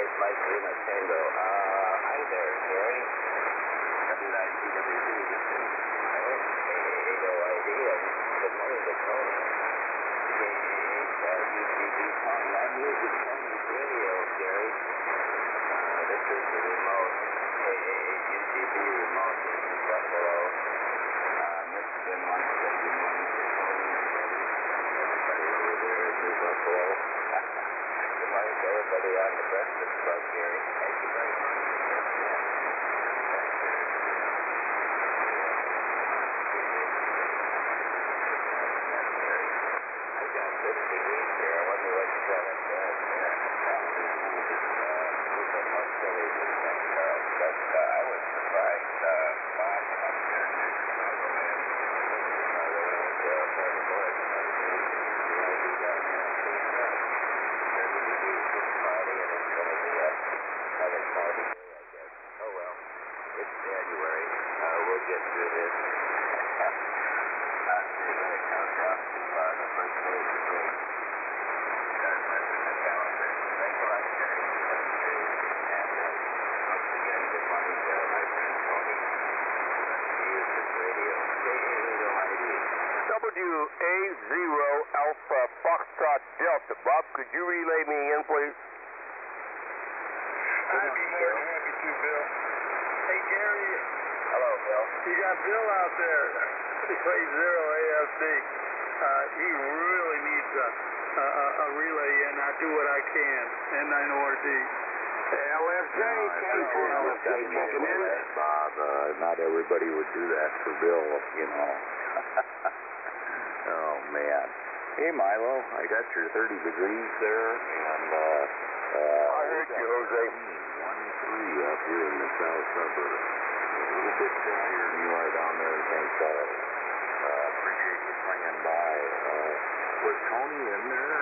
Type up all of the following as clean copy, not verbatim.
Mike Lima Tango. Hi there, Gary. W9GWZ. This is AAOID. Good morning to Tony. UGB Tony. I'm using Tony's radio, Gary. This is the remote. UGB remote in Buffalo. Michigan wants to say good morning to Tony and everybody over there in New Buffalo. Good morning to everybody on the Breakfast Club, Gary. Thank you very much. I got 30 degrees here. I wonder what you got up there. We've been more chilly than St. Charles, but I was surprised. Bob up there in Chicagoland, by the boys, we got 30 degrees this Friday, and it's going to be another cloudy day, I guess. Oh well, it's January. We'll get through this. We're going to count down to the first day of the day. Start marking the calendar. Thanks a lot, Jerry. And once again, good morning to my friend Tony. He uses radio. KAAOID. WA0 Alpha Foxtrot Delta. Bob, could you relay me in, please? I'd be more than happy to, Bill. Hey, Gary. Hello, Bill. You got Bill out there. He plays 0 AFD. He really needs a relay in. I do what I can. N9ORD. LFJ, LFJ checking in. Bob, not everybody would do that for Bill, you know. Oh, man. Hey, Milo, I got your 30 degrees there, and I heard you, Jose. 1-3 up here in the south suburbs. A little bit drier than you are down there in St. Charles. Appreciate you swinging by. Was Tony in there?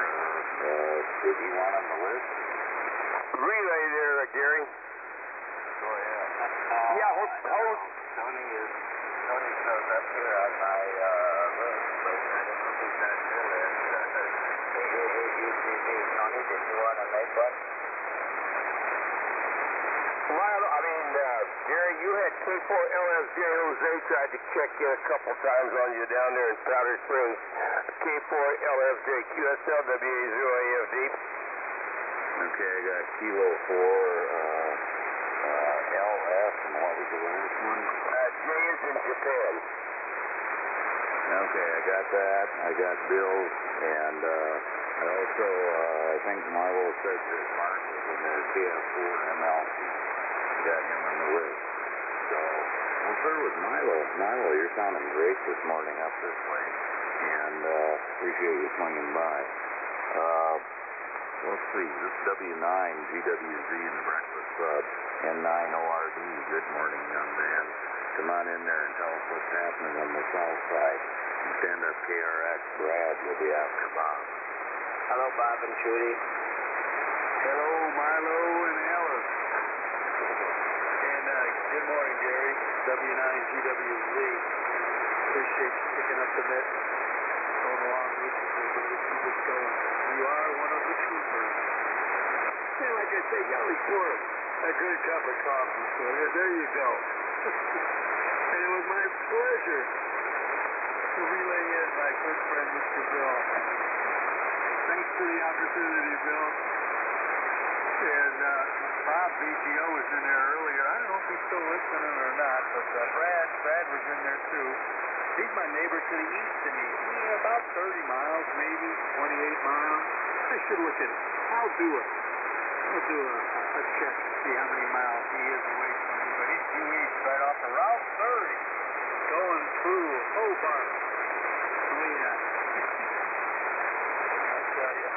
Did he want on the list? Relay there, Gary. Go ahead. Tony shows up here on my list, but I don't know if he's on your list. KAAUGB. Tony, did you want to make one? Gary, you had K4LFJ Jose tried to check in a couple times on you down there in Powder Springs. K4LFJ QSLWA0AFD. Okay, I got Kilo 4, LF, and what was the last one? J is in Japan. Okay, I got that. I got Bill's, and I also, I think Marlo said that Mark was in there, KF4 MLC. Got him on the list. So, we'll start with Milo. Milo, you're sounding great this morning up this way, and appreciate you swinging by. Let's see, this is W9GWZ in the Breakfast Club, N9ORD. Good morning, young man. Come on in there and tell us what's happening on the south side. And stand up KRX. Brad will be after Bob. Hello, Bob and Trudy. Hello, Milo and Alice. And good morning, Gary. W9GWZ. Appreciate you picking up the net. Going along with us a little bit to keep us going. You are one of the troopers. Hey, like I say, Yelly pour a good cup of coffee. So there you go. And it was my pleasure to relay in my good friend, Mr. Bill. Thanks for the opportunity, Bill. And Bob BGO was in there earlier. I don't know if he's still listening or not, but Brad was in there too. He's my neighbor to the east of me. About 30 miles, maybe 28 miles. I should look at it. I'll do a check to see how many miles he is away from me. But he's due east right off of Route 30, going through Hobart. Oh yeah. I tell you,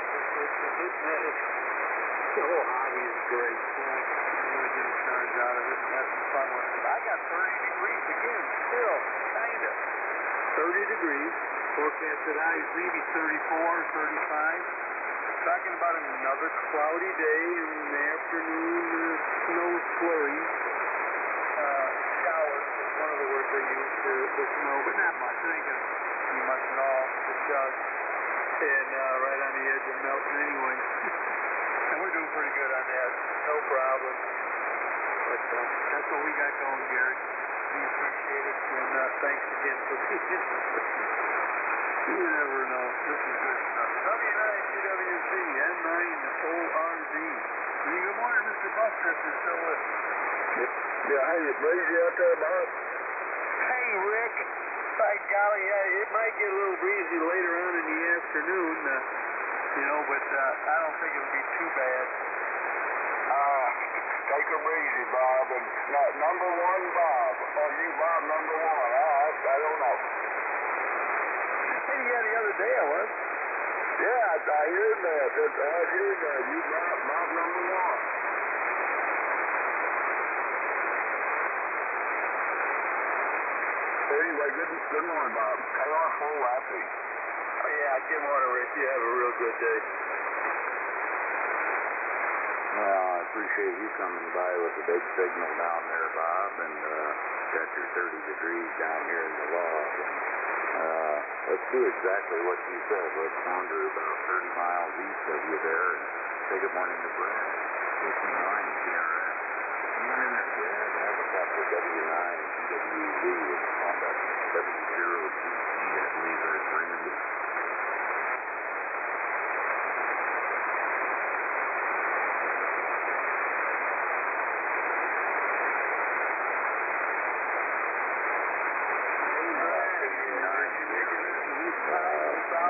the whole hobby is great. I'm going to get a charge out of it and have some fun with it. I got 30 degrees again, still, kind of. 30 degrees. Forecasted highs maybe 34, 35. Talking about another cloudy day in the afternoon, snow flurries. Showers is one of the words they use for snow, but not much. It ain't going to be much at all. It's just, and right on the edge of melting anyway. And we're doing doing pretty good on that. No problem. But that's what we got going, Gary. We appreciate it, and thanks again for being You never know. This is good stuff. W9GWZ, N9ORD. Good morning, Mr. Buster, if you're still with us. Yeah, hey, it's breezy out there, Bob. Hey, Rick. By golly, it might get a little breezy later on in the afternoon, but I don't think it'll be too bad. Take her breezy, Bob, and number one, Bob. Oh, you, Bob, number one. I don't know. Hey, yeah, the other day I was. Yeah, I heard that. I heard that. You, Bob, number one. Anyway, good morning, Bob. KR full happy. Oh, yeah, good morning, Rick. You have a real good day. Well, I appreciate you coming by with the big signal down there, Bob, and got your 30 degrees down here in the log. And let's do exactly what you said. Let's wander about 30 miles east of you there and say good morning to Brad. 59 KRS. Come on in there, Brad. I have a copy of W9GWZ with Honda W0GT, I believe that's Randy.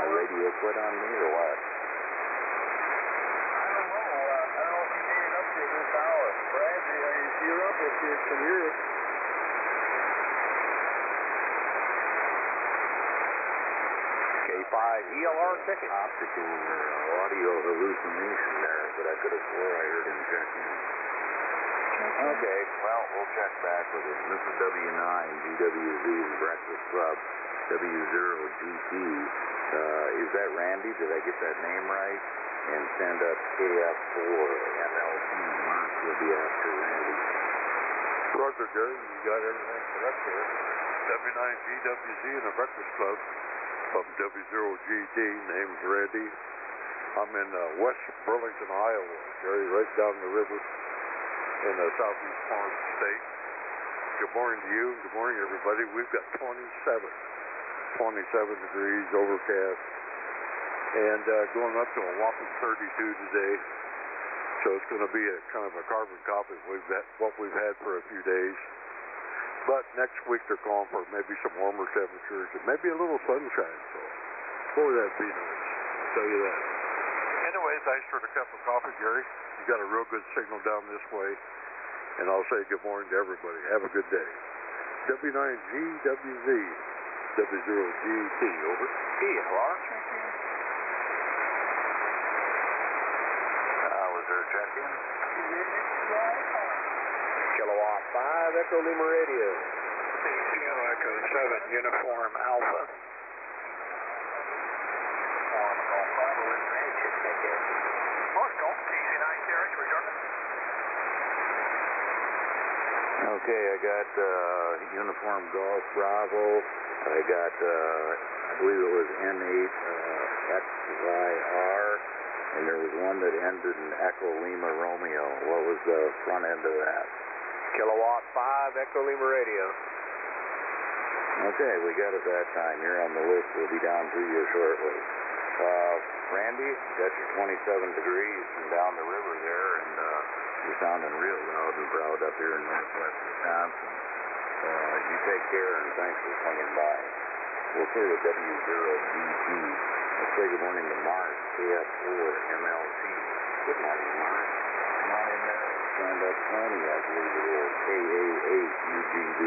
Radio quit on me or what? I don't know if you made it up here this hour. Brad, you're up if you can hear it. K5 ELR ticket. Optical or audio hallucination there, but I could have swore I heard him check in. Okay, well, we'll check back with him. This is W9GWZ, the Breakfast Club, W0GT. Is that Randy? Did I get that name right? And send up KF4 MLT. Mark will be after Randy. Roger, Gary. You got everything correct there. W9GWZ and the Breakfast Club from W0GT. Name's Randy. I'm in West Burlington, Iowa. Gary, right down the river in the southeast part of the state. Good morning to you. Good morning, everybody. We've got 27 degrees, overcast, and going up to a whopping 32 today. So it's going to be a kind of a carbon copy of what we've had for a few days. But next week they're calling for maybe some warmer temperatures and maybe a little sunshine. So, boy, that'd be nice. I'll tell you that. Anyway, thanks for the cup of coffee, Gary. You got a real good signal down this way. And I'll say good morning to everybody. Have a good day. W9GWZ. W0GT, over. ELR check-in? Was there a check-in? Kilowatt 5, Echo Lima Radio. Kilo Echo 7, Uniform Alpha. Okay, I got Uniform Golf Bravo. I got, I believe it was N8 XYR, and there was one that ended in Echo Lima Romeo. What was the front end of that? Kilowatt 5, Echo Lima Radio. Okay, we got it that time. You're on the list. We'll be down to you shortly. Randy, got your 27 degrees from down the river there, and you're sounding real loud and proud up here in northwest Wisconsin. You take care, and thanks for swinging by. We'll say the W0GT. Let's say good morning to Mark, KF4 MLT. Good morning, Mark. Come on in there. Stand up 20, I believe it is. KA8UGB.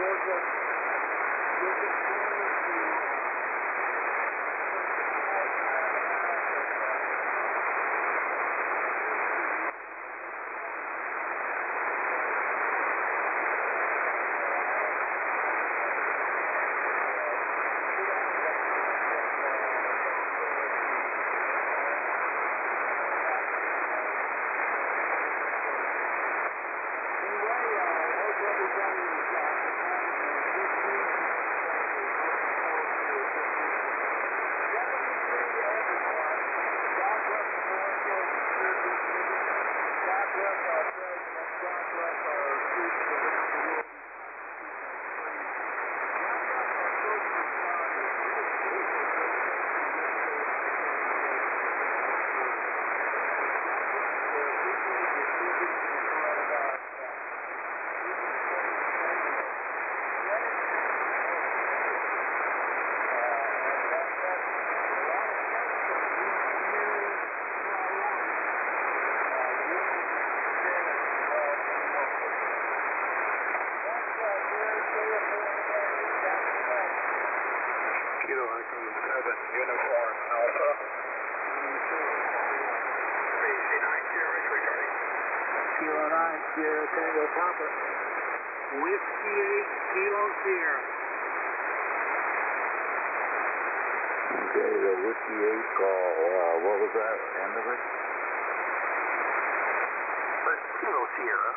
Georgia, looking forward to Icom 7, Uniform Alpha. Kilo 9, Sierra Tango Papa. Whiskey 8, Kilo Sierra. Okay, the Whiskey 8 call. What was that end of it? Kilo Sierra.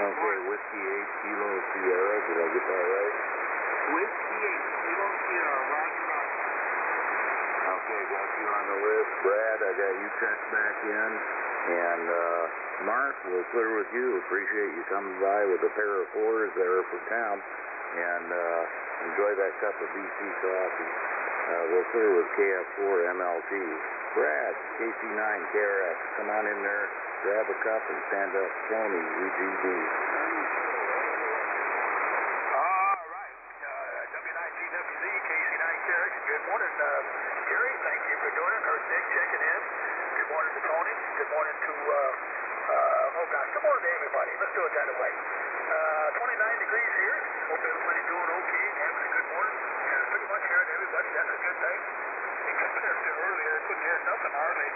Okay, Whiskey 8, Kilo Sierra. Did I get that right? Whiskey 8, Kilo Sierra. Roger, roger. Okay, got you on the list. Brad, I got you checked back in. And Mark, we'll clear with you. Appreciate you coming by with a pair of 4s there for town. And enjoy that cup of BC coffee. We'll clear with KF4 MLT. Brad, KC9 KRX, come on in there, grab a cup, and stand up. Tony, UGB. All right. W9GWZ, KC9 KRX. Good morning, Gary. Thank you for doing it. Heard Nick checking in. Good morning to Tony. Good morning to, good morning to everybody. Let's do it that way. 29 degrees here. Hope everybody's doing okay, having a good morning. Pretty much hearing everybody. That's a good thing. Compared to earlier, I couldn't hear nothing hardly.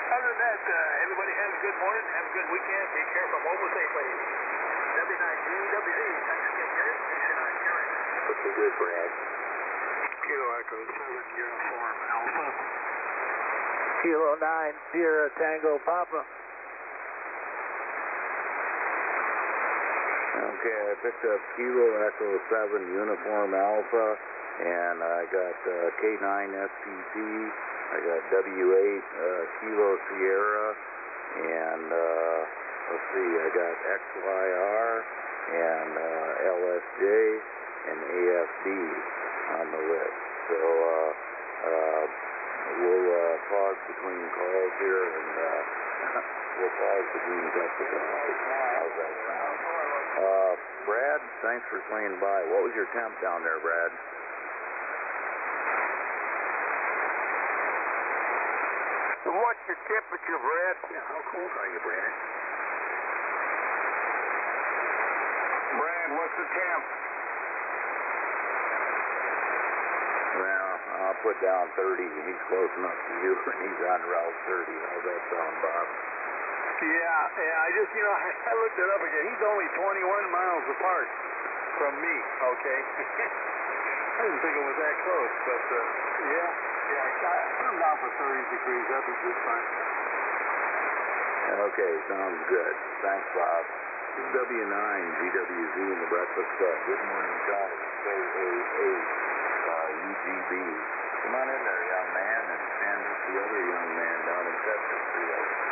Other than that, everybody have a good morning. Have a good weekend. Be careful. Home safely. W9GWZ. Thanks again, Gary. KC9 KRX. Looking good, Brad. Kilo Echo 7, Uniform Alpha. Kilo 9, Sierra Tango Papa. Okay, I picked up Kilo Echo 7 Uniform Alpha, and I got K9 SPP, I got W8 Kilo Sierra, and let's see, I got XYR, and LSJ, and AFB on the list. So we'll pause between calls here, and we'll pause between cups of coffee. How's that sound? Brad, thanks for swinging by. What was your temp down there, Brad? What's your temperature, Brad? Yeah, how cold are you, Brad? Brad, what's the temp? Well, I'll put down 30. He's close enough to you, and he's on Route 30. How's that sound, Bob? Yeah, I just, I looked it up again. He's only 21 miles apart from me, okay? I didn't think it was that close, but, put him down for 30 degrees. That'd be just fine. Okay, sounds good. Thanks, Bob. This is W9GWZ in the Breakfast Club. Good morning, guys. KAA, UGB. Come on in there, young man, and stand up the other young man down in Chesterfield.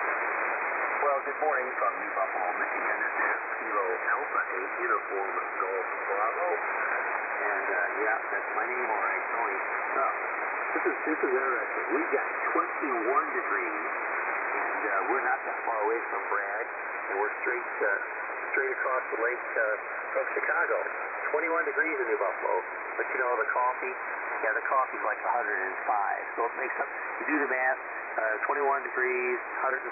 Well, good morning from New Buffalo, Michigan. This is Kilo Alpha 8 Uniform Golf Bravo. And, that's my name, all right, Tony. This is interesting. We've got 21 degrees, and we're not that far away from Bragg, and we're straight across the lake from Chicago. 21 degrees in New Buffalo. But, the coffee, the coffee's like 105. So it makes up, you do the math, 21 degrees, 105.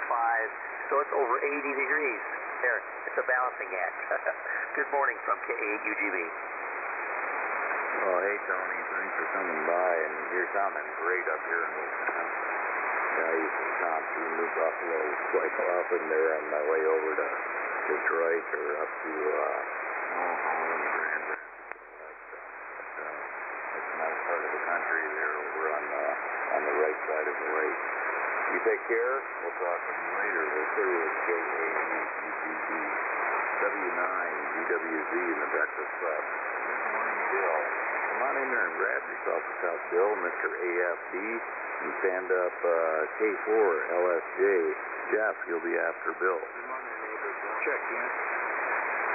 So it's over 80 degrees. There, it's a balancing act. Good morning from K8UGB. Oh, hey, Tony. Thanks for coming by. And you're sounding great up here in Wisconsin. I used to talk to New Buffalo quite often there on my way over to Detroit or up to Holland, Grand Rapids, all that stuff. But it's a nice part of the country there over on the right side of the lake. You take care. We'll talk to you later. We'll see you at KAUGB, W9GWZ in the Breakfast Club. Good morning, Bill. Come on in there and grab yourself a cup, Bill, Mr. AFD, and stand up K4 LSJ. Jeff, you'll be after Bill. Good morning, neighbors. Check in.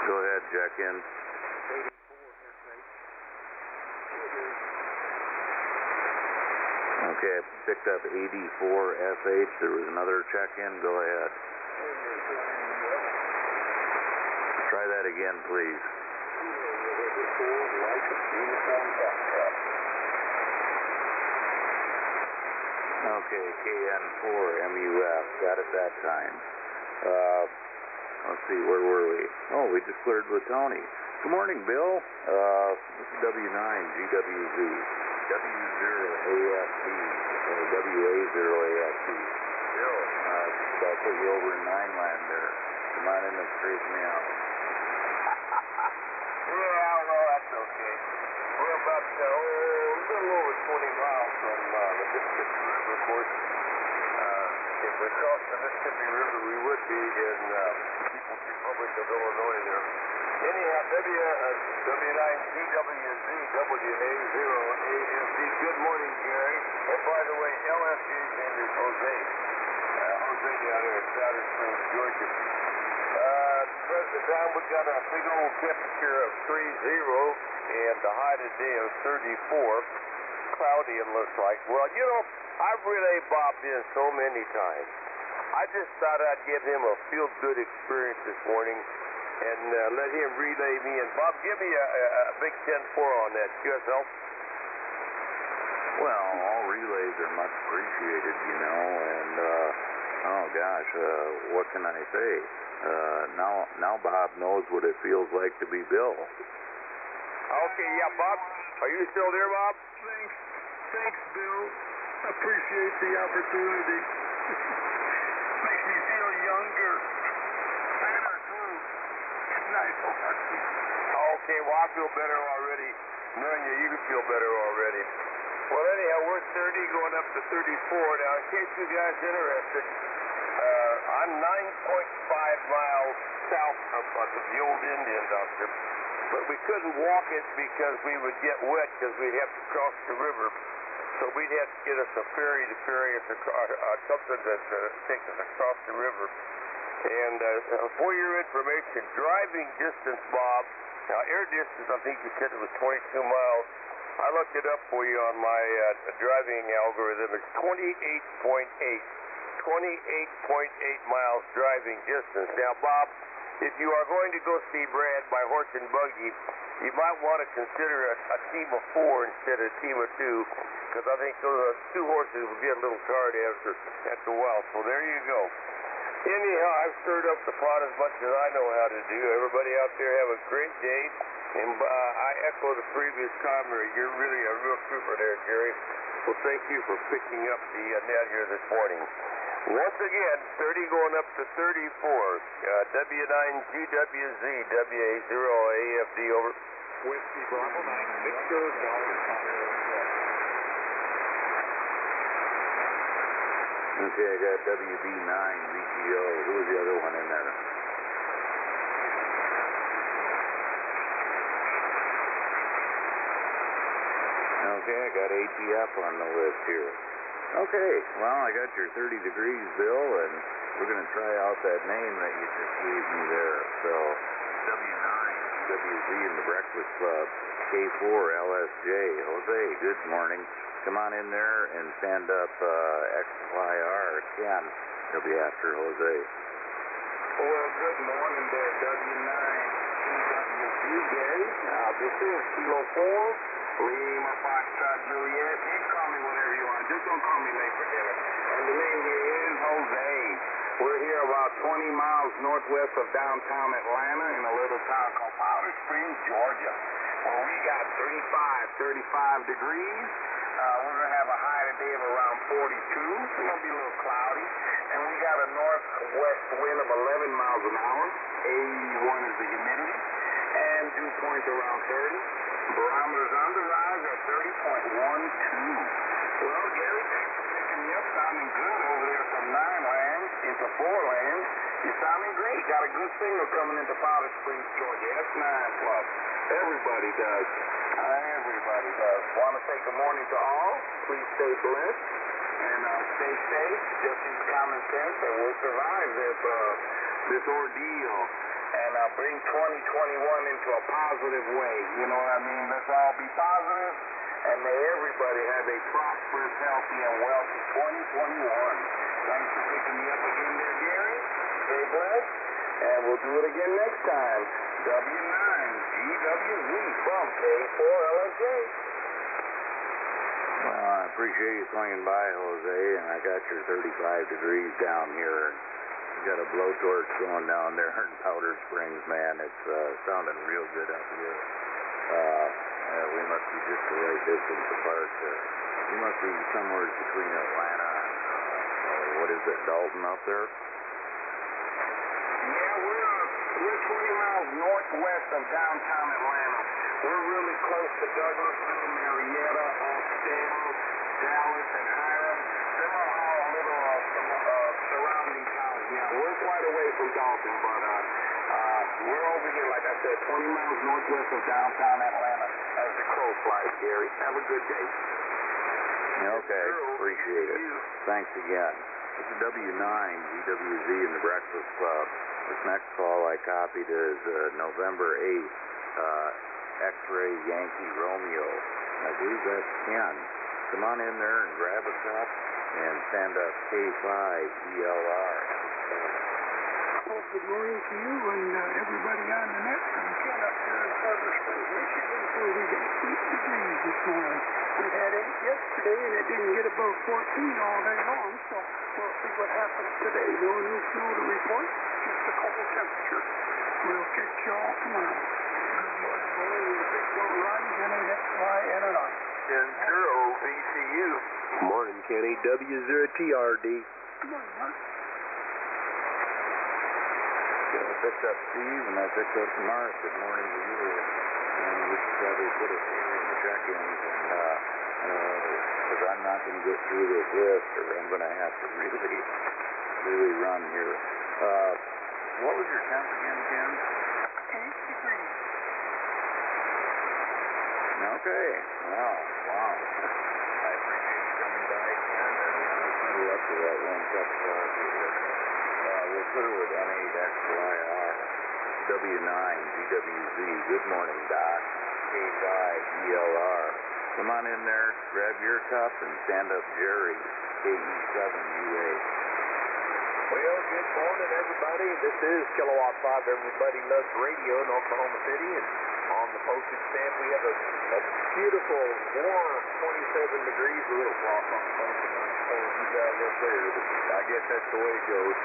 Go ahead, check in. 84 FH. Okay, I picked up 84FH. There was another check-in. Go ahead. Try that again, please. Okay, KN4MUF. Got it that time. Let's see, where were we? Oh, we just cleared with Tony. Good morning, Bill. This is W9GWZ. W0AFT or WA0AFT. Bill, just about put you over in 9-land there. Come on in and straighten me out. Yeah, well, that's okay. We're about a little over 20 miles from the Mississippi River, of course. If we crossed the Mississippi River, we would be in the People's Republic of Illinois there. Anyhow, W9GWZ, WA0AFD. Good morning, Gary. And by the way, LSJ's name is Jose. Jose down there in Powder Springs, Georgia. Present time, we got a big old temperature of 30 and the high today of 34. Cloudy, it looks like. Well, you know, I've relayed Bob in so many times. I just thought I'd give him a feel-good experience this morning and let him relay me. And Bob, give me a big 10-4 on that. QSL? Well, all relays are much appreciated, you know, and, oh gosh, what can I say? Now Bob knows what it feels like to be Bill. Okay, yeah, Bob. Are you still there, Bob? Thanks, Bill. Appreciate the opportunity. Makes me feel younger. Better, too. Nice talking. Okay, well, I feel better already. Knowing you feel better already. Well, anyhow, we're 30 going up to 34. Now, in case you guys are interested, I'm 9.5 miles south of the old Indian doctor, but we couldn't walk it because we would get wet because we'd have to cross the river. So we'd have to get us a ferry to carry us across, something that takes us across the river. And for your information, driving distance, Bob, now air distance, I think you said it was 22 miles. I looked it up for you on my driving algorithm. It's 28.8 miles driving distance. Now, Bob, if you are going to go see Brad by horse and buggy, you might want to consider a team of 4 instead of a team of 2, because I think those 2 horses will get a little tired after a while. So there you go. Anyhow, I've stirred up the pot as much as I know how to do. Everybody out there have a great day. And I echo the previous commenter. You're really a real trooper there, Jerry. Well, thank you for picking up the net here this morning. Once again, 30 going up to 34. W9GWZ, WA0AFD, over. Whiskey Bravo 9, Victor, Okay, I got WB9, VTO. Who was the other one in there? Okay, I got ATF on the list here. Okay, well, I got your 30 degrees, Bill, and we're going to try out that name that you just gave me there. So, W9GWZ in the Breakfast Club, K4 LSJ. Jose, good morning. Come on in there and stand up XYR Ken. He'll be after Jose. Well, good morning there, W9GWZ, Gary. This is Kilo 4. Lima Foxtrot Juliet. You can call me whatever you want. Just don't call me late for dinner. And the name here is Jose. We're here about 20 miles northwest of downtown Atlanta in a little town called Powder Springs, Georgia, where we got 35 degrees. We're going to have a high today of around 42. It's going to be a little cloudy. And we got a northwest wind of 11 miles an hour. 81 is the humidity. And dew point around 30. Barometers on the rise at 30.12. Well, Gary, thanks for picking me up. Sounding good over there from 9 land into 4 land. You're sounding great. Got a good signal coming into Powder Springs, Georgia. S9 plus. Everybody does. Everybody does. Want to say good morning to all. Please stay blessed and stay safe. Just use common sense and we'll survive this ordeal and bring 2021 into a positive way. You know what I mean? Let's all be positive and may everybody have a prosperous, healthy, and wealthy 2021. Thanks for picking me up again there, Gary. Stay blessed, and we'll do it again next time. W9GWZ from K4LSJ. Well, I appreciate you swinging by, Jose, and I got your 35 degrees down here. You got a blowtorch going down there in Powder Springs, man. It's sounding real good up here. We must be just the right distance apart. You must be somewhere between Atlanta and, what is it, Dalton up there? Yeah, we're 20 miles northwest of downtown Atlanta. We're really close to Douglasville, Marietta, Austell, Dallas, and Hiram. They're all little surrounding towns. Yeah, we're quite away from Dalton, but we're over here, like I said, 20 miles northwest of downtown Atlanta as the crow flies, Gary. Have a good day. Okay, appreciate it. Thanks again. This is W9 GWZ in the Breakfast Club. This next call I copied is November 8th, X-Ray Yankee Romeo. I believe that's Ken. Come on in there and grab a cup and stand up K5 ELR. Well, good morning to you and everybody on the net from Ken up here in Powder Springs, Michigan. So we got 8 degrees this morning. We had 8 yesterday and it didn't get above 14 all day long, so we'll see what happens today. No new snow to report, just a cold temperature. We'll catch y'all tomorrow. Good Lord willing, the big don't rise, NAXY, NNI. N0 VCU. Morning, Kenny. W0TRD. Good morning, Mark. I picked up Steve and I picked up Mark. Good morning to you. And we should probably put it here in the check-ins because I'm not going to get through this list or I'm going to have to really run here. What was your temp again, Ken? 8 degrees. Okay. Wow. I appreciate you coming by, Ken, and put her up to that 1 cup of coffee here. We'll put her with N8XYR, W9 GWZ. Good morning, Doc. K5 ELR. Come on in there, grab your cup, and stand up Jerry, KE7UA. Well, good morning, everybody. This is Kilowatt 5 Everybody Loves Radio in Oklahoma City, and on the postage stamp we have a beautiful, warm 27 degrees, a little frost on the phone, and I'm told you guys up there, but I guess that's the way it goes.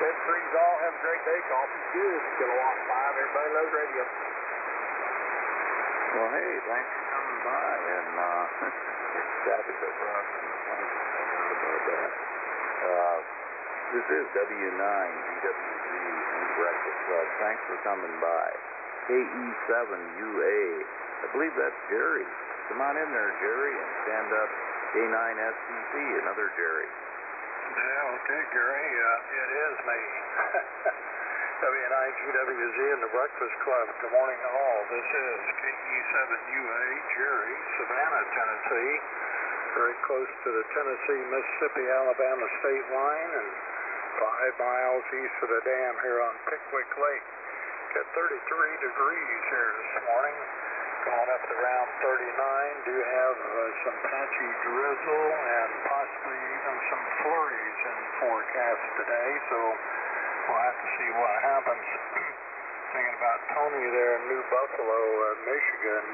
Pet freeze all, have a great day. Coffee's good. Kilowatt 5 Everybody Loves Radio. Well, hey, thanks for coming by, and stopping the front and the flank. I heard about that. This is W9 GWZ in the Breakfast Club. Thanks for coming by. KE7UA. I believe that's Jerry. Come on in there, Jerry, and stand up K9SCC, another Jerry. Yeah, okay, Gary. It is me. W9GWZ in the Breakfast Club. Good morning to all. This is KE7UA, Jerry, Savannah, Tennessee. Very close to the Tennessee, Mississippi, Alabama state line and 5 miles east of the dam here on Pickwick Lake. Got 33 degrees here this morning. Going up to around 39. Do have some patchy drizzle and possibly even some flurries in forecast today, so we'll have to see what happens. Thinking about Tony there in New Buffalo, Michigan.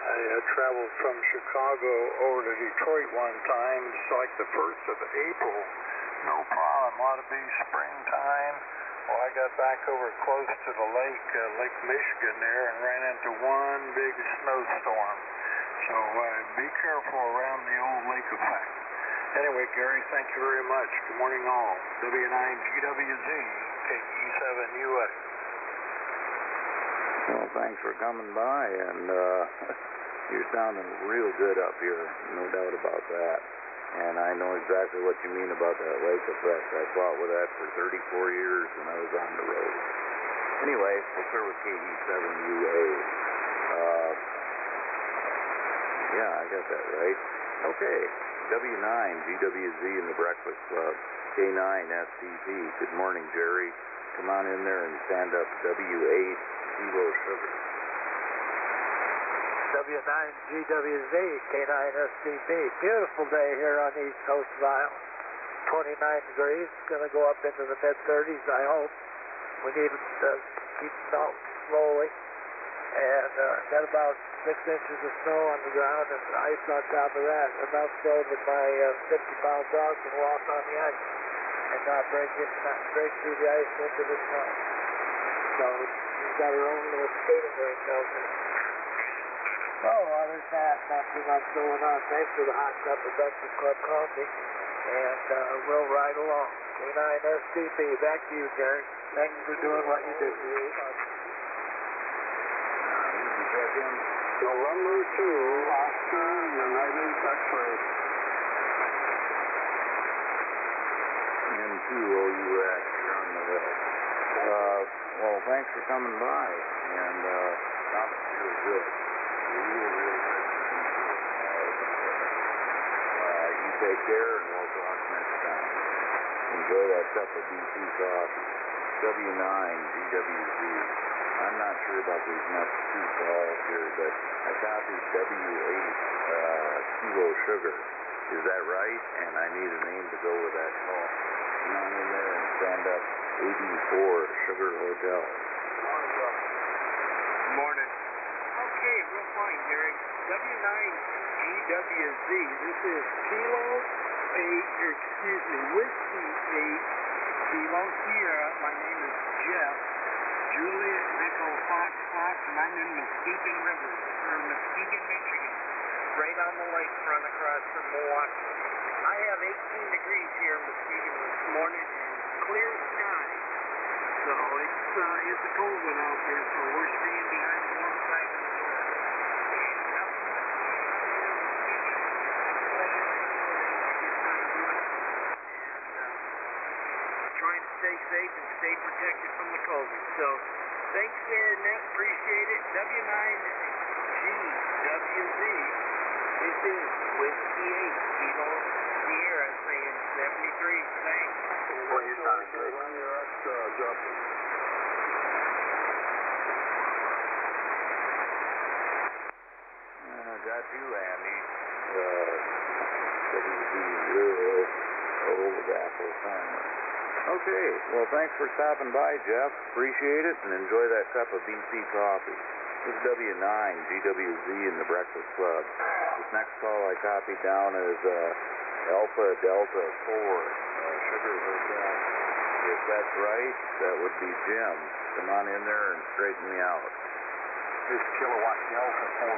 I traveled from Chicago over to Detroit one time. It's like the 1st of April. No problem on Waterby springtime. Well, I got back over close to the lake, Lake Michigan there, and ran into one big snowstorm. So be careful around the old lake effect. Anyway, Gary, thank you very much. Good morning, all. W9GWZ, KE7UA. Well, thanks for coming by, and you're sounding real good up here, no doubt about that. And I know exactly what you mean about that lake effect. I fought with that for 34 years when I was on the road. Anyway, we'll start with KE7UA. Yeah, I got that right. Okay, W9GWZ in the Breakfast Club, K9SCP. Good morning, Jerry. Come on in there and stand up W8 Kilo Sugar. W9GWZ, K9SCP. Beautiful day here on the east coast of Iowa. 29 degrees. It's going to go up into the mid-30s, I hope. We need to keep it melting slowly. And got about 6 inches of snow on the ground and ice on top of that. Enough so that my 50-pound dog can walk on the ice and not break through the ice into the snow. So she's got her own little skating rink out there. Oh, other than that, not too much going on. Thanks for the hot cup of Breakfast Club coffee. And we'll ride along. K9SCP, back to you, Gary. Thanks for doing what you do. November 2, Oscar, United X-Ray. N2OUX, you're on the way. Well, thanks for coming by, and that was real good. Real good. You take care, and we'll talk next time. Enjoy that cup of BC coffee. W9GWZ. I'm not sure about these next two calls here, but I copied W8 Kilo Sugar. Is that right? And I need a name to go with that call. Come on in there and stand up 84 Sugar Hotel. Good morning. Okay, real fine, Gary. W9GWZ. This is Whiskey 8, Kilo Sierra. My name is Jeff. Juliet Echo Fox, and I'm in Muskegon River, or Muskegon, Michigan, right on the lakefront across from Milwaukee. I have 18 degrees here in Muskegon this morning and clear sky. So it's a cold one out there, so we're staying behind the warm side of the door. And nothing much going on here in Muskegon. Weather is not good. And trying to stay safe and stay protected from the COVID. So thanks there, Ned. Appreciate it. W9GWZ. This is Whiskey 8, Kilo Sierra, saying 73. Thanks. What your time, Dave? Justin. Got you, Andy. WZ0 Old Apple Farmer. Okay, well, thanks for stopping by, Jeff. Appreciate it, and enjoy that cup of BC coffee. This is W9GWZ in the Breakfast Club. This next call I copied down is Alpha Delta 4, Sugar Hotel. If that's right, that would be Jim. Come on in there and straighten me out. This Kilowatt Delta 4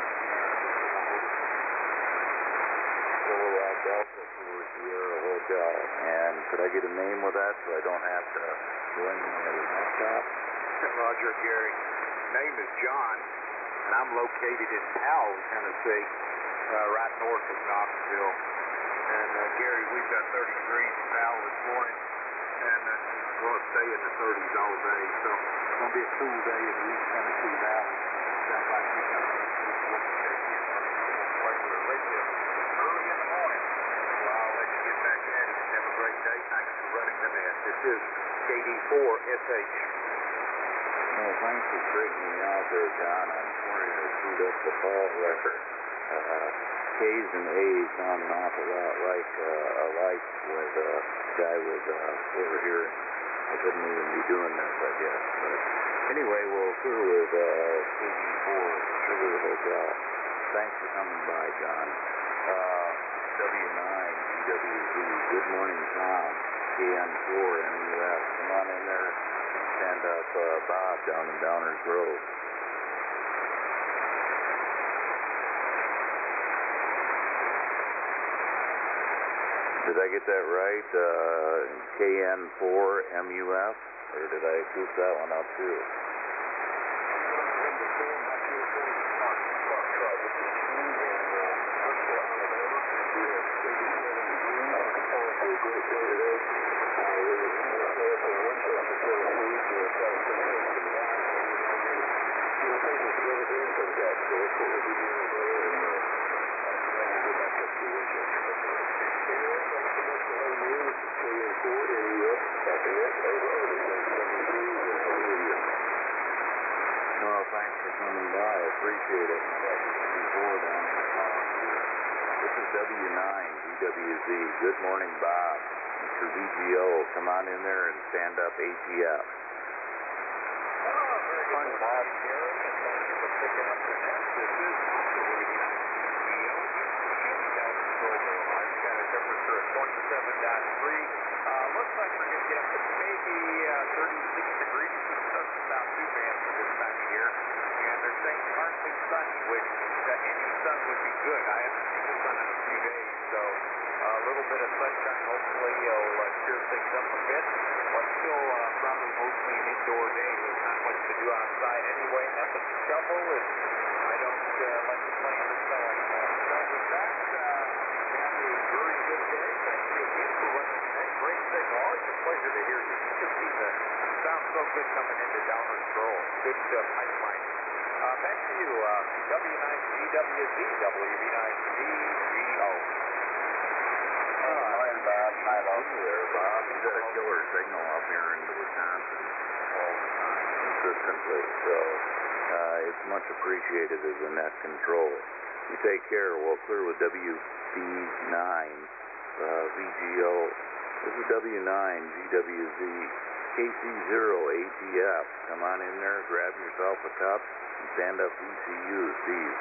Kilowatt Delta 4 Sierra Hotel. And could I get a name with that so I don't have to go in my laptop? Roger, Gary. Name is John, and I'm located in Powell, Tennessee, right north of Knoxville. And Gary, we've got 30 degrees in Powell this morning, and we're going to stay in the 30s all day. So it's going to be a cool day in the East Tennessee Valley. Sounds like we've got a report to check in regular radio early in the morning. So I'll let you get back at it. Have a great day. Thanks for running the net. This is KD4SH. Well, thanks for straightening me out there, John. I'm sorry I screwed up the call record. K's and A's sound an awful lot alike with a guy with over here. I couldn't even be doing this, I guess. But anyway, we'll go with KD4 Sugar Hotel. Thanks for coming by, John. W9GWZ. Good morning, Tom. KN4 MUS. Come on in there. Stand up Bob down in Downers Grove. Did I get that right? KN4 MUF? Or did I scoop that one up too? Well, thanks for coming by. I appreciate it. This is W9 GWZ. Good morning, Bob. Mr. VGO, come on in there and stand up ATF. Very good morning, Bob. Gary, and thank you for picking up the net. This is W9 GGO. Chilly down in Grove, Illinois. We've got a temperature of 27.3. Looks like we're going to get up to maybe 36 degrees. The sun's not too bad for this time of year. And they're saying partly sunny, which any sun would be good. I haven't seen the sun in a few days, so a little bit of sunshine hopefully will cheer things up a bit. But still probably mostly an indoor day. There's not much to do outside anyway. Nothing to shovel, and I don't like to play in the snow anymore. So with that, have a very good day. Thank you again for running the net. Great signal. Always a pleasure to hear you. You can see the sound so good coming into Downers Grove. Good pipeline. Back to you, W9GWZ, WB9GGO. Morning, Bob. Hi, there, Bob. You got a killer signal up here into Wisconsin all the time, consistently. So it's much appreciated as a net control. You take care. We'll clear with WB9 VGO. This is W9 GWZ KC0 ATF. Come on in there, grab yourself a cup, and stand up ECU, Steve.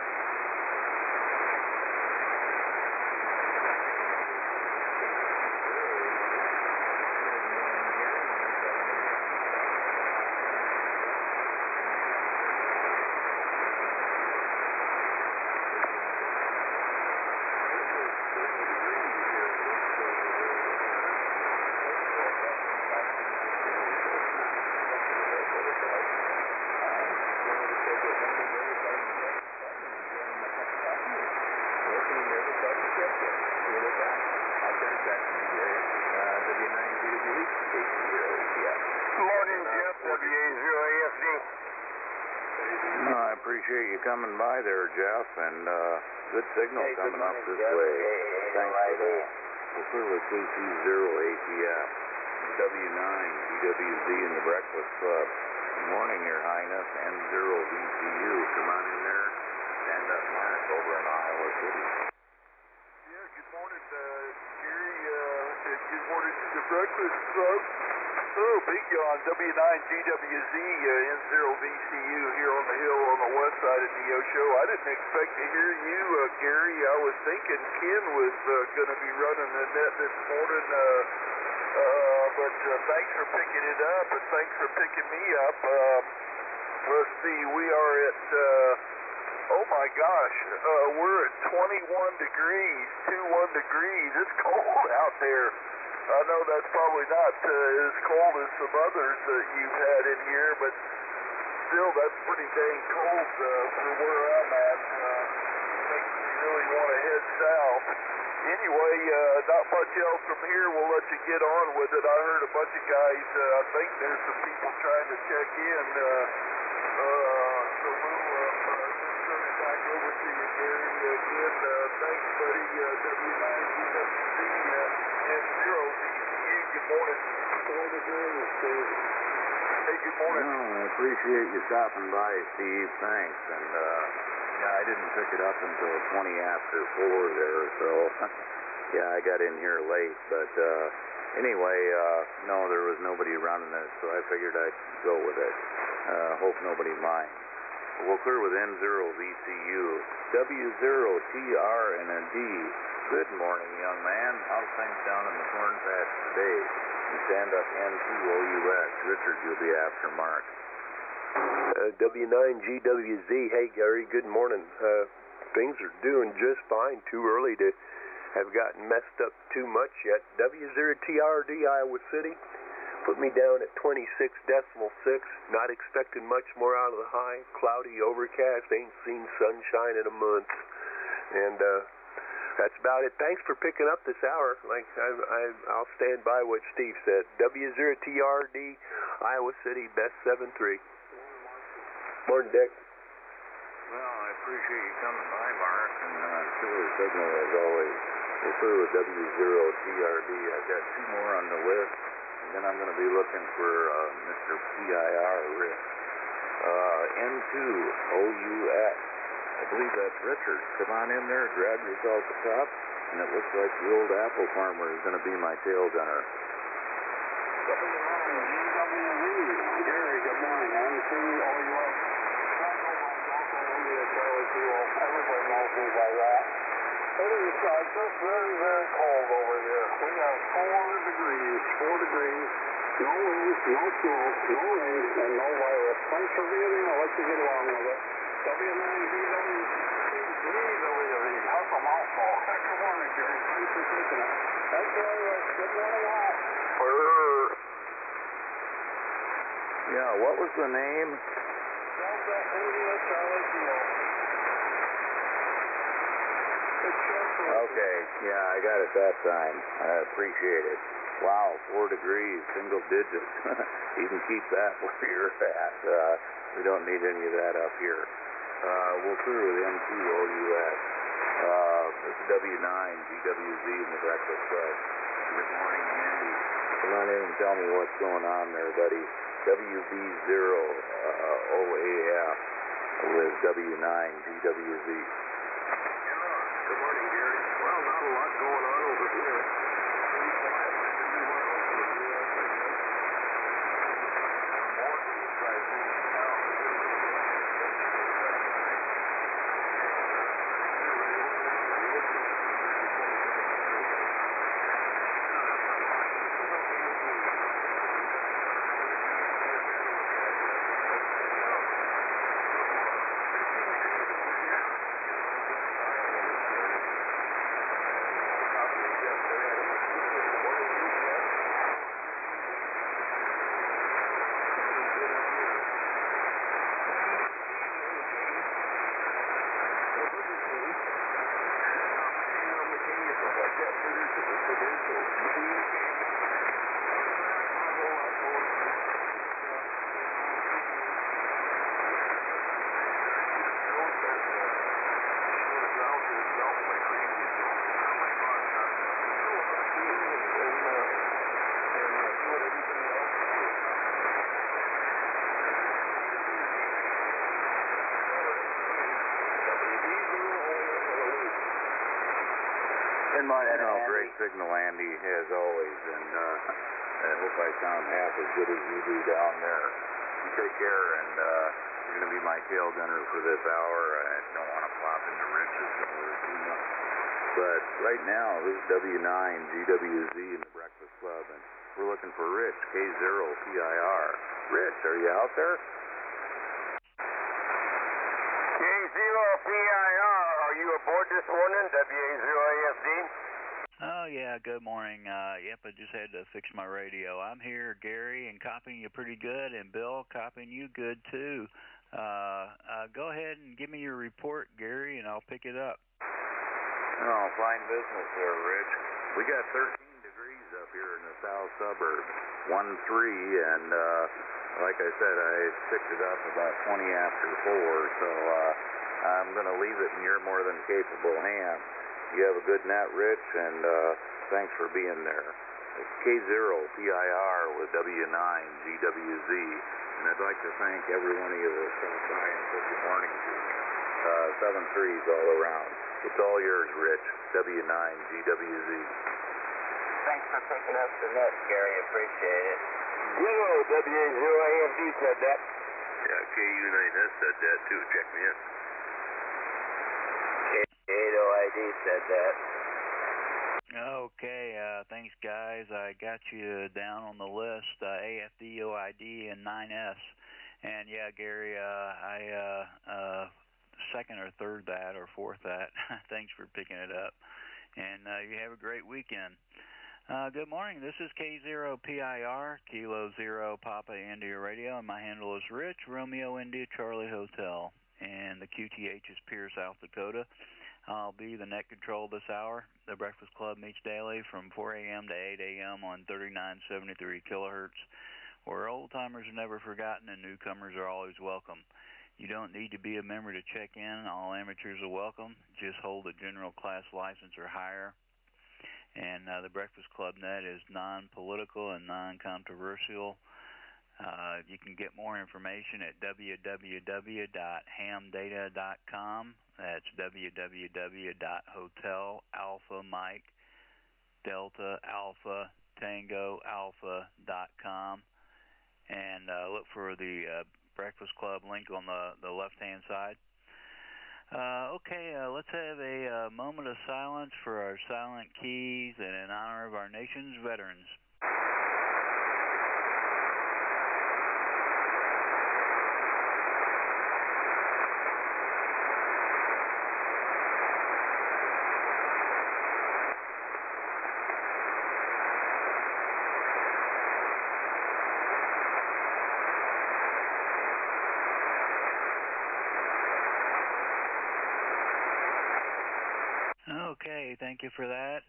I appreciate you coming by there, Jeff, and good signal coming up this way. Thanks for that. We'll clear with KC0 ATF, W9 GWZ in the Breakfast Club. Good morning, Your Highness, N0 VCU. Come on in there. Stand up, Mark, over in Iowa City. Yeah, good morning, Gary. Good morning to the Breakfast Club. Oh, big yawn, W9GWZ, N0VCU here on the hill on the west side of Neosho. I didn't expect to hear you, Gary. I was thinking Ken was going to be running the net this morning, but thanks for picking it up, and thanks for picking me up. Let's see, we are at, oh my gosh, we're at 21 degrees, 21 degrees. It's cold out there. I know that's probably not as cold as some others that you've had in here, but still, that's pretty dang cold for where I'm at. Makes me really want to head south. Anyway, not much else from here. We'll let you get on with it. I heard a bunch of guys, I think there's some people trying to check in, so we'll turn it back over to you, Gary. Again, thanks, buddy. W9GWZ and 0VCU. Good morning. Hey, good morning. No, I appreciate you stopping by, Steve. Thanks. And, yeah, I didn't pick it up until 20 after 4 there, so, yeah, I got in here late. But, anyway, no, there was nobody running it, so I figured I'd go with it. Hope nobody minds. We'll clear with N0VCU. W0TR and a D. Good morning, young man. How's things down in the corn patch today? And stand up N2OUS. Richard, you'll be after Mark. W9GWZ. Hey, Gary, good morning. Things are doing just fine. Too early to have gotten messed up too much yet. W0TRD, Iowa City. Put me down at 26.6. Not expecting much more out of the high. Cloudy, overcast. Ain't seen sunshine in a month. And that's about it. Thanks for picking up this hour. Like I'll stand by what Steve said. W0TRD, Iowa City, best 7-3. Morning, Dick. Well, I appreciate you coming by, Mark, and killer signal as always. We're through with W0TRD. I've got 2 more on the list, and then I'm going to be looking for Mr. PIR Rick. N2OUS. I believe that's Richard. Come on in there, grab yourself a cup, and it looks like the old apple farmer is going to be my tail gunner. Gary, good morning. N2OUS. Everybody knows me by that. It is just very, very cold over here. We got 4 degrees. No wind, no snow, no rain, and no virus. Thanks for being here. I'll let you get along with it. W9GWZ. That's a mouthful. Good morning, Gary. Thanks for taking it. That's very much. Good morning, all. Yeah, what was the name? Delta India Charlie Kilo. Okay, yeah, I got it that time. I appreciate it. Wow, 4 degrees, single digits. You can keep that where you're at. We don't need any of that up here. We'll through with N2OUS. This is W9GWZ in the Breakfast Club. Good morning, Andy. Come on in and tell me what's going on there, buddy. WB0OAF with W9GWZ. Good morning, Gary. Well, not a lot going on over here. Pretty quiet. Everywhere else in the U.S., I guess. More to the tri-state town. Great signal, Andy, as always, and I hope I sound half as good as you do down there. You take care, and you're going to be my tail gunner for this hour. I don't want to pop into Rich's or too much. But right now, this is W9GWZ in the Breakfast Club, and we're looking for Rich, K0PIR. Rich, are you out there? K0PIR, are you aboard this morning? WA0AFD? Oh, yeah, good morning. Yep, I just had to fix my radio. I'm here, Gary, and copying you pretty good, and Bill, copying you good, too. Go ahead and give me your report, Gary, and I'll pick it up. Oh, fine business there, Rich. We got 13 degrees up here in the south suburbs, 1-3, and like I said, I picked it up about 20 after 4, so I'm going to leave it in your more than capable hands. You have a good night, Rich, and thanks for being there. It's K0PIR with W9GWZ, and I'd like to thank every one of you that stopped by and said good morning to me. 7-3s all around. It's all yours, Rich. W9GWZ. Thanks for picking up the net, Gary. Appreciate it. WA0AFD said that. Yeah, KU9S said that too. Check me in. K8OID said that. Okay, thanks guys. I got you down on the list, AFD, OID, and 9S. And yeah, Gary, I second or third that or fourth that. Thanks for picking it up. And you have a great weekend. Good morning. This is K0PIR, Kilo Zero Papa India Radio, and my handle is Rich, Romeo India Charlie Hotel. And the QTH is Pierce, South Dakota. I'll be the net control this hour. The Breakfast Club meets daily from 4 a.m. to 8 a.m. on 3973 kilohertz, where old-timers are never forgotten and newcomers are always welcome. You don't need to be a member to check in. All amateurs are welcome. Just hold a general class license or higher. And the Breakfast Club net is non-political and non-controversial. You can get more information at www.hamdata.com. That's www.hotel-alpha-mike-delta-alpha-tango-alpha.com. And look for the Breakfast Club link on the left-hand side. Okay, let's have a moment of silence for our silent keys and in honor of our nation's veterans. Okay, thank you for that.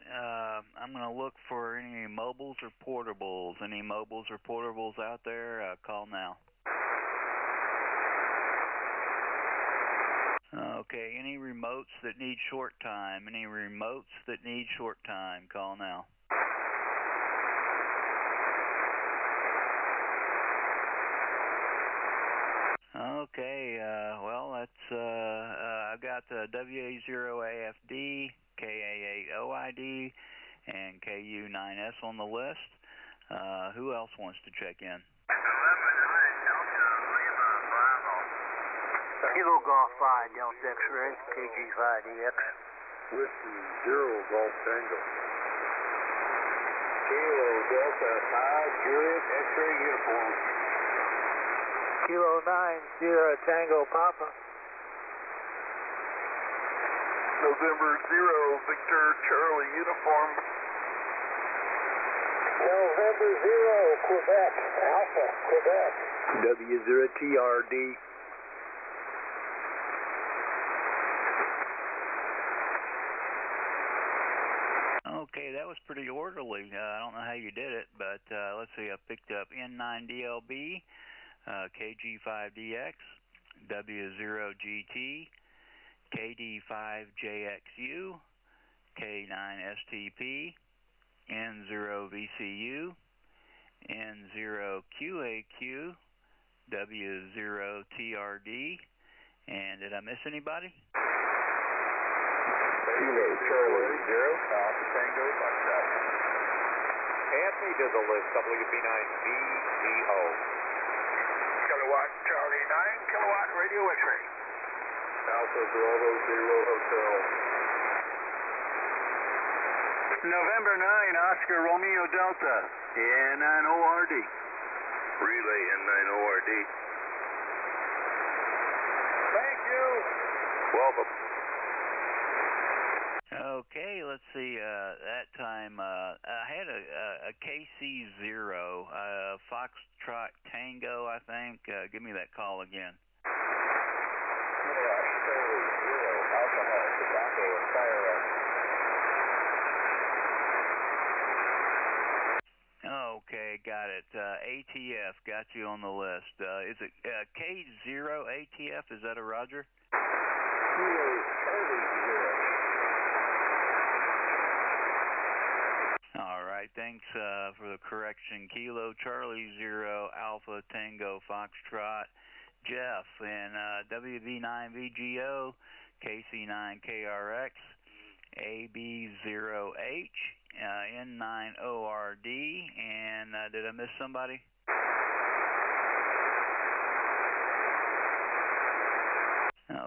I'm going to look for any mobiles or portables. Any mobiles or portables out there, call now. Okay, any remotes that need short time? Any remotes that need short time, call now. Okay, well, that's, I've got WA0AFD, KA8OID, and KU9S on the list. Who else wants to check in? Kilo Golf 5, Delta X-Ray, KG5DX. Whiskey 0 Golf Tango. Kilo Delta 5, Juliet, X-ray uniform. Kilo 9, Sierra Tango Papa. November 0, Victor Charlie uniform. November 0, Quebec, Alpha, Quebec. W0TRD. Okay, that was pretty orderly. I don't know how you did it, but let's see. I picked up N9DLB, KG5DX, W0GT, KD5JXU, K9STP, N0VCU, N0QAQ, W0TRD, and did I miss anybody? Kilo Charlie 0, Alpha Tango, Foxtrot. Add me to the list, WB9VGO. Kilowatt Charlie 9, Kilowatt Radio X-ray. Alpha Bravo 0 Hotel. November 9, Oscar Romeo Delta, N9ORD. Relay N9ORD. Thank you. Welcome. Okay, let's see. That time I had a KC0, Foxtrot Tango, I think. Give me that call again. Charlie 0, Alcohol, Tobacco, and Firearm. Okay, got it. ATF, got you on the list. Is it K0 ATF? Is that a Roger? Kilo Charlie 0. All right, thanks for the correction. Kilo Charlie 0 Alpha Tango Foxtrot Jeff, and WB9VGO, KC9KRX, AB0H, N9ORD, and did I miss somebody?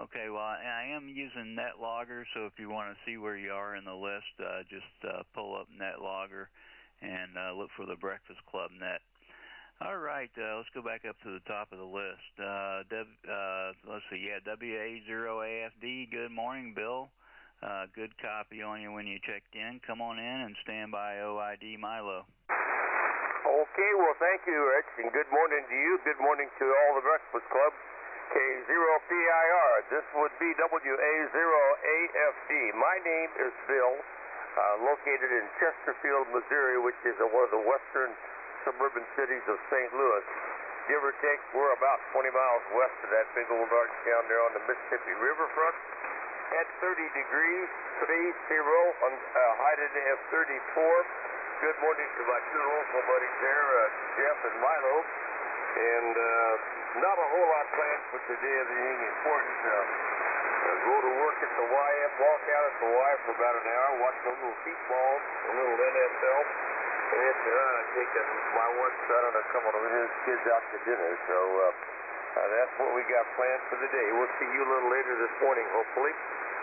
Okay, well, I am using NetLogger, so if you want to see where you are in the list, just pull up NetLogger and look for the Breakfast Club net. All right, let's go back up to the top of the list. Let's see, WA0AFD, good morning, Bill. Good copy on you when you checked in. Come on in and stand by OID Milo. Okay, well, thank you, Rich, and good morning to you. Good morning to all the Breakfast Club. K0PIR. This would be WA0AFD. My name is Bill, located in Chesterfield, Missouri, which is one of the western suburban cities of St. Louis. Give or take, we're about 20 miles west of that big old arch down there on the Mississippi riverfront. At 30 degrees, 30, on high today of 34. Good morning to my two local buddies there, Jeff and Milo. And not a whole lot planned for today of anything important. Go to work at the YF, walk out at the Y for about an hour, watch a little football, a little NFL. And then taking my one son and a couple of his kids out to dinner. So that's what we got planned for the day. We'll see you a little later this morning, hopefully.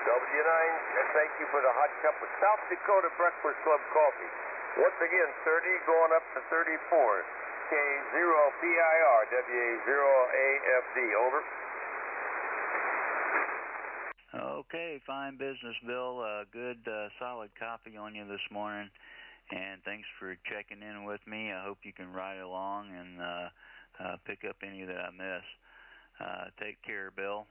W9, and thank you for the hot cup of South Dakota Breakfast Club coffee. Once again, 30 going up to 34. K0PIR, WA0AFD, over. Okay, fine business, Bill. Good, solid copy on you this morning, and thanks for checking in with me. I hope you can ride along and pick up any that I miss. Take care, Bill.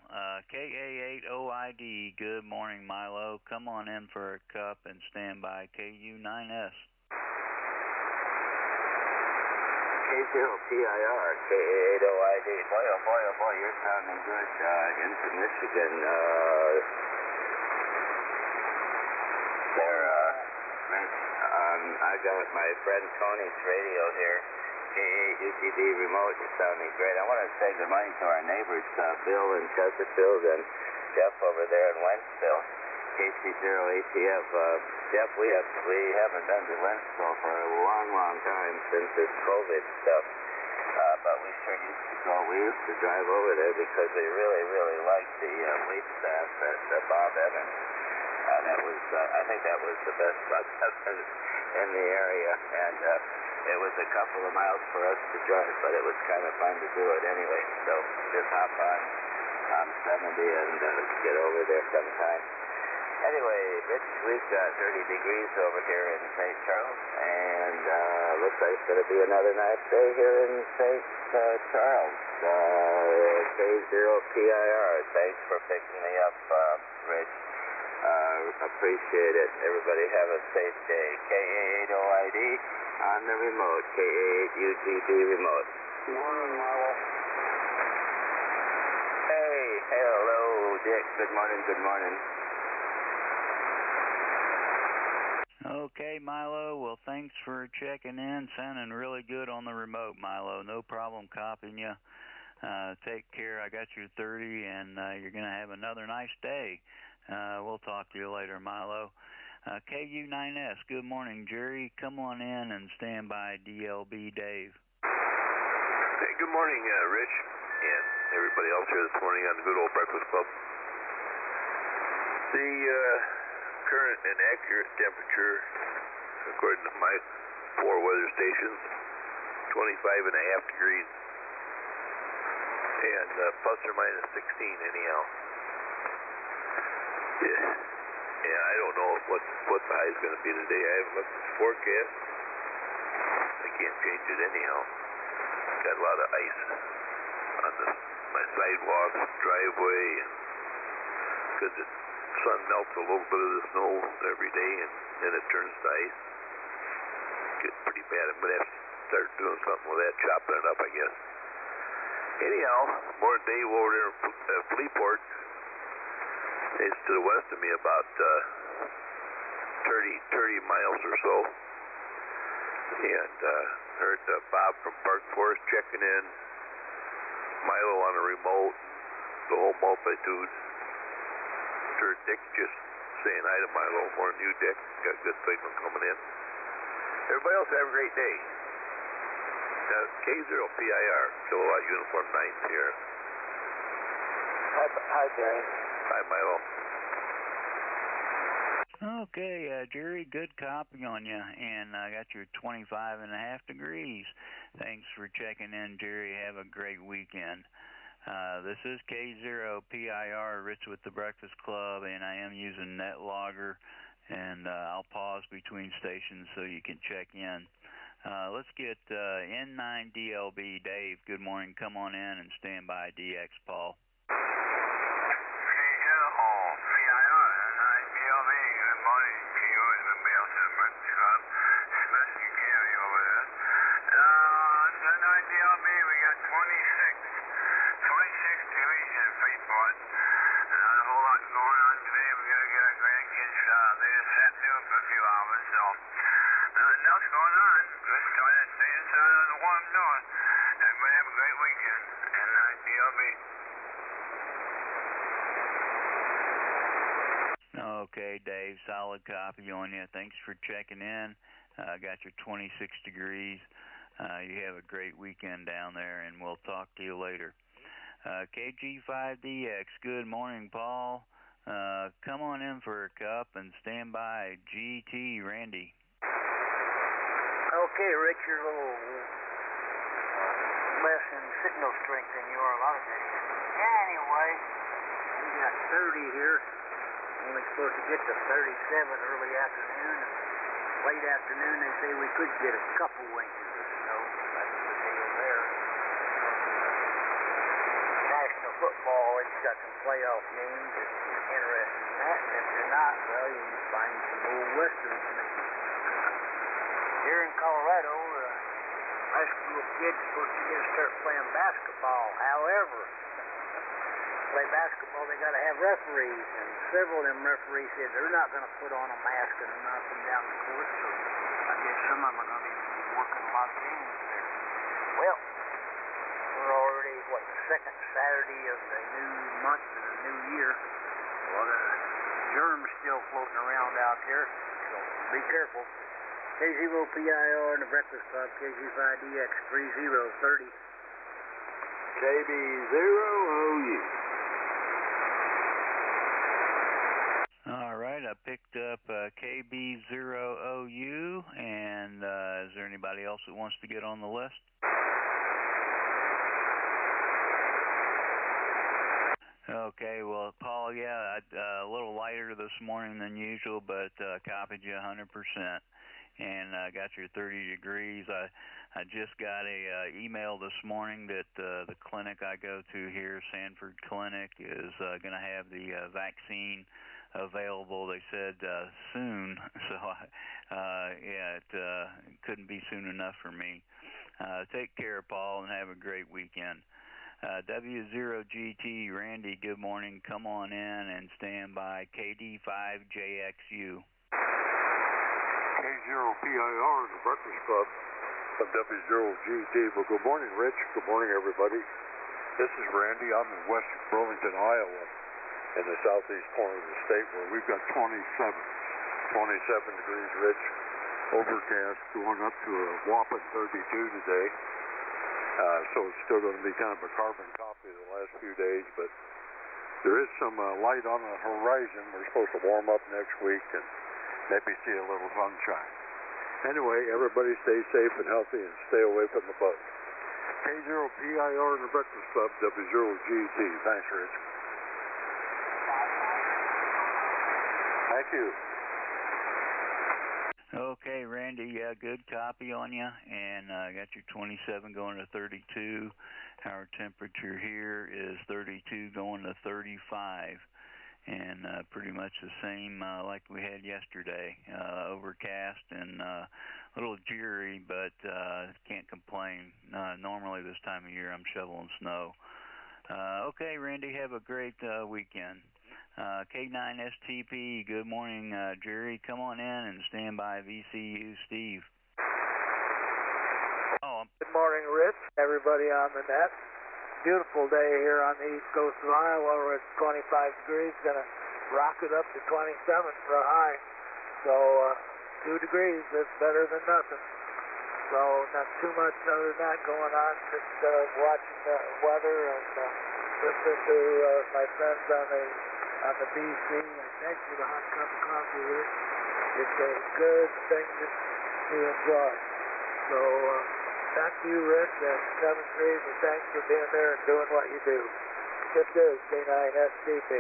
KA8OID, good morning, Milo. Come on in for a cup and stand by KU9S. K0PIR, KA8OID. Boy, oh boy, oh boy, you're sounding good into Michigan. I got my friend Tony's radio here. KA8UTV remote, you're sounding great. I want to say good morning to our neighbors, Bill in Chesterfield and Jeff over there in Wentzville. KC0ATF. Jeff, we haven't been to Wentzville for a long, long time since this COVID stuff. But we sure used to go. We used to drive over there because we really, really liked the wait staff at Bob Evans. I think that was the best Bob Evans in the area. And it was a couple of miles for us to drive, but it was kind of fun to do it anyway. So just hop on 70 and get over there sometime. Anyway, Rich, we've got 30 degrees over here in St. Charles, and looks like it's going to be another nice day here in St. Charles. K0PIR, thanks for picking me up, Rich. Appreciate it. Everybody have a safe day. KA8OID on the remote, KA8UTV remote. Morning, Milo. Hey, hello, Dick. Good morning, good morning. Okay, Milo. Well, thanks for checking in. Sounding really good on the remote, Milo. No problem copying you. Take care. I got you 30, and you're going to have another nice day. We'll talk to you later, Milo. KU9S, good morning, Jerry. Come on in and stand by DLB Dave. Hey, good morning, Rich, and everybody else here this morning on the good old Breakfast Club. The current and accurate temperature, according to my 4 weather stations, 25.5 degrees, and plus or minus 16 anyhow. Yeah, I don't know what the high is going to be today. I haven't looked at the forecast. I can't change it anyhow. Got a lot of ice on my sidewalks, driveway, and because the sun melts a little bit of the snow every day, and then it turns to ice. Gets pretty bad. I'm going to have to start doing something with that, chopping it up, I guess. Anyhow, more Dave over there in Fleetport. It's to the west of me about 30 miles or so. And heard Bob from Park Forest checking in, Milo on a remote, the whole multitude. Heard Dick just saying hi to Milo, more than you, Dick. Got good signal coming in. Everybody else have a great day. K0PIR, Kilowatt Uniform 9 here. Hi, Jerry. Hi, Milo. Okay, Jerry, good copy on you, and I got your 25.5 degrees. Thanks for checking in, Jerry. Have a great weekend. This is K0PIR, Rich with the Breakfast Club, and I am using NetLogger, and I'll pause between stations so you can check in. Let's get N9DLB. Dave, good morning. Come on in and stand by. DX, Paul. Okay, Dave, solid copy on you. Thanks for checking in. Got your 26 degrees. You have a great weekend down there, and we'll talk to you later. KG5DX, good morning, Paul. Come on in for a cup and stand by. GT, Randy. Okay, Rich, you're a little less in signal strength than you are a lot of days. Anyway, we got 30 here. Only supposed to get to 37 early afternoon, and late afternoon they say we could get a couple inches of snow. That's the deal there. National football, it's got some playoff games if you're interested in that, and if you're not, well, you can find some old westerns maybe. Here in Colorado, high school kids are supposed to get to start playing basketball. However, play basketball, they got to have referees, and several of them referees said they're not going to put on a mask and knock them down the court, so I guess some of them are going to be working a lot of games there. Well, we're already, the second Saturday of the new month and the new year. Well, the germs still floating around out there, so be careful. K0PIR in the Breakfast Club, KG5DX 3030. KB0OU. All right, I picked up KB0OU, and is there anybody else that wants to get on the list? Okay, well, Paul, yeah, a little lighter this morning than usual, but copied you 100%, and got your 30 degrees. I just got a email this morning that the clinic I go to here, Sanford Clinic, is going to have the vaccine available. They said soon, so yeah, it couldn't be soon enough for me. Take care, Paul, and have a great weekend. W0GT, Randy, good morning. Come on in and stand by. KD5JXU. K0PIR in the Breakfast Club of W0GT. Well, good morning, Rich. Good morning, everybody. This is Randy. I'm in West Burlington, Iowa, in the southeast corner of the state, where we've got 27 degrees, Rich. Overcast, going up to a whopping 32 today. So it's still going to be kind of a carbon copy of the last few days, but there is some light on the horizon. We're supposed to warm up next week and maybe see a little sunshine. Anyway, everybody stay safe and healthy and stay away from the bugs. K0PIR in the Breakfast Club, W0GT. Thanks, Rich. Thank you. Okay, Randy, yeah, good copy on you, and I got your 27 going to 32. Our temperature here is 32 going to 35, and pretty much the same like we had yesterday. Overcast and a little dreary, but can't complain. Normally this time of year I'm shoveling snow. Okay, Randy, have a great weekend. K9STP, good morning, Jerry. Come on in and stand by. VCU, Steve. Good morning, Rich. Everybody on the net. Beautiful day here on the east coast of Iowa. We're at 25 degrees. Going to rock it up to 27 for a high. So 2 degrees, that's better than nothing. So not too much other than that going on. Just watching the weather and listening to my friends on the BC, and thanks for the hot cup of coffee, Rich. It's a good thing to enjoy. So, back to you, Rich, and 7 Trees, and thanks for being there and doing what you do. This is K9SCP.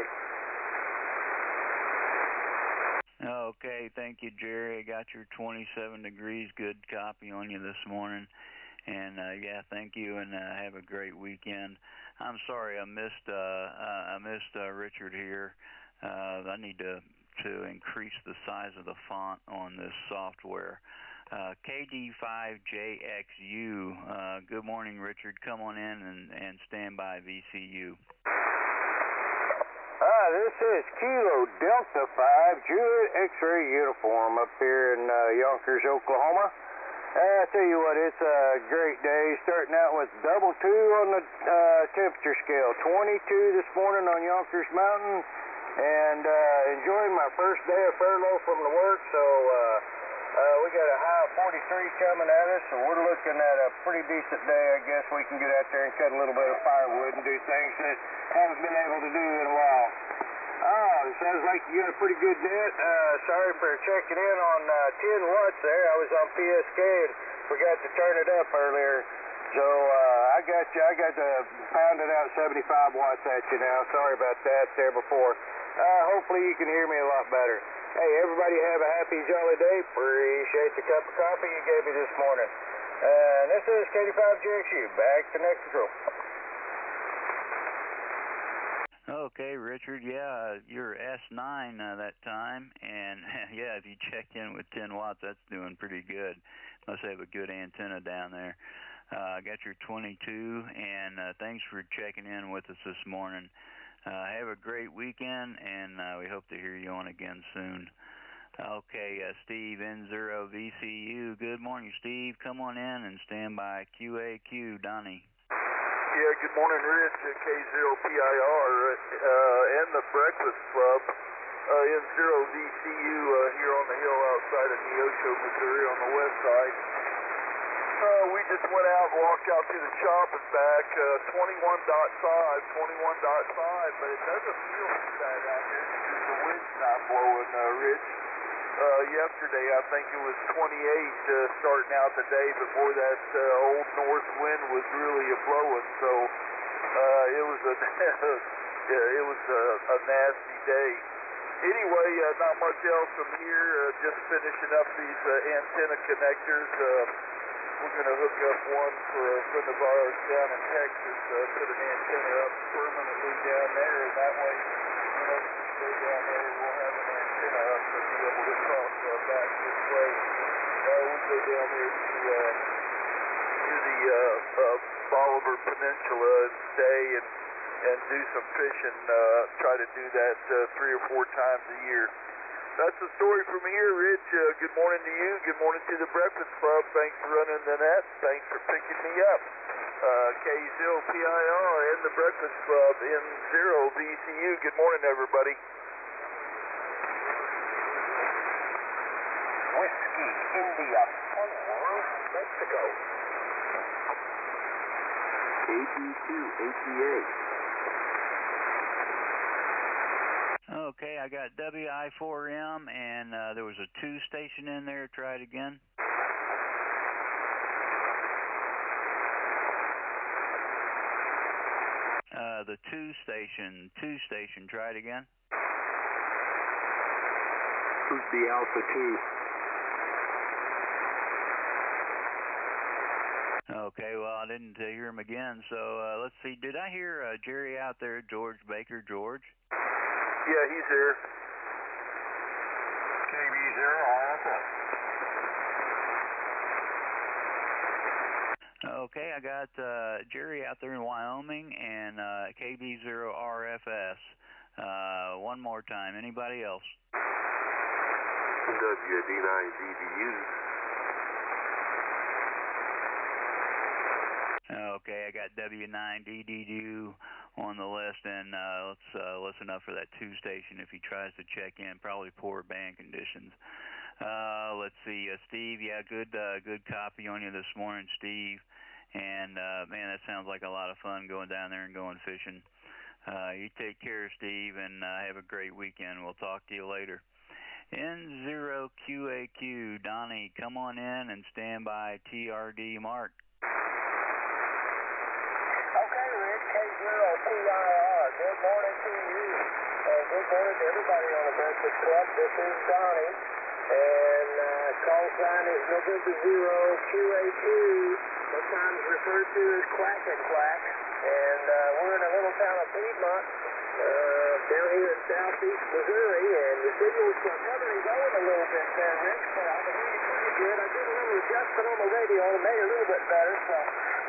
Okay, thank you, Jerry. I got your 27 degrees good copy on you this morning. And yeah, thank you, and have a great weekend. I'm sorry I missed Richard here. I need to increase the size of the font on this software. KD5JXU. Good morning, Richard. Come on in and stand by VCU. This is Kilo Delta 5 Juliet X-ray uniform up here in Yonkers, Oklahoma. I tell you what, it's a great day, starting out with double 2 on the temperature scale, 22 this morning on Yonkers Mountain, and enjoying my first day of furlough from the work, so we got a high of 43 coming at us, so we're looking at a pretty decent day. I guess we can get out there and cut a little bit of firewood and do things that haven't been able to do in a while. It sounds like you got a pretty good net. Sorry for checking in on 10 watts there. I was on PSK and forgot to turn it up earlier. So I got to pound it out 75 watts at you now. Sorry about that there before. Hopefully you can hear me a lot better. Hey, everybody have a happy, jolly day. Appreciate the cup of coffee you gave me this morning. This is KD5JXU. Back to next control. Okay, Richard, yeah, you're S9 that time, and yeah, if you checked in with 10 watts, that's doing pretty good. Must have a good antenna down there. I got your 22, and thanks for checking in with us this morning. Have a great weekend, and we hope to hear you on again soon. Okay, Steve, N0VCU. Good morning, Steve. Come on in and stand by QAQ, Donnie. Yeah, good morning, Rich, K0PIR, and the Breakfast Club, N0VCU here on the hill outside of Neosho, Missouri on the west side. We just went out and walked out to the shop and back, 21.5, but it doesn't feel too bad out here because the wind's not blowing, Rich. Yesterday, I think it was 28 starting out the day before that old north wind was really blowing. So it was a nasty day. Anyway, not much else from here. Just finishing up these antenna connectors. We're going to hook up one for a friend of ours down in Texas. Put an antenna up permanently down there, and that way, we stay down there, we'll have an antenna up to be able to talk back this way. We go down there to the Bolivar Peninsula and stay and do some fishing. Try to do that 3 or 4 times a year. That's the story from here, Rich. Good morning to you. Good morning to the Breakfast Club. Thanks for running the net. Thanks for picking me up. K0PIR and the Breakfast Club, N0VCU. Good morning, everybody. Whiskey India 4, Mexico. KD2ATA. Okay, I got WI4M, and there was a 2 station in there. Try it again. The 2 station, try it again. Who's the Alpha 2? Okay, well, I didn't hear him again, so let's see. Did I hear Jerry out there, George Baker, George? Yeah, he's here. KB0RFS. Okay, I got Jerry out there in Wyoming and KB0RFS. One more time. Anybody else? WD9DDU. Okay, I got W9DDU on the list, and let's listen up for that 2 station if he tries to check in. Probably poor band conditions. Let's see, Steve. Yeah, good copy on you this morning, Steve. And man, that sounds like a lot of fun going down there and going fishing. You take care, Steve, and have a great weekend. We'll talk to you later. N0QAQ, Donnie, come on in and stand by TRD Mark. Okay, Rick, K0PIR. Good morning to you. Good morning to everybody on the Breakfast Club. This is Donnie, and call sign is November 0 QAQ, sometimes referred to as Quack and Quack. And we're in a little town of Piedmont, down here in southeast Missouri, and the signal's coming and going a little bit there, Rick, so I can hear you pretty good. I did a little adjustment on the radio and made it a little bit better, so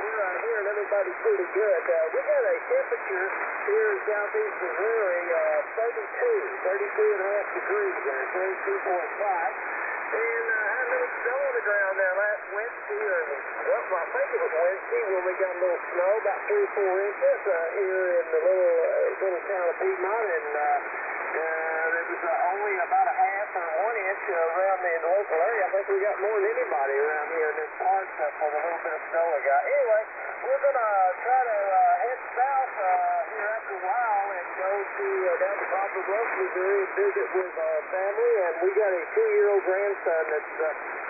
we're hearing everybody pretty good. We got a temperature here in southeast Missouri, 32 and a half degrees there, 32.5. And I had a little snow on the ground there last Wednesday, I think it was Wednesday, when we got a little snow, about 3 or 4 inches here in the little town of Piedmont, and there was only about a half or 1 inch around the local area. I think we got more than anybody around here in this part for the little bit of snow we got. Anyway, we're going to try to head south here after a while and go to down to Poplar Bluff, Missouri, and visit with our family. And we got a 2-year-old grandson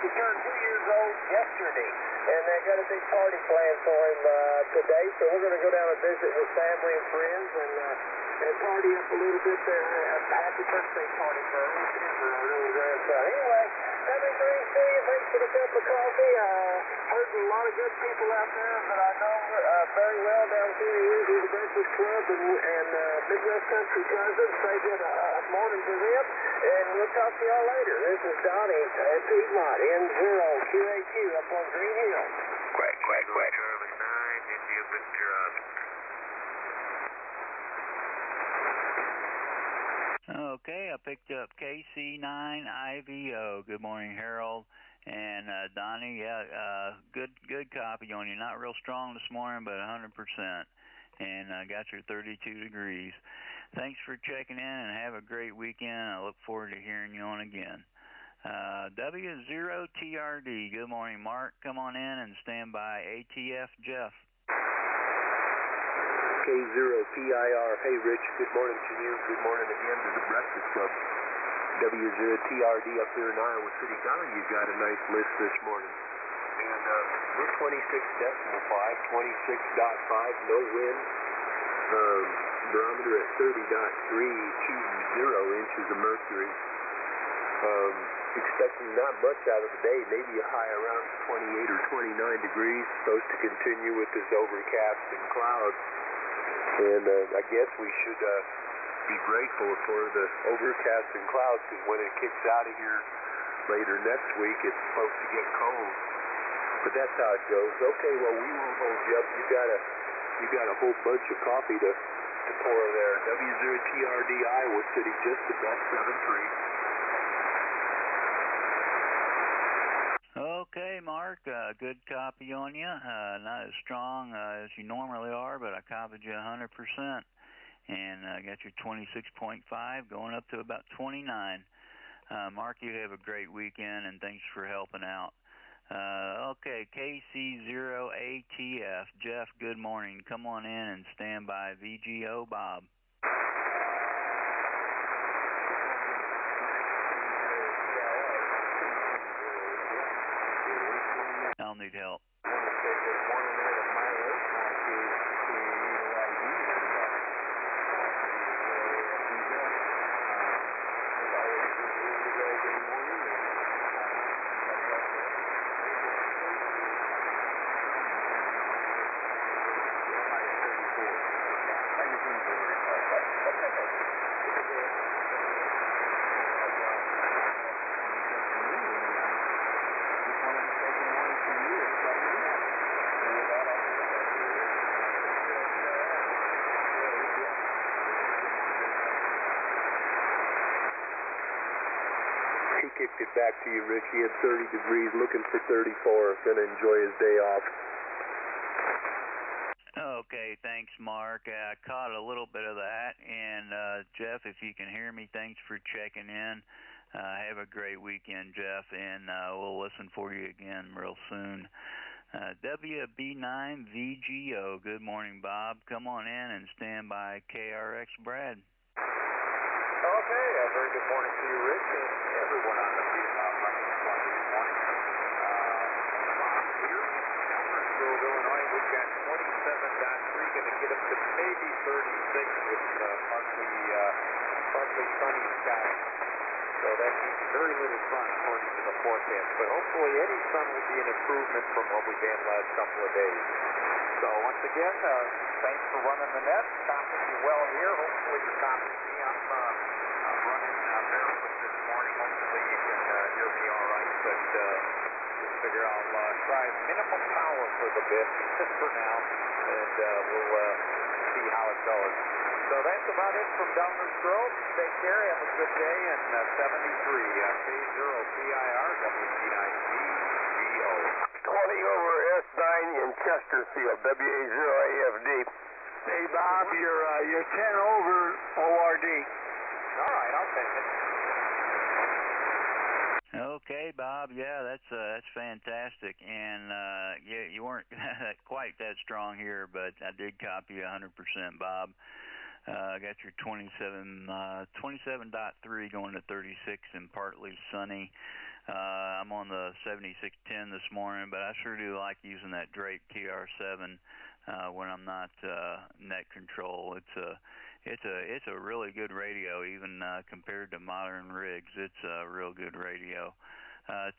he turned 2 years old yesterday, and they got a big party planned for him today. So we're going to go down and visit with family and friends and party up a little bit there. A happy birthday party for our little grandson. Anyway, let me greet to you. Thanks for the cup of coffee. Heard a lot of good people out there that I know very well down here in the Breakfast Club and Midwest Country Cousins. Say good morning to them, and we'll talk to y'all later. This is Donnie at Piedmont, N0QAQ up on Green Hill. Quack, quack, quack. Charlie 9, India Victor Okay, I picked up KC9IVO. Good morning, Harold and Donnie. Yeah, good copy on you. Not real strong this morning, but 100%. And got your 32 degrees. Thanks for checking in, and have a great weekend. I look forward to hearing you on again. W0TRD. Good morning, Mark. Come on in and stand by. ATF Jeff. K0PIR. Hey, Rich. Good morning to you. Good morning again to the Breakfast Club. W0TRD up here in Iowa City. Golly, you got a nice list this morning. And we're 26.5, 26.5, no wind. Barometer at 30.320 inches of mercury. Expecting not much out of the day, maybe a high around 28 or 29 degrees. Supposed to continue with this overcast and clouds. And I guess we should be grateful for the overcast and clouds, because when it kicks out of here later next week, it's supposed to get cold. But that's how it goes. Okay, well, we won't hold you up. You got a whole bunch of coffee to pour there. W0TRD Iowa City, just about 7-3. Okay, Mark, good copy on you. Not as strong as you normally are, but I copied you 100%. And I got your 26.5 going up to about 29. Mark, you have a great weekend, and thanks for helping out. Okay, KC0ATF. Jeff, good morning. Come on in and stand by. VGO Bob. I'll need help. Kicked it back to you, Rich. He had 30 degrees, looking for 34. Going to enjoy his day off. Okay, thanks, Mark. I caught a little bit of that. And, Jeff, if you can hear me, thanks for checking in. Have a great weekend, Jeff, and we'll listen for you again real soon. WB9VGO. Good morning, Bob. Come on in and stand by KRX Brad. Okay, a very good morning to you, Rich, and everyone on the Vietnam Running Club this morning. Bob here, Elmers Grove, Illinois. We've got 27.3, going to get up to maybe 36 with partly sunny skies. So that means very little sun according to the forecast. But hopefully any sun will be an improvement from what we've had last couple of days. So once again, thanks for running the net. Copying you well here. Hopefully you're copying me. I'm running barefoot this morning. Hopefully you can hear me all right. But just figure I'll try minimum power for the bit for now. And we'll see how it goes. So that's about it from Downers Grove. Take care, have a good day, and 73 K0PIR WB9VGO. 20 over S9 in Chesterfield, WA0AFD. Hey, Bob, you're 10 over ORD. All right, I'll take it. Okay, Bob. Yeah, that's fantastic. And yeah, you weren't quite that strong here, but I did copy 100%, Bob. I got your 27.3 going to 36 and partly sunny. I'm on the 7610 this morning, but I sure do like using that Drake TR7 when I'm not net control. It's a really good radio, even compared to modern rigs. It's a real good radio.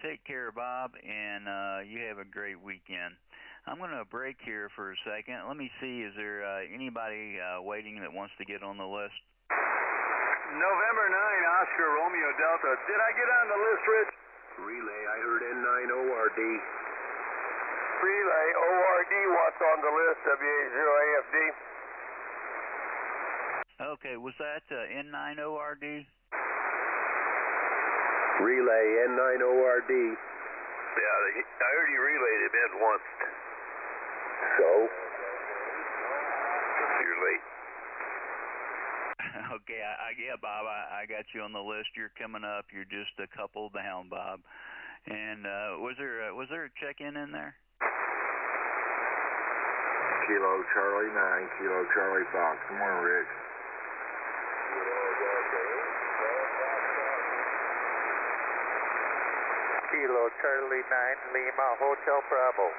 Take care, Bob, and you have a great weekend. I'm going to break here for a second. Let me see, is there anybody waiting that wants to get on the list? November 9, Oscar Romeo Delta. Did I get on the list, Rich? Relay, I heard N9ORD. Relay, ORD wants on the list, WA0AFD. Okay, was that N9ORD? Relay, N9ORD. Yeah, I heard you relayed him in once. So? You're late. Okay, yeah, Bob, I got you on the list. You're coming up. You're just a couple down, Bob. And was there a check-in in there? Kilo Charlie 9, Kilo Charlie Fox. Good morning, Rich. Kilo Charlie 9, Lima Hotel Bravo.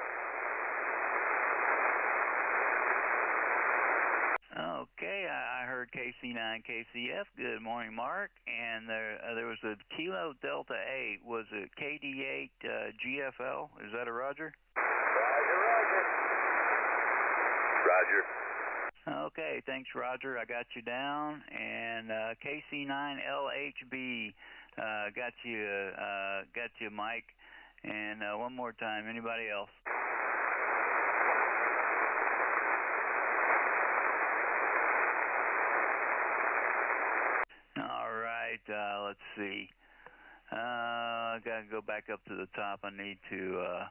Okay, I heard KC9 KCF. Good morning, Mark. And there was a Kilo Delta 8. Was it KD8 GFL? Is that a Roger? Roger. Okay, thanks, Roger. I got you down. And KC9 LHB, got you, Mike. And one more time, anybody else? All right, let's see. I got to go back up to the top. I need to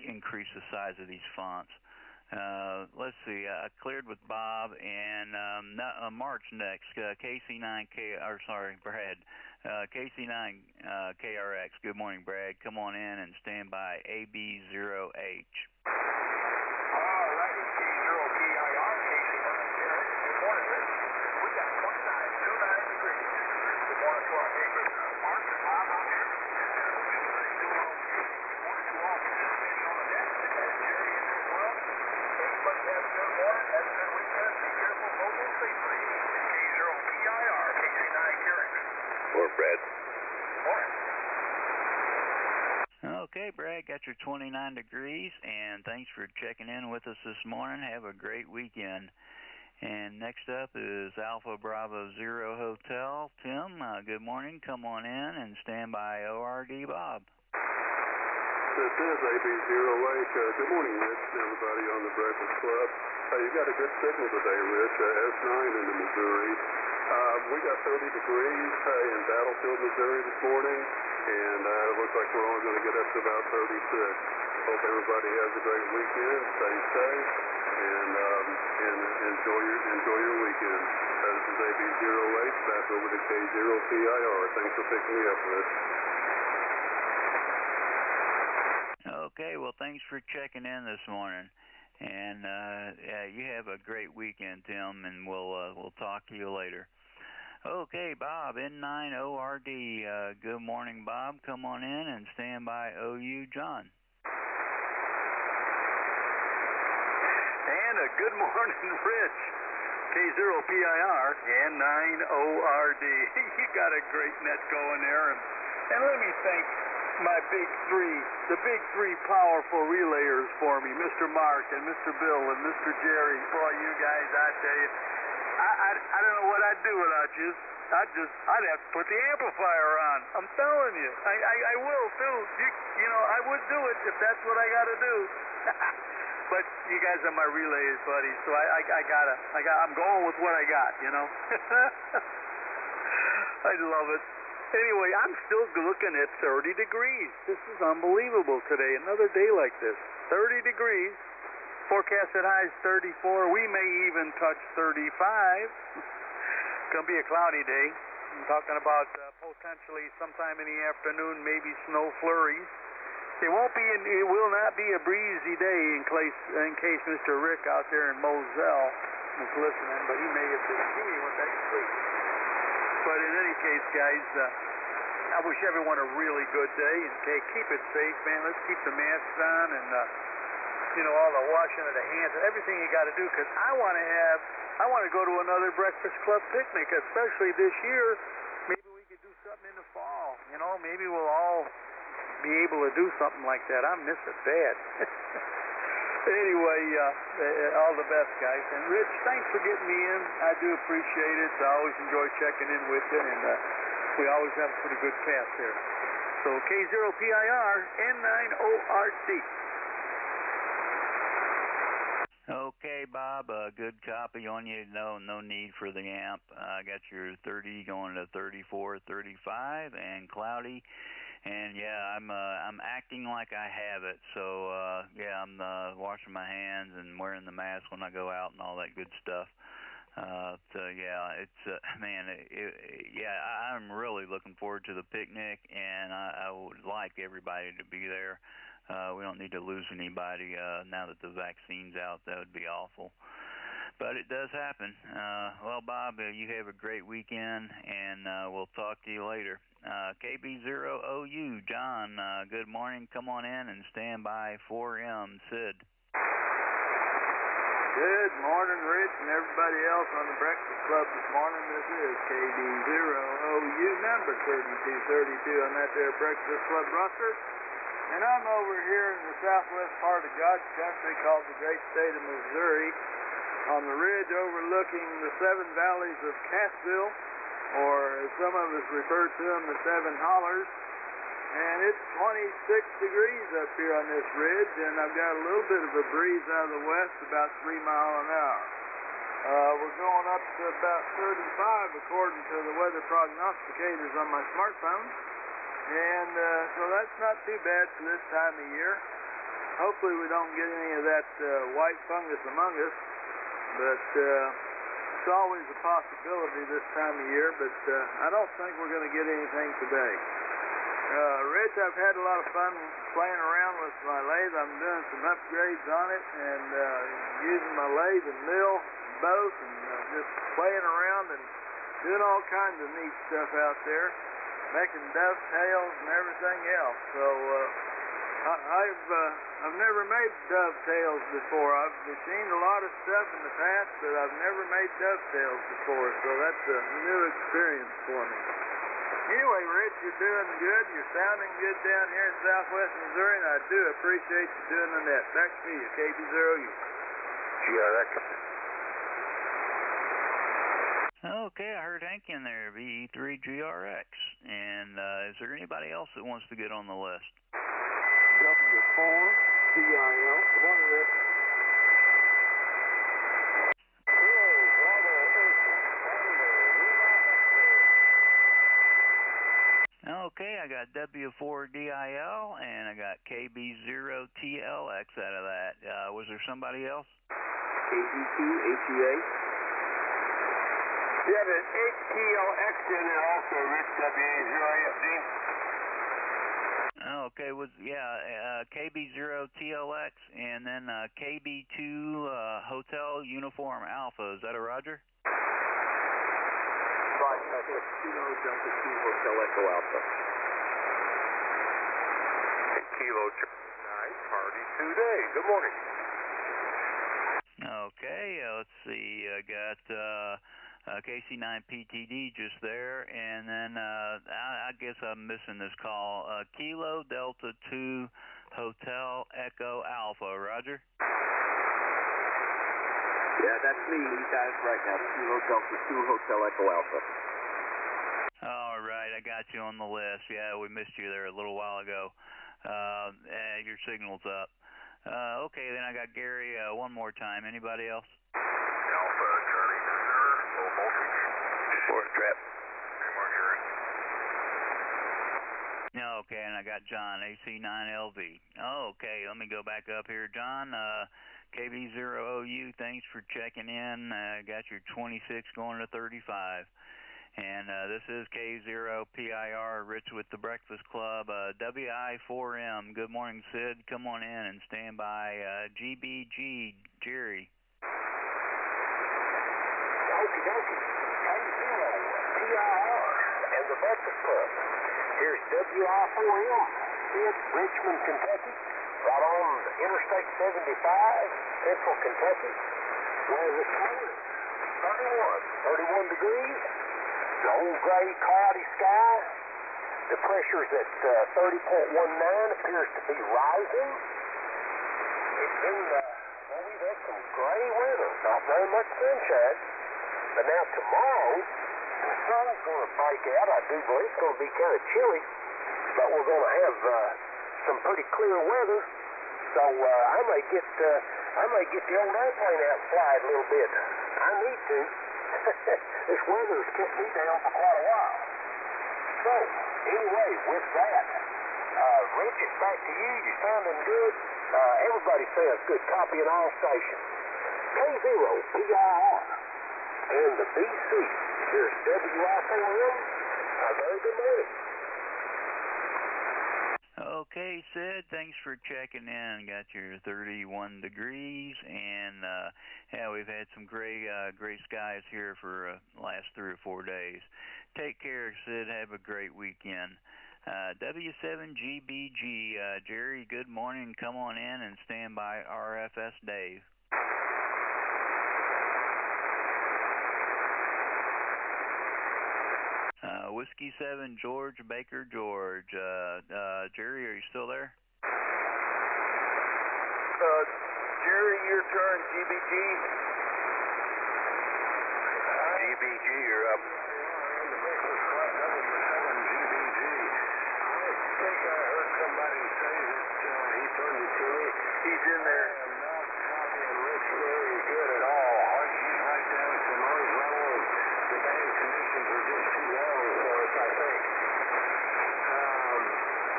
increase the size of these fonts. Let's see. I cleared with Bob and March next. Brad. KC9 KRX. Good morning, Brad. Come on in and stand by AB0H. Okay, Brad, got your 29 degrees, and thanks for checking in with us this morning. Have a great weekend. And next up is Alpha Bravo Zero Hotel. Tim, good morning. Come on in and stand by ORD Bob. This is AB08. Good morning, Rich, and everybody on the Breakfast Club. You got a good signal today, Rich. S9 in the Missouri. We got 30 degrees in Battlefield, Missouri this morning, and it looks like we're only going to get up to about 36. Hope everybody has a great weekend. Stay safe and enjoy your weekend. This is AB08, back over to K0PIR. Thanks for picking me up, Rich. Okay, well, thanks for checking in this morning. And you have a great weekend, Tim, and we'll talk to you later. Okay, Bob, N9ORD. Good morning, Bob. Come on in and stand by OU John. And a good morning, Rich. K0PIR and 9ORD. You got a great net going there. And let me thank my big three, the big three powerful relayers for me, Mr. Mark and Mr. Bill and Mr. Jerry. Boy, you guys, I tell you, I don't know what I'd do without you. I'd have to put the amplifier on. I'm telling you, I will too. You know, I would do it if that's what I got to do. But you guys are my relayers, buddy. So I'm going with what I got. You know, I love it. Anyway, I'm still looking at 30 degrees. This is unbelievable today. Another day like this. 30 degrees. Forecasted highs 34. We may even touch 35. Going to be a cloudy day. I'm talking about potentially sometime in the afternoon, maybe snow flurries. It will not be a breezy day in case Mr. Rick out there in Moselle is listening, but he may have been. He went back to sleep. But in any case, guys, I wish everyone a really good day. And keep it safe, man. Let's keep the masks on and all the washing of the hands and everything you got to do. Because I want to go to another Breakfast Club picnic, especially this year. Maybe we could do something in the fall. You know, maybe we'll all be able to do something like that. I miss it bad. Anyway, all the best, guys. And Rich, thanks for getting me in. I do appreciate it. I always enjoy checking in with you, and we always have a pretty good cast there. So K0PIR, N9ORD. Okay, Bob, good copy on you. No need for the amp. I got your 30 going to 34, 35, and cloudy. And yeah, I'm acting like I have it. So yeah, I'm washing my hands and wearing the mask when I go out and all that good stuff. So yeah, it's man, yeah, I'm really looking forward to the picnic, and I would like everybody to be there. We don't need to lose anybody now that the vaccine's out. That would be awful. But it does happen. Well, Bob, you have a great weekend, and we'll talk to you later. KB0OU, John, good morning. Come on in and stand by 4M, Sid. Good morning, Rich, and everybody else on the Breakfast Club this morning. This is KB0OU, number 3232 on that there Breakfast Club roster. And I'm over here in the southwest part of God's country called the great state of Missouri, on the ridge overlooking the seven valleys of Cassville, or as some of us refer to them, the seven hollers. And it's 26 degrees up here on this ridge, and I've got a little bit of a breeze out of the west, about 3 miles an hour. We're going up to about 35 according to the weather prognosticators on my smartphone. And so that's not too bad for this time of year. Hopefully we don't get any of that white fungus among us, but it's always a possibility this time of year, but I don't think we're going to get anything today. Rich, I've had a lot of fun playing around with my lathe. I'm doing some upgrades on it and using my lathe and mill both, and just playing around and doing all kinds of neat stuff out there, making dovetails and everything else. So I've never made dovetails before. I've machined a lot of stuff in the past, but I've never made dovetails before, so that's a new experience for me. Anyway, Rich, you're doing good. You're sounding good down here in southwest Missouri, and I do appreciate you doing the net. Back to you, KB0U. GRX. Okay, I heard Hank in there, VE3GRX. And is there anybody else that wants to get on the list? W4PIL. Good morning, Rich. Okay, I got W4DIL, and I got KB0TLX out of that. Was there somebody else? KG2HEA. You have an HTLX in there also, Rich, WA0AFD. Okay, KB0TLX and then KB2 Hotel Uniform Alpha. Is that a Roger? Right, that's Kilo Delta 2 Hotel Echo Alpha. Kilo 9, party today. Good morning. Okay, let's see. I got KC9PTD just there, and then I guess I'm missing this call. Kilo Delta 2 Hotel Echo Alpha. Roger? Yeah, that's me. You guys right now. Kilo Delta 2 Hotel Echo Alpha. All right, I got you on the list. Yeah, we missed you there a little while ago. Your signal's up. Okay, then I got Gary one more time. Anybody else? Alpha, Charlie, sir. Low voltage. Fourth trap. Come on, Gary. Okay, and I got John, AC9LV. Okay, let me go back up here. John, KB0OU, thanks for checking in. Got your 26 going to 35. And this is K0PIR, Rich with the Breakfast Club, WI4M. Good morning, Sid. Come on in and stand by. GBG, Jerry. Okie dokie. K0PIR and the Breakfast Club. Here's WI4M, Sid, Richmond, Kentucky. Right on Interstate 75, Central Kentucky. Where's the sun? 31 degrees. Old gray, cloudy sky. The pressure's at 30.19, appears to be rising. It's been, we've had some gray weather, not very much sunshine. But now tomorrow, the sun's going to break out. I do believe it's going to be kind of chilly, but we're going to have some pretty clear weather. So I may get the old airplane out and fly it a little bit. I need to. This weather has kept me down for quite a while. So, anyway, with that, Rich, it's back to you. You're sounding good. Everybody sounds good. Copy in all stations. K0PIR and the BC. Here's WI4M. Very good morning. Okay, Sid, thanks for checking in. Got your 31 degrees, and yeah, we've had some gray skies here for the last 3 or 4 days. Take care, Sid. Have a great weekend. W7GBG, Jerry, good morning. Come on in and stand by RFS Dave. Whiskey 7, George Baker George. Jerry, are you still there? Jerry, your turn, GBG. GBG, you're up. I think I heard somebody say that he turned it to me. He's in there. I am not copying Rich very good at all. He's right down at the noise level. The band conditions are just too long for us, I think.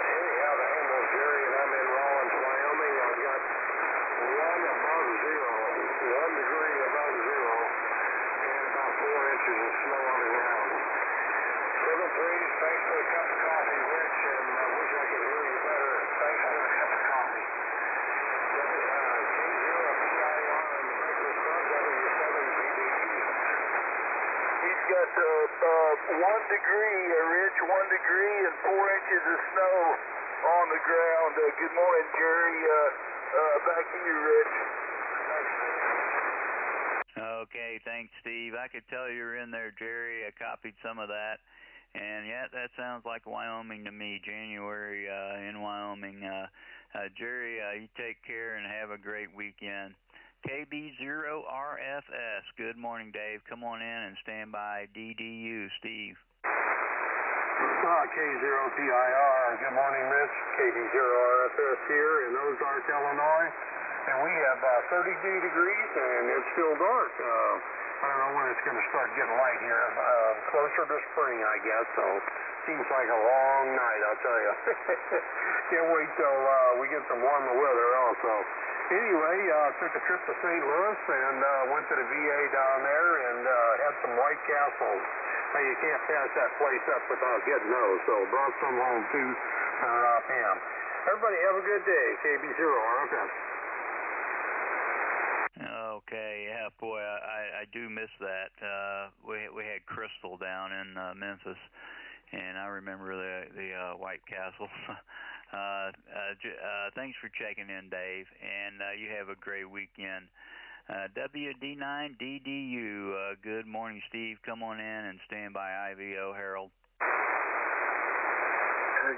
Anyhow, to handle Jerry, and I'm in Rawlins, Wyoming. I've got 1 above zero, 1 degree above zero, and about 4 inches of snow on the ground. 7-3, thanks for the cup of coffee, Rich, and I wish I could hear you better. Thanks for the cup of coffee. K0PIR and the Breakfast Club, W7GBG. He's got 1 degree, Rich, 1 degree and 4 inches of snow on the ground. Good morning, Jerry. Back to you, Rich. Okay, thanks, Steve. I could tell you were in there, Jerry. I copied some of that. And, yeah, that sounds like Wyoming to me, January in Wyoming. Jerry, you take care and have a great weekend. KB0RFS, good morning, Dave. Come on in and stand by DDU, Steve. K0PIR, good morning, Rich. KB0RFS here in Ozark, Illinois. And we have 32 degrees, and it's still dark. I don't know when it's going to start getting light here. Closer to spring, I guess, so seems like a long night, I'll tell you. Can't wait till we get some warmer weather also. Anyway, took a trip to St. Louis and went to the VA down there and had some White Castles. Now, you can't pass that place up without getting those, so brought some home too Turn off him. Everybody have a good day. KB0, RFS. Okay, yeah, boy, I do miss that. We had Crystal down in Memphis, and I remember the White Castle. Thanks for checking in, Dave, and you have a great weekend. WD9DDU, good morning, Steve. Come on in and stand by IVO, Harold.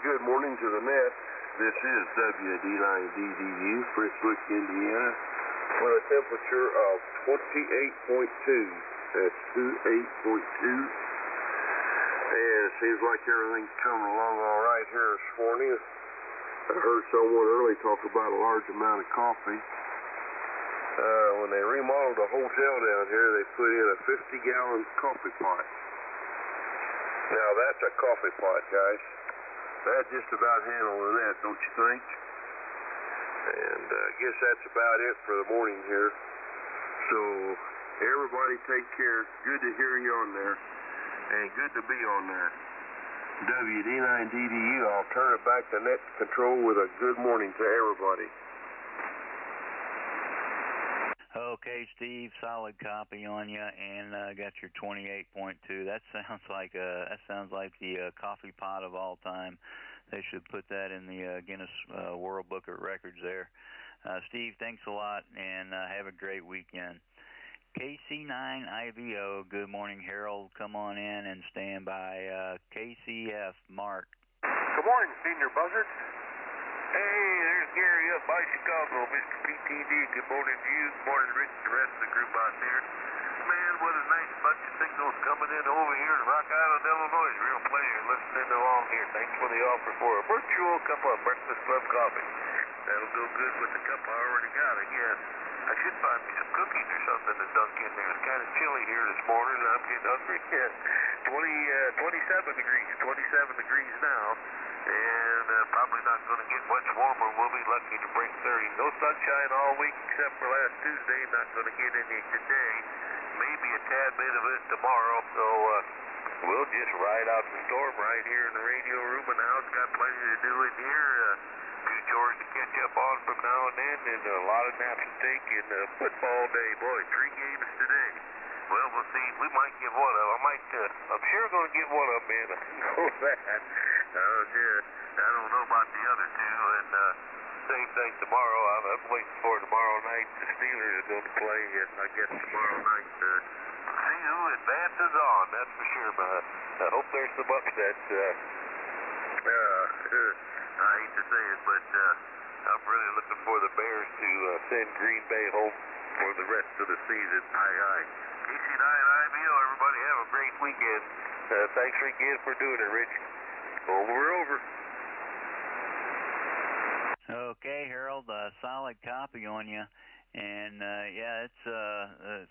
Good morning to the net. This is WD9DDU, Friswick, Indiana, with a temperature of 28.2. That's 28.2. And it seems like everything's coming along all right here this morning. I heard someone early talk about a large amount of coffee. When they remodeled the hotel down here, they put in a 50-gallon coffee pot. Now, that's a coffee pot, guys. That just about handling that, don't you think? And I guess that's about it for the morning here. So, everybody take care. Good to hear you on there. And good to be on there. WD9DDU, I'll turn it back to net control with a good morning to everybody. Okay, Steve, solid copy on you, and got your 28.2. That sounds like the coffee pot of all time. They should put that in the Guinness World Book of Records there. Steve, thanks a lot, and have a great weekend. KC9IVO, good morning, Harold. Come on in and stand by. KCF, Mark. Good morning, Senior Buzzard. Hey, there's Gary up by Chicago, Mr. PTD. Good morning to you. Good morning, Rich, and the rest of the group out there. Man, what a nice bunch of signals coming in over here to Rock Island, Illinois. Real pleasure listening along here. Thanks for the offer for a virtual cup of Breakfast Club coffee. That'll go good with the cup I already got, I guess. I should find me some cookies or something to dunk in there. It's kind of chilly here this morning, and I'm getting hungry. 27 degrees now. And probably not going to get much warmer. We'll be lucky to break 30. No sunshine all week except for last Tuesday. Not going to get any today. Maybe a tad bit of it tomorrow. So we'll just ride out the storm right here in the radio room. And the house got plenty to do in here. A few chores to catch up on from now and then. And a lot of naps to take. And football day, boy, 3 games today. Well, we'll see. We might get one of them. I'm sure going to get one of them, man. I know that. I don't know about the other two. And same thing tomorrow. I'm waiting for tomorrow night. The Steelers are going to play. And I guess tomorrow night, see who advances on. That's for sure. But I hope there's some upsets. I hate to say it, but I'm really looking for the Bears to send Green Bay home for the rest of the season. Aye. KC9IVO, everybody have a great weekend. Thanks again for doing it, Rich. Over. Okay, Harold, solid copy on you. And, yeah, it's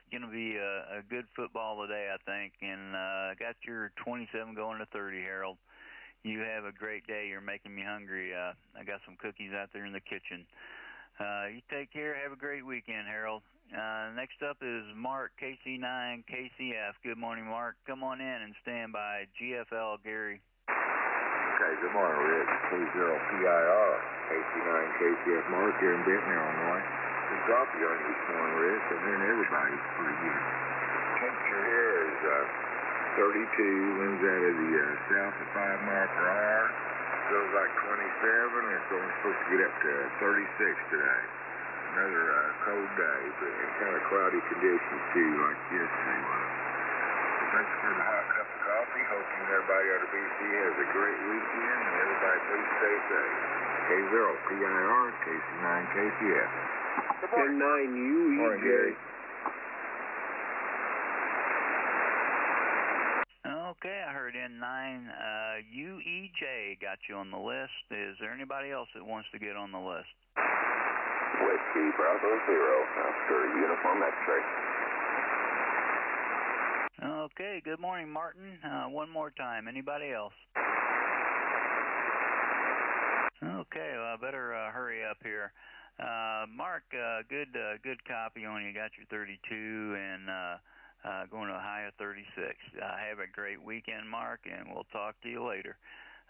going to be a good football today, I think. And got your 27 going to 30, Harold. You have a great day. You're making me hungry. I got some cookies out there in the kitchen. You take care. Have a great weekend, Harold. Next up is Mark, KC9KCF. Good morning, Mark. Come on in and stand by. GFL, Gary. Okay, good morning, Rick. K0PIR, KC9KCF Mark here in Benton, Illinois. Good coffee on you this morning, Rick, and then everybody's pretty good. Temperature here is 32, winds out of the south at 5 miles per hour. Feels like 27, and it's only supposed to get up to 36 today. Another cold day, but in kind of cloudy conditions, too, like yesterday was. So thanks for the hot cup of coffee. Hoping everybody out of BC has a great weekend, and everybody please stay safe. K0PIR, KC9KCF. N9UEJ. Morning, Gary. Okay, I heard N9UEJ got you on the list. Is there anybody else that wants to get on the list? Whiskey Bravo 0, after uniform X-ray. Okay, good morning, Martin. One more time. Anybody else? Okay, well, I better hurry up here. Mark, good copy on you. Got your 32 and going to a high of 36. Have a great weekend, Mark, and we'll talk to you later.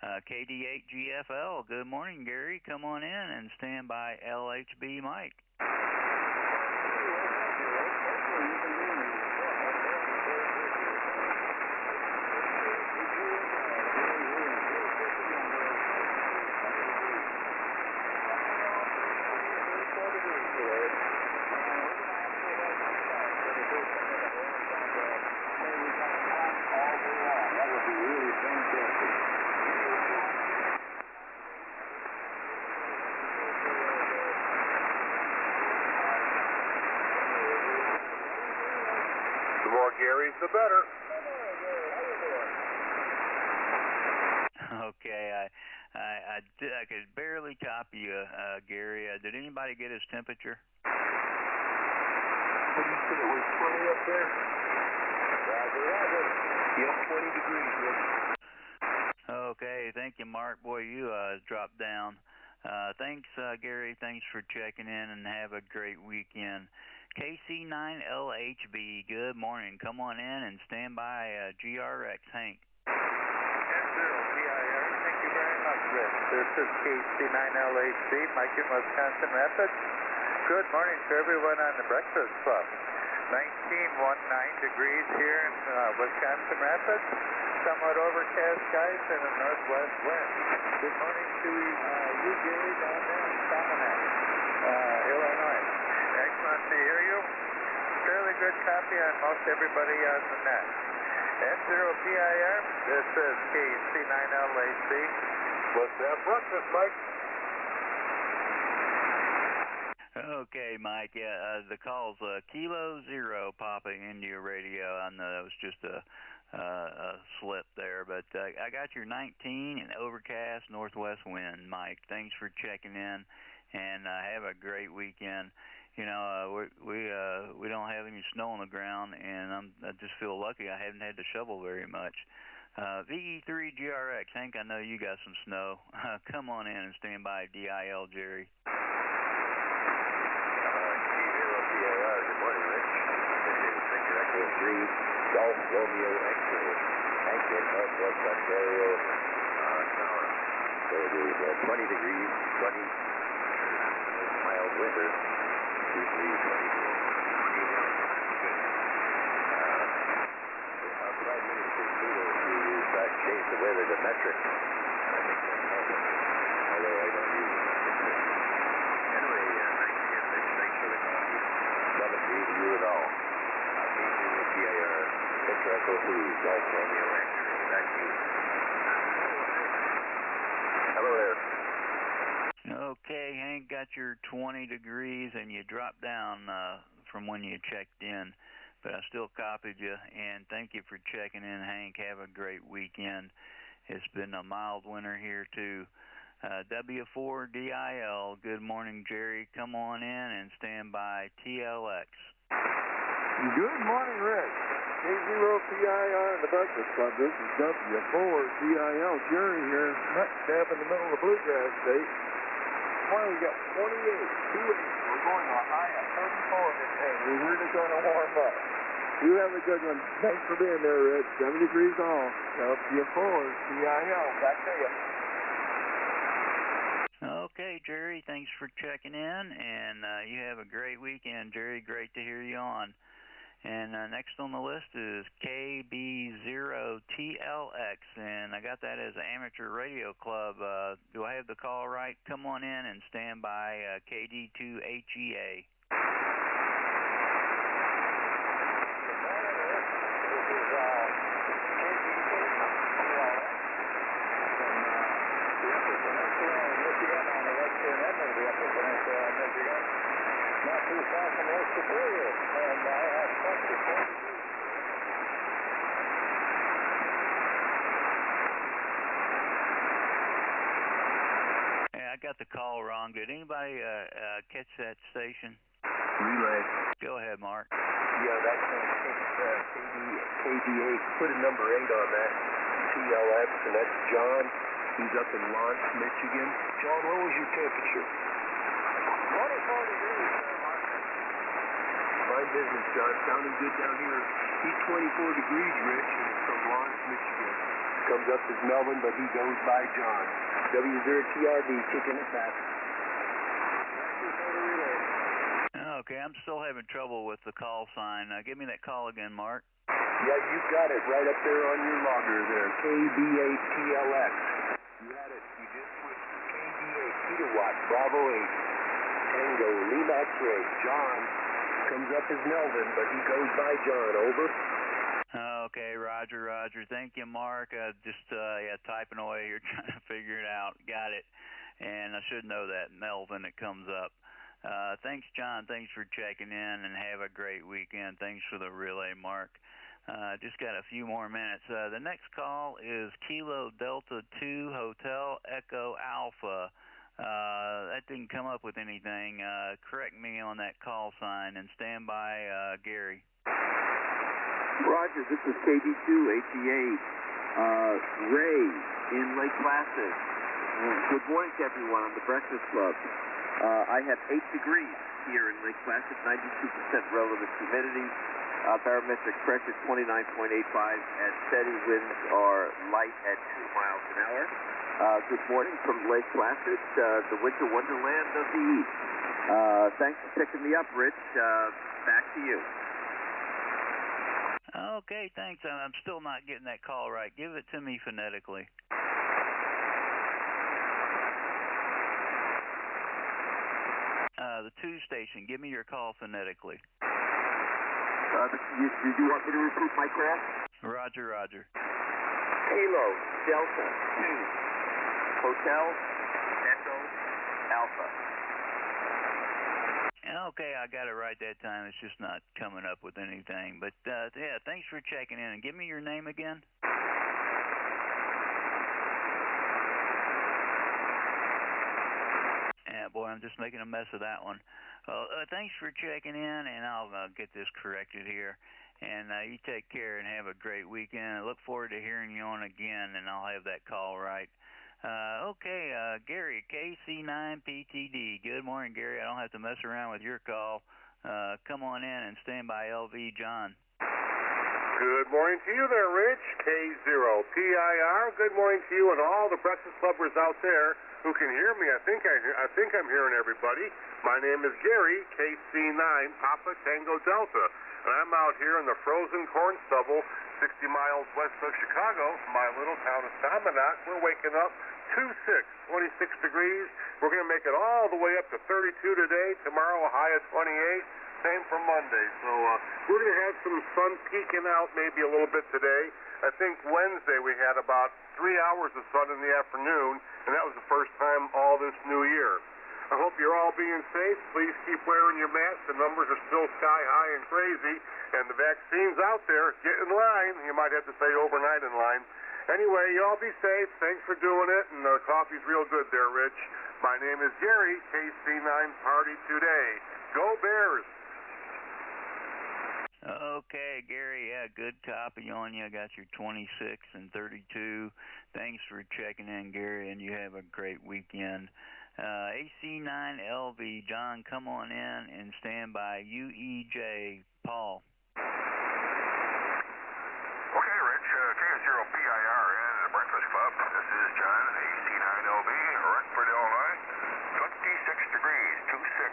KD8GFL, good morning, Gary. Come on in and stand by LHB Mike. Gary's the better. Okay, I could barely copy you, Gary. Did anybody get his temperature? What did you say? It was 20 up there? Yep, 20 degrees, Rich. Okay, thank you, Mark. Boy, you dropped down. Thanks, Gary. Thanks for checking in, and have a great weekend. KC9LHB, good morning. Come on in and stand by GRX, Hank. F0PIR, thank you very much, Rich. This is KC9LHB, Mike in Wisconsin Rapids. Good morning to everyone on the Breakfast Club. 1919 degrees here in Wisconsin Rapids. Somewhat overcast skies and a northwest wind. Good morning to you, Gary, down there in Chamonix, Illinois. Excellent to hear you. Fairly good copy on most everybody on the net. F0PIR, this is KC9LHB. What's that breakfast, Mike? Okay, Mike. Yeah, the call's Kilo Zero popping into your radio. I know that was just a slip there, but I got your 19 and overcast northwest wind, Mike. Thanks for checking in, and have a great weekend. You know, we don't have any snow on the ground, and I just feel lucky I haven't had to shovel very much. VE3GRX, Hank, I know you got some snow. Come on in and stand by DIL, Jerry. K0PIR, good morning, Rich. This is Victor Echo 3, Golf Romeo X-ray. Hank in Northwest Ontario, Tower. So it is 20 degrees, 20, mild winter. Usually 21. Our Prime Minister Trudeau changed the weather to metric. I think that's helping, although I don't use it. Anyway, thanks for the coffee. 7 degrees to you at all. KC9PIR, Victor Echo 3, Golf Romeo X-ray. Thank you. Hello there. Okay, Hank, got your 20 degrees, and you dropped down from when you checked in, but I still copied you, and thank you for checking in, Hank. Have a great weekend. It's been a mild winter here, too. W4DIL, good morning, Jerry. Come on in and stand by TLX. Good morning, Rick. K0PIR in the Breakfast Club. This is W4DIL. Jerry here, smack dab in the middle of the Bluegrass State. Morning, we got 28, 2 8. We're going to a high of 34 today. We're really going to warm up. You have a good one. Thanks for being there, Rich. 7 degrees off. W4DIL. Back to you. Okay, Jerry, thanks for checking in, and you have a great weekend, Jerry. Great to hear you on. And next on the list is KB0TLX, and I got that as an amateur radio club. Do I have the call right? Come on in and stand by KD2HEA. Not too far from Lake Superior, and I have 24 degrees. Yeah, I got the call wrong. Did anybody catch that station? Relay. Go ahead, Mark. Yeah, that's KD8. Put a number 8 on that. TLX, and that's John. He's up in Lawrence, Michigan. John, what was your temperature? 24 degrees. Fine business, John. Sounding good down here. He's 24 degrees, Rich, and from Lawrence, Michigan. comes up as Melvin, but he goes by John. W0TRD kicking it back. Okay, I'm still having trouble with the call sign. Give me that call again, Mark. Yeah, you got it right up there on your logger there. KBA-TLX. You had it. You just switched to KBA Kilowatt Bravo 8. Tango Lima X-Ray. John comes up as Melvin, but he goes by John. Over. Okay, Roger. Thank you, Mark. Just typing away here, trying to figure it out. Got it. And I should know that, Melvin, it comes up. Thanks, John. Thanks for checking in, and have a great weekend. Thanks for the relay, Mark. Just got a few more minutes. The next call is Kilo Delta 2 Hotel Echo Alpha. That didn't come up with anything. Correct me on that call sign, and stand by, Gary. Roger, this is KB2 HE8. Ray in Lake Placid. Good morning to everyone on the Breakfast Club. I have 8 degrees here in Lake Placid, 92% relative humidity. Barometric pressure 29.85, and steady winds are light at 2 miles an hour. Good morning from Lake Placid, the winter wonderland of the East. Thanks for picking me up, Rich. Back to you. Okay, thanks. I'm still not getting that call right. Give it to me phonetically. The 2 station, give me your call phonetically. Did you want me to repeat my call? Roger. Kilo Delta 2 Hotel Echo Alpha. Okay, I got it right that time. It's just not coming up with anything. But, thanks for checking in. And give me your name again. Yeah, boy, I'm just making a mess of that one. Well, thanks for checking in, and I'll get this corrected here. And you take care and have a great weekend. I look forward to hearing you on again, and I'll have that call right. Okay, Gary, KC9PTD. Good morning, Gary. I don't have to mess around with your call. Come on in and stand by LV John. Good morning to you there, Rich. K0PIR. Good morning to you and all the Breakfast Clubbers out there who can hear me. I think I'm hearing everybody. My name is Gary, KC9 Papa Tango Delta, and I'm out here in the frozen corn stubble 60 miles west of Chicago, my little town of Steinbach. We're waking up 26 degrees. We're going to make it all the way up to 32 today. Tomorrow, a high of 28. Same for Monday. So we're going to have some sun peeking out maybe a little bit today. I think Wednesday we had about 3 hours of sun in the afternoon, and that was the first time all this new year. I hope you're all being safe. Please keep wearing your masks. The numbers are still sky high and crazy, and the vaccine's out there. Get in line. You might have to stay overnight in line. Anyway, you all be safe. Thanks for doing it, and the coffee's real good there, Rich. My name is Gary, KC9 Party Today. Go Bears! Okay, Gary, good copy on you. I got your 26 and 32. Thanks for checking in, Gary, and you have a great weekend. AC9LV, John, come on in and stand by. UEJ, Paul. Okay, Rich, K0PIR in the Breakfast Club. This is John, AC9LV, Rockford, Illinois. 26 degrees, 26.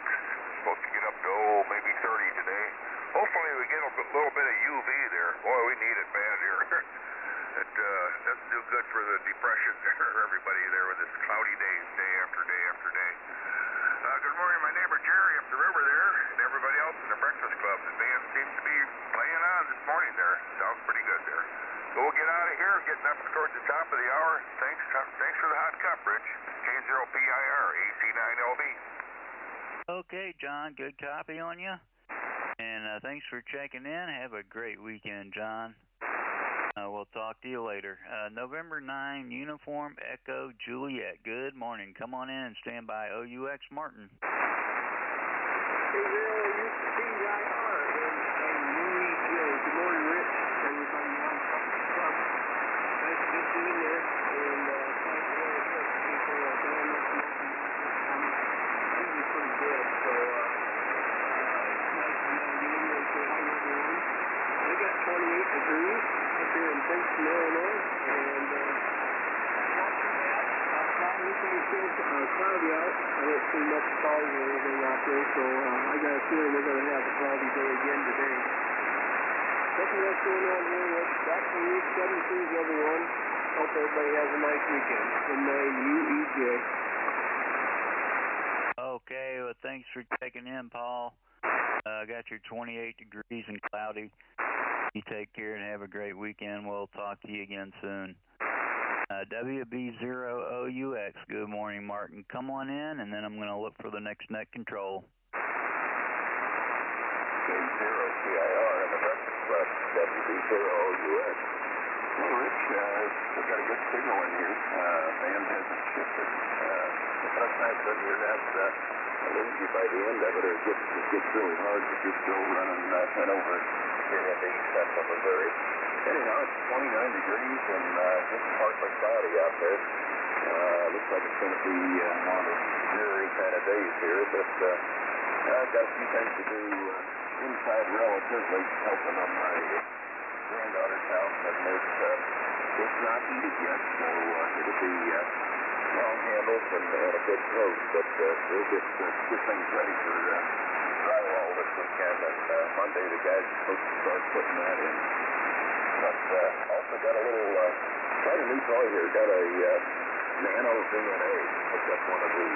Supposed to get up to, maybe 30 today. Hopefully we get a little bit of UV there. Boy, we need it bad here. It doesn't do good for the depression there, everybody there with this cloudy days, day after day after day. Good morning, my neighbor Jerry up the river there, and everybody else in the Breakfast Club. The band seems to be playing on this morning there. Sounds pretty good there. So we'll get out of here, getting up towards the top of the hour. Thanks for the hot cup, Rich. K0PIR, AC9LV. Okay, John, good copy on you. And thanks for checking in. Have a great weekend, John. We'll talk to you later. November 9, Uniform Echo Juliet. Good morning. Come on in and stand by. OUX Martin. Good morning, Rich. Everybody on the club. Nice to get you in there. And thanks for all the pretty good. So nice to get in there and say hi to everyone. We got 28 degrees up here in Princeton, Illinois, and still cloudy out. I don't see much clouds or anything out there, so I got a feeling we're going to have a cloudy day again today. Nothing else going on here. Back to Route 17, everyone. Hope everybody has a nice weekend. Good night, UEJ. Okay, well, thanks for checking in, Paul. Got your 28 degrees and cloudy. You take care and have a great weekend. We'll talk to you again soon. WB0OUX, good morning, Martin. Come on in, and then I'm going to look for the next net control. K0PIR in the Breakfast Club, WB0OUX. Well, Rich, we've got a good signal in here. Band hasn't shifted. That's nice of you. That's easy by the end of it, or it gets really hard if you're still running over here in the central Missouri. Anyhow, it's 29 degrees and just partly cloudy out there. Looks like it's going to be one of the dreary kind of days here, but I've got a few things to do inside relatively, helping on my granddaughter's house, and it's not heated yet, so it'll be long handles and a big coat, but we'll get things ready for drywall this weekend, and Monday the guys are supposed to start putting that in. But also got a little, quite a new toy here, got a nano DNA, picked up one of the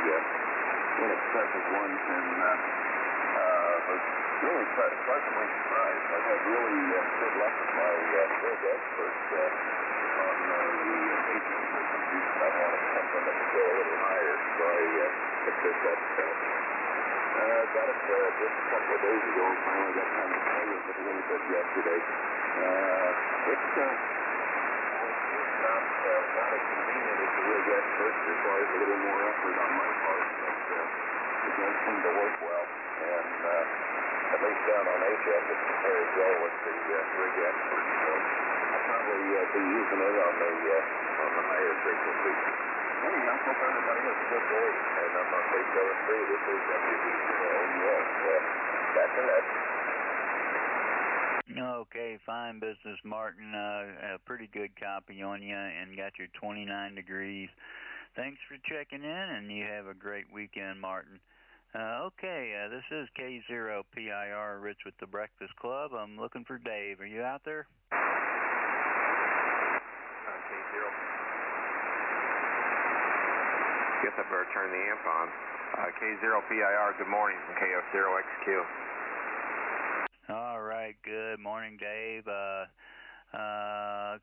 inexpensive ones, and was really pleasantly surprised. I've had really good luck with my big experts on the aging frequencies, and I wanted something that would go a little higher, so I picked this up. Got it just a couple of days ago, and finally got time to play with it a little bit yesterday. It's not as convenient as the rig expert. It requires a little more effort on my part, but it does seem to work well. And at least down on HF, it compares well with the rig expert. So I'll probably be using it on the higher frequencies. Anyhow, hope everybody has a good day. And I'm on page 73. This is WB0OUX. Back to that. Okay, fine business, Martin. A pretty good copy on you, and got your 29 degrees. Thanks for checking in, and you have a great weekend, Martin. Okay, this is K0PIR, Rich with the Breakfast Club. I'm looking for Dave. Are you out there? K0. Guess I better turn the amp on. K0PIR, good morning from KF0XQ. All right, good morning, Dave. Why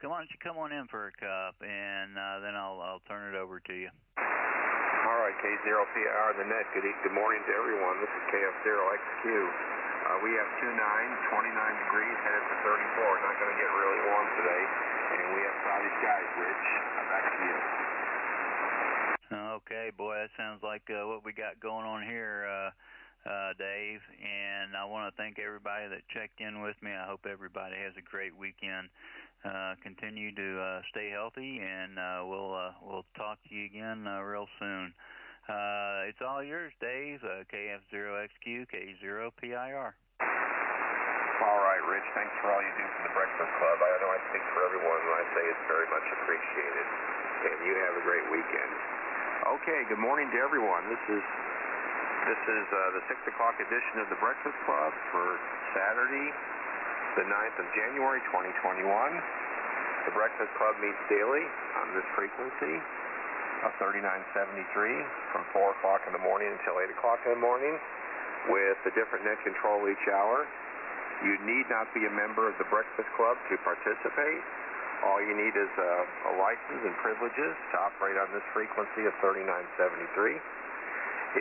don't you come on in for a cup, and then I'll turn it over to you. All right, K0PIR, the net. Good morning to everyone. This is KF0XQ. We have 29 degrees, headed for 34. Not going to get really warm today, and we have cloudy skies. Rich, back to you. Okay, boy, that sounds like what we got going on here, Dave, and I want to thank everybody that checked in with me. I hope everybody has a great weekend. Continue to stay healthy, and we'll talk to you again real soon. It's all yours, Dave. KF0XQ, K0PIR. All right, Rich. Thanks for all you do for the Breakfast Club. I know I speak for everyone when I say it's very much appreciated, and you have a great weekend. Okay, good morning to everyone. This is the 6 o'clock edition of the Breakfast Club for Saturday, the 9th of January, 2021. The Breakfast Club meets daily on this frequency of 3973 from 4 o'clock in the morning until 8 o'clock in the morning with a different net control each hour. You need not be a member of the Breakfast Club to participate. All you need is a license and privileges to operate on this frequency of 3973.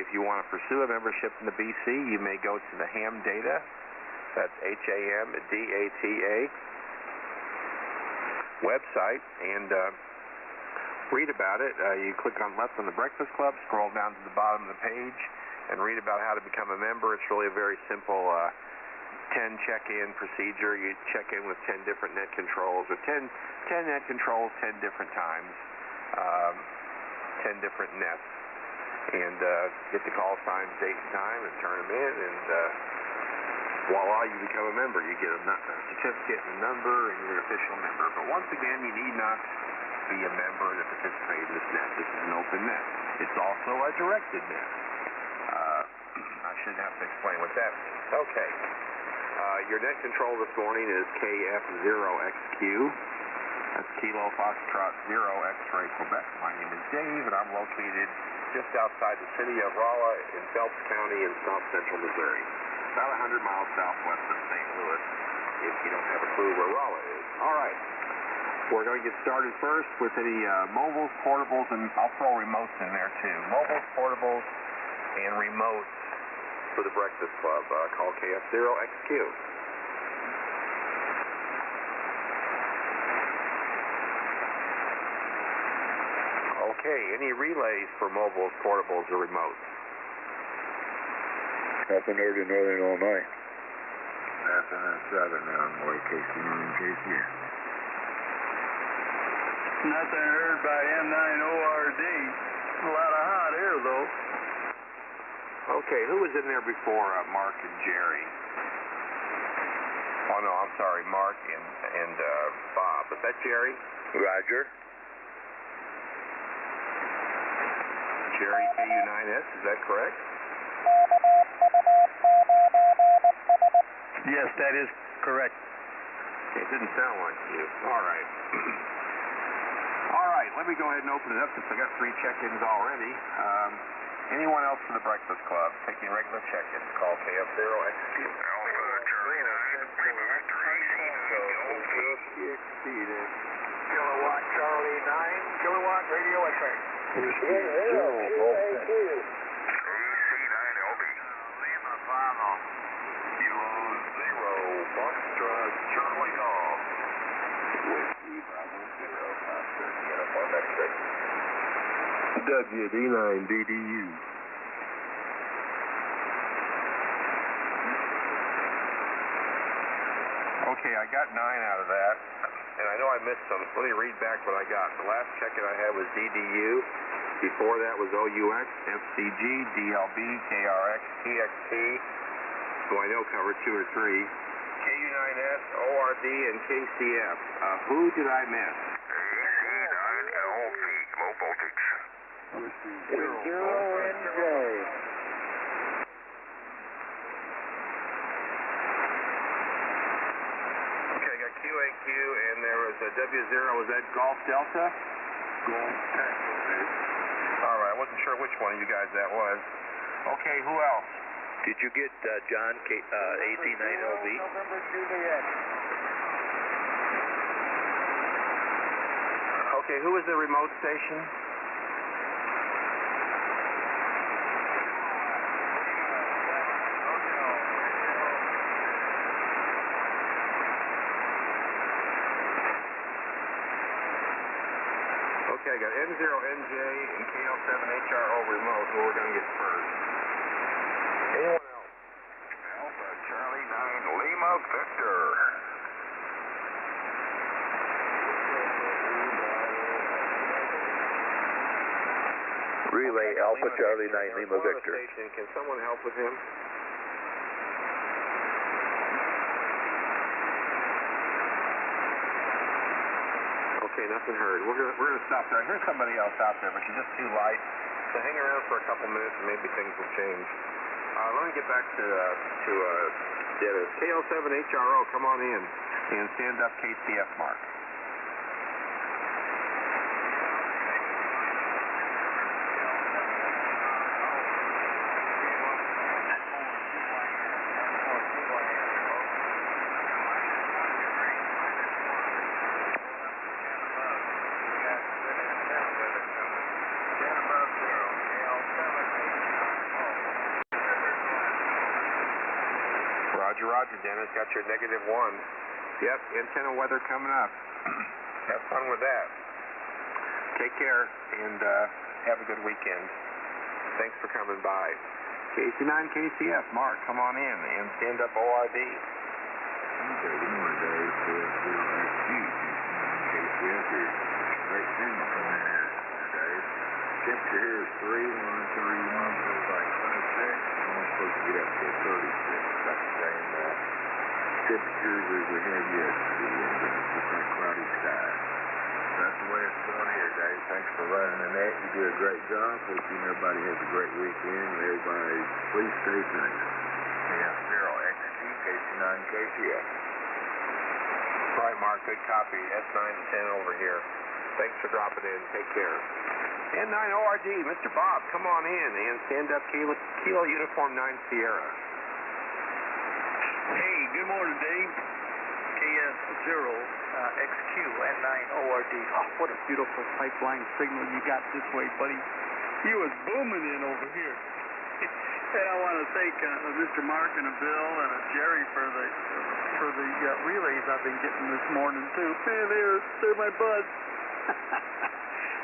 If you want to pursue a membership in the BC, you may go to the Ham Data, that's HAMDATA website, and read about it. You click on left on the Breakfast Club, scroll down to the bottom of the page, and read about how to become a member. It's really a very simple 10 check-in procedure. You check in with 10 different net controls, with 10 net controls, 10 different times, 10 different nets. And get the call signs, date and time, and turn them in, and voila, you become a member. You get a certificate and a number, and you're an official member. But once again, you need not be a member that participates in this net. This is an open net. It's also a directed net. I shouldn't have to explain what that means. Okay. Your net control this morning is KF0XQ. That's Kilo Foxtrot 0 X-Ray Quebec. My name is Dave, and I'm located just outside the city of Rolla in Phelps County in south central Missouri. About 100 miles southwest of St. Louis, if you don't have a clue where Rolla is. All right. We're going to get started first with any mobiles, portables, and I'll throw remotes in there too. Mobiles, portables, and remotes for the Breakfast Club. Call KF0XQ. Okay, any relays for mobiles, portables, or remotes? Nothing heard in Northern Illinois. Nothing in Southern Illinois, KC9, KCF. Nothing heard by M9ORD. A lot of hot air, though. Okay, who was in there before Mark and Jerry? Oh, no, I'm sorry, Mark and Bob. Is that Jerry? Roger. Jerry KU9S, is that correct? Yes, that is correct. It didn't sound like you. All right. All right, let me go ahead and open it up since I got 3 check-ins already. Anyone else for the Breakfast Club taking regular check-ins? Call KF0XQ. Alpha Charlie 9, Lima Victor IC. Kilowatt Charlie 9, kilowatt radio X-ray. KC9 LB. Lima Bravo. Kilo 0, Foxtrot Charlie Golf. Whiskey Bravo 0, Foxtrot Uniform X-ray. WD9DDU. Okay, I got 9 out of that, and I know I missed some. Let me read back what I got. The last check-in I had was DDU. Before that was OUX, FCG, DLB, KRX, TXT, who I know covered 2 or 3, KU9S, ORD, and KCF. Who did I miss? KC9LV, low voltage. Zero NJ. Okay, I got QAQ, and there was a W0. Was that Golf Delta? Golf Tango, Dave. All right, I wasn't sure which one of you guys that was. Okay, who else? Did you get John AT9LV? November Juliet. Okay, who was the remote station? Okay, I got N0NJ and KL7HRO remote. Who we're going to get first? Anyone else? Alpha Charlie 9, Lima Victor. Relay Alpha Charlie 9 Lima Victor. Can someone help with him? Okay, nothing heard. We're gonna stop there. Here's somebody else out there, but she's just too light. So hang around for a couple minutes, and maybe things will change. Let me get back to Dennis. KL7HRO, come on in and stand up KCF mark. Roger, Dennis. Got your -1. Yep, antenna weather coming up. Have fun with that. Take care, and have a good weekend. Thanks for coming by. KC9, KCF, Mark, come on in and stand up ORD. Okay, good morning, Dave. KF0XQ. KCF here. Great signal coming in here, Dave. Temperature here is 31, feels like 26. I'm only supposed to get up to 36. That's the same temperatures as we had yesterday, and just like cloudy skies. That's the way What's going on here, Dave? Thanks for running the net. You do a great job. Hoping everybody has a great weekend. Everybody, please stay safe. KF0XT, KC9, KCX. Right, Mark. Good copy. S9 to 10 over here. Thanks for dropping in. Take care. N9ORD, Mr. Bob, come on in and stand up Kilo Uniform 9 Sierra. Hey, good morning, Dave. KF0XQ N9ORD. Oh, what a beautiful pipeline signal you got this way, buddy. You was booming in over here. And I want to thank Mr. Mark and Bill and Jerry for the relays I've been getting this morning too. Man, they're my buds.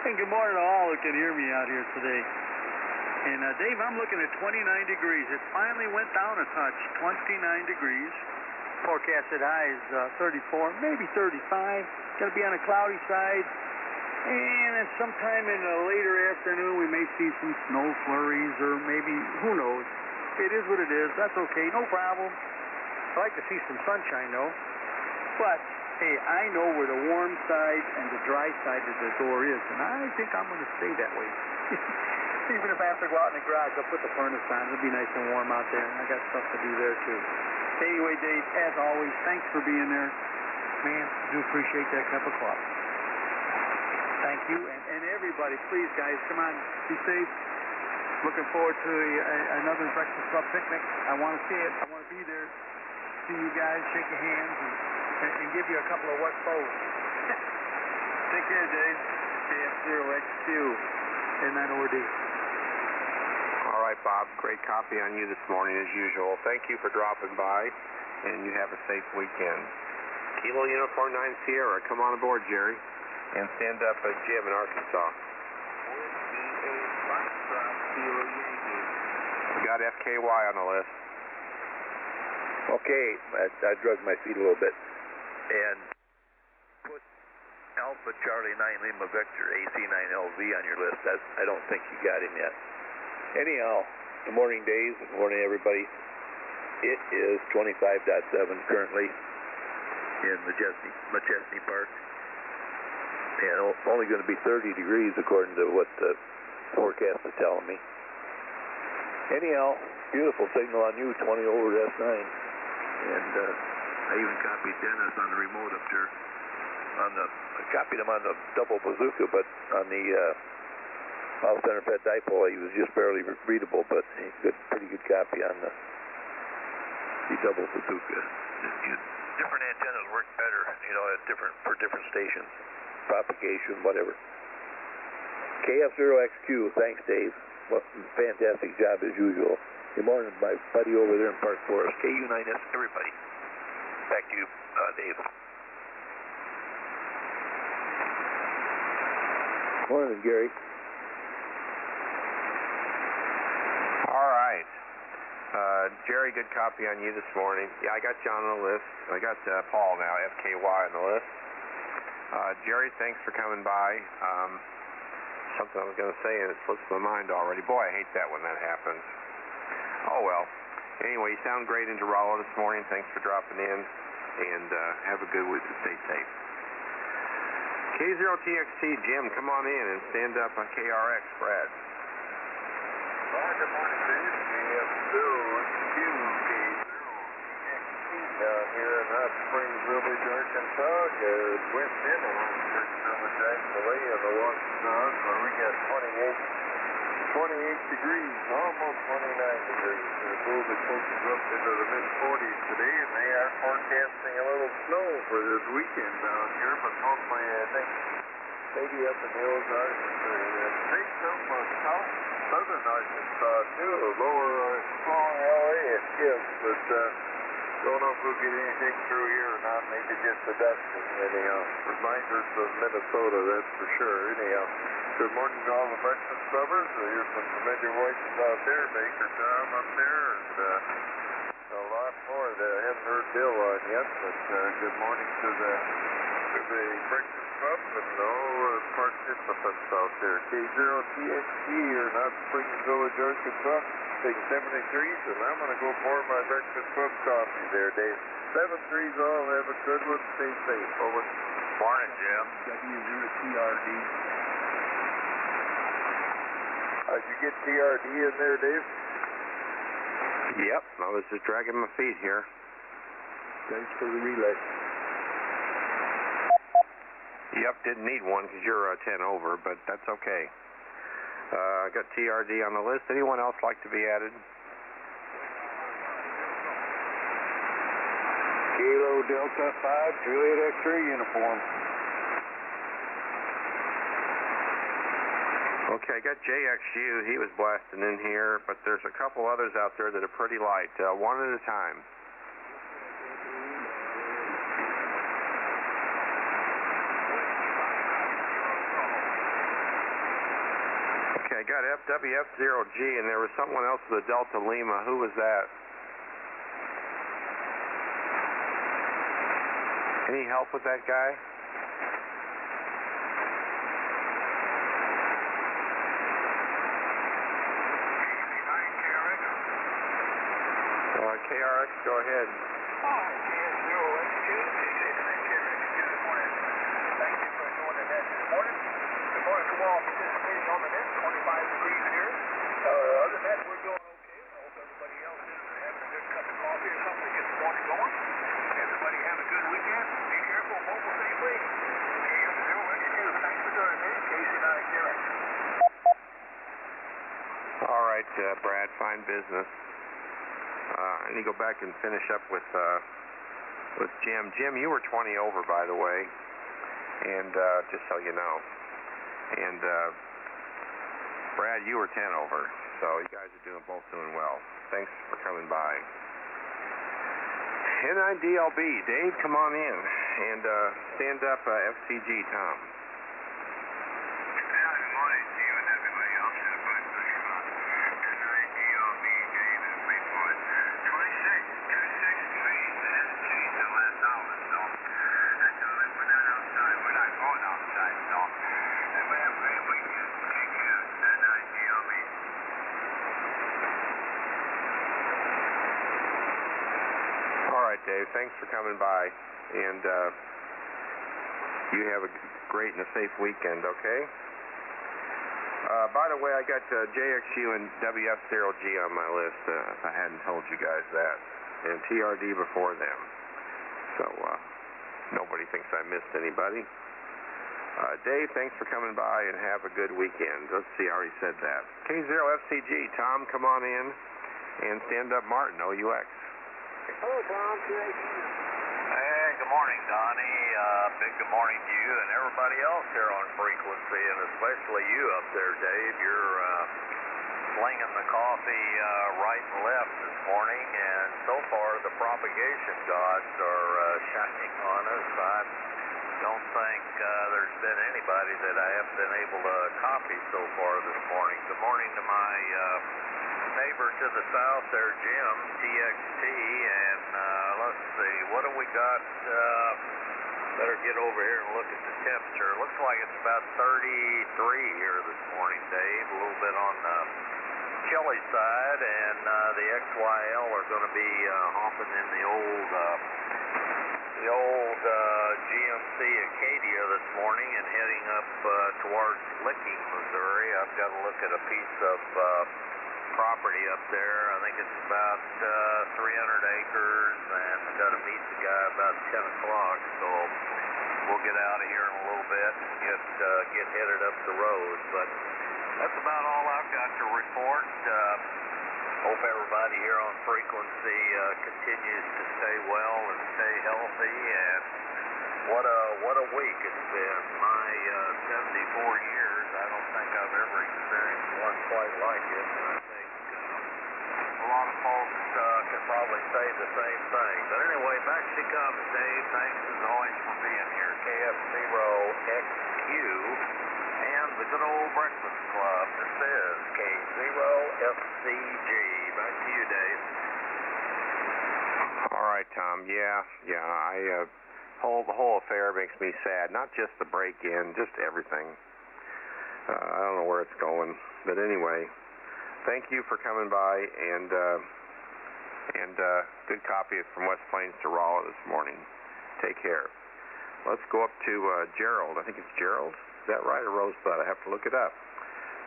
And good morning to all who can hear me out here today. And Dave, I'm looking at 29 degrees. It finally went down a touch, 29 degrees. Forecasted high is 34, maybe 35. Going to be on the cloudy side. And then sometime in the later afternoon, we may see some snow flurries, or maybe, who knows. It is what it is. That's okay. No problem. I like to see some sunshine, though. But, hey, I know where the warm side and the dry side of the door is, and I think I'm going to stay that way. Even if I have to go out in the garage, I'll put the furnace on. It'll be nice and warm out there, and I got stuff to do there, too. Anyway, Dave, as always, thanks for being there. Man, I do appreciate that cup of coffee. Thank you, and everybody, please, guys, come on, be safe. Looking forward to another Breakfast Club picnic. I want to see it. I want to be there, see you guys, shake your hands, and give you a couple of wet bows. Take care, Dave. KF0XQ and N9ORD. All right, Bob. Great copy on you this morning, as usual. Thank you for dropping by, and you have a safe weekend. Kilo Uniform 9 Sierra, come on aboard, Jerry. And stand up Jim in Arkansas. We got FKY on the list. Okay, I drug my feet a little bit. And put Alpha Charlie 9 Lima Vector AC9LV on your list. I don't think you got him yet. Anyhow, good morning, Dave. Good morning, everybody. It is 25.7 currently in Machesney Park. And only going to be 30 degrees according to what the forecast is telling me. Anyhow, beautiful signal on you, 20 over S9. And I even copied Dennis on the remote up there. I copied him on the double bazooka, but on the off center fed dipole, he was just barely readable, but pretty good copy on the double bazooka. Different antennas work better, for different stations. Propagation, whatever. KF0XQ, thanks, Dave. Well, fantastic job as usual. Good morning, my buddy over there in Park Forest. KU9S, everybody. Back to you, Dave. Morning, Gary. All right. Jerry, good copy on you this morning. Yeah, I got you on the list. I got Paul now, FKY on the list. Jerry, thanks for coming by. Something I was going to say and it slips my mind already. Boy, I hate that when that happens. Oh, well. Anyway, you sound great in Geraldo this morning. Thanks for dropping in, and have a good week and stay safe. K0TXT, Jim, come on in and stand up on KRX, Brad. Good morning, Dave. KF0XQ, down here in Hot Springs Village, Arkansas. West end of Hot Springs Village, actually, in the Washington, where we got 28 degrees, almost 29 degrees. The cold is pushing up into the mid-40s today, and they are forecasting a little snow for this weekend down here, but mostly, I think, maybe up in the Ozarks. Big some southern Arkansas, too. Lower strong LA it is, but don't know if we'll get anything through here or not. Maybe just a dust. Anyhow, reminders of Minnesota, that's for sure. Anyhow, good morning to all the breakfast clubbers. Here's some familiar voices out there. Baker Tom up there, and a lot more that I haven't heard Bill on yet. But good morning to the breakfast club and all participants out there. K0TXT here in Hot Springs Village, Arkansas. Taking 73s, and I'm going to go pour my breakfast club coffee there, Dave. 73s all, have a good one. Stay safe. Over. Morning, Jim. W0TRD. Did you get TRD in there, Dave? Yep, I was just dragging my feet here. Thanks for the relay. Yep, didn't need one because you're 10 over, but that's okay. I got TRD on the list. Anyone else like to be added? Kilo Delta 5, Juliet X-ray uniform. Okay, I got JXU. He was blasting in here, but there's a couple others out there that are pretty light. One at a time. Okay, I got FWF0G, and there was someone else with a Delta Lima. Who was that? Any help with that guy? KRX, go ahead. All right, Brad, fine business. I need to go back and finish up with Jim. Jim, you were 20 over, by the way, and just so you know. And Brad, you were 10 over, so you guys are both doing well. Thanks for coming by. N9DLB, Dave, come on in, and stand up, FCG, Tom. Good morning to you and everybody else in the Black Bush Club. N9DLB, Dave, is report. 26, 263, it hasn't changed in the last hour, so that's all right. We're not outside. We're not going outside, so everybody have a great weekend. Take care. N9DLB. All right, Dave, thanks for coming by, and you have a great and a safe weekend, okay? By the way, I got JXU and WF0G on my list. I hadn't told you guys that. And TRD before them. So nobody thinks I missed anybody. Dave, thanks for coming by and have a good weekend. Let's see, I already said that. K0FCG, Tom, come on in. And stand up Martin, OUX. Hello, Tom. Hey, good morning, Donnie. Big good morning to you and everybody else here on frequency, and especially you up there, Dave. You're slinging the coffee right and left this morning, and so far the propagation gods are shining on us. I don't think there's been anybody that I haven't been able to copy so far this morning. Good morning to my neighbor to the south there, Jim, TXT, and let's see, what do we got? Better get over here and look at the temperature. Looks like it's about 33 here this morning, Dave, a little bit on the chilly side, and the XYL are going to be hopping in the old GMC Acadia this morning and heading up towards Licking, Missouri. I've got to look at a piece of property up there. I think it's about 300 acres, and I've got to meet the guy about 10 o'clock, so we'll get out of here in a little bit and get headed up the road. But that's about all I've got to report. Hope everybody here on frequency continues to stay well and stay healthy, and what a week it's been. My 74 years, I don't think I've ever experienced one quite like it, and I think a lot of folks can probably say the same thing. But anyway, back she comes, Dave. Thanks as always for being here. KF0XQ and the good old breakfast club. This is K0FCG. Back to you, Dave. All right, Tom. Yeah. The whole affair makes me sad. Not just the break-in, just everything. I don't know where it's going, but anyway, thank you for coming by, and good copy from West Plains to Rolla this morning. Take care. Let's go up to Gerald. I think it's Gerald. Is that right, or Rosebud? I have to look it up.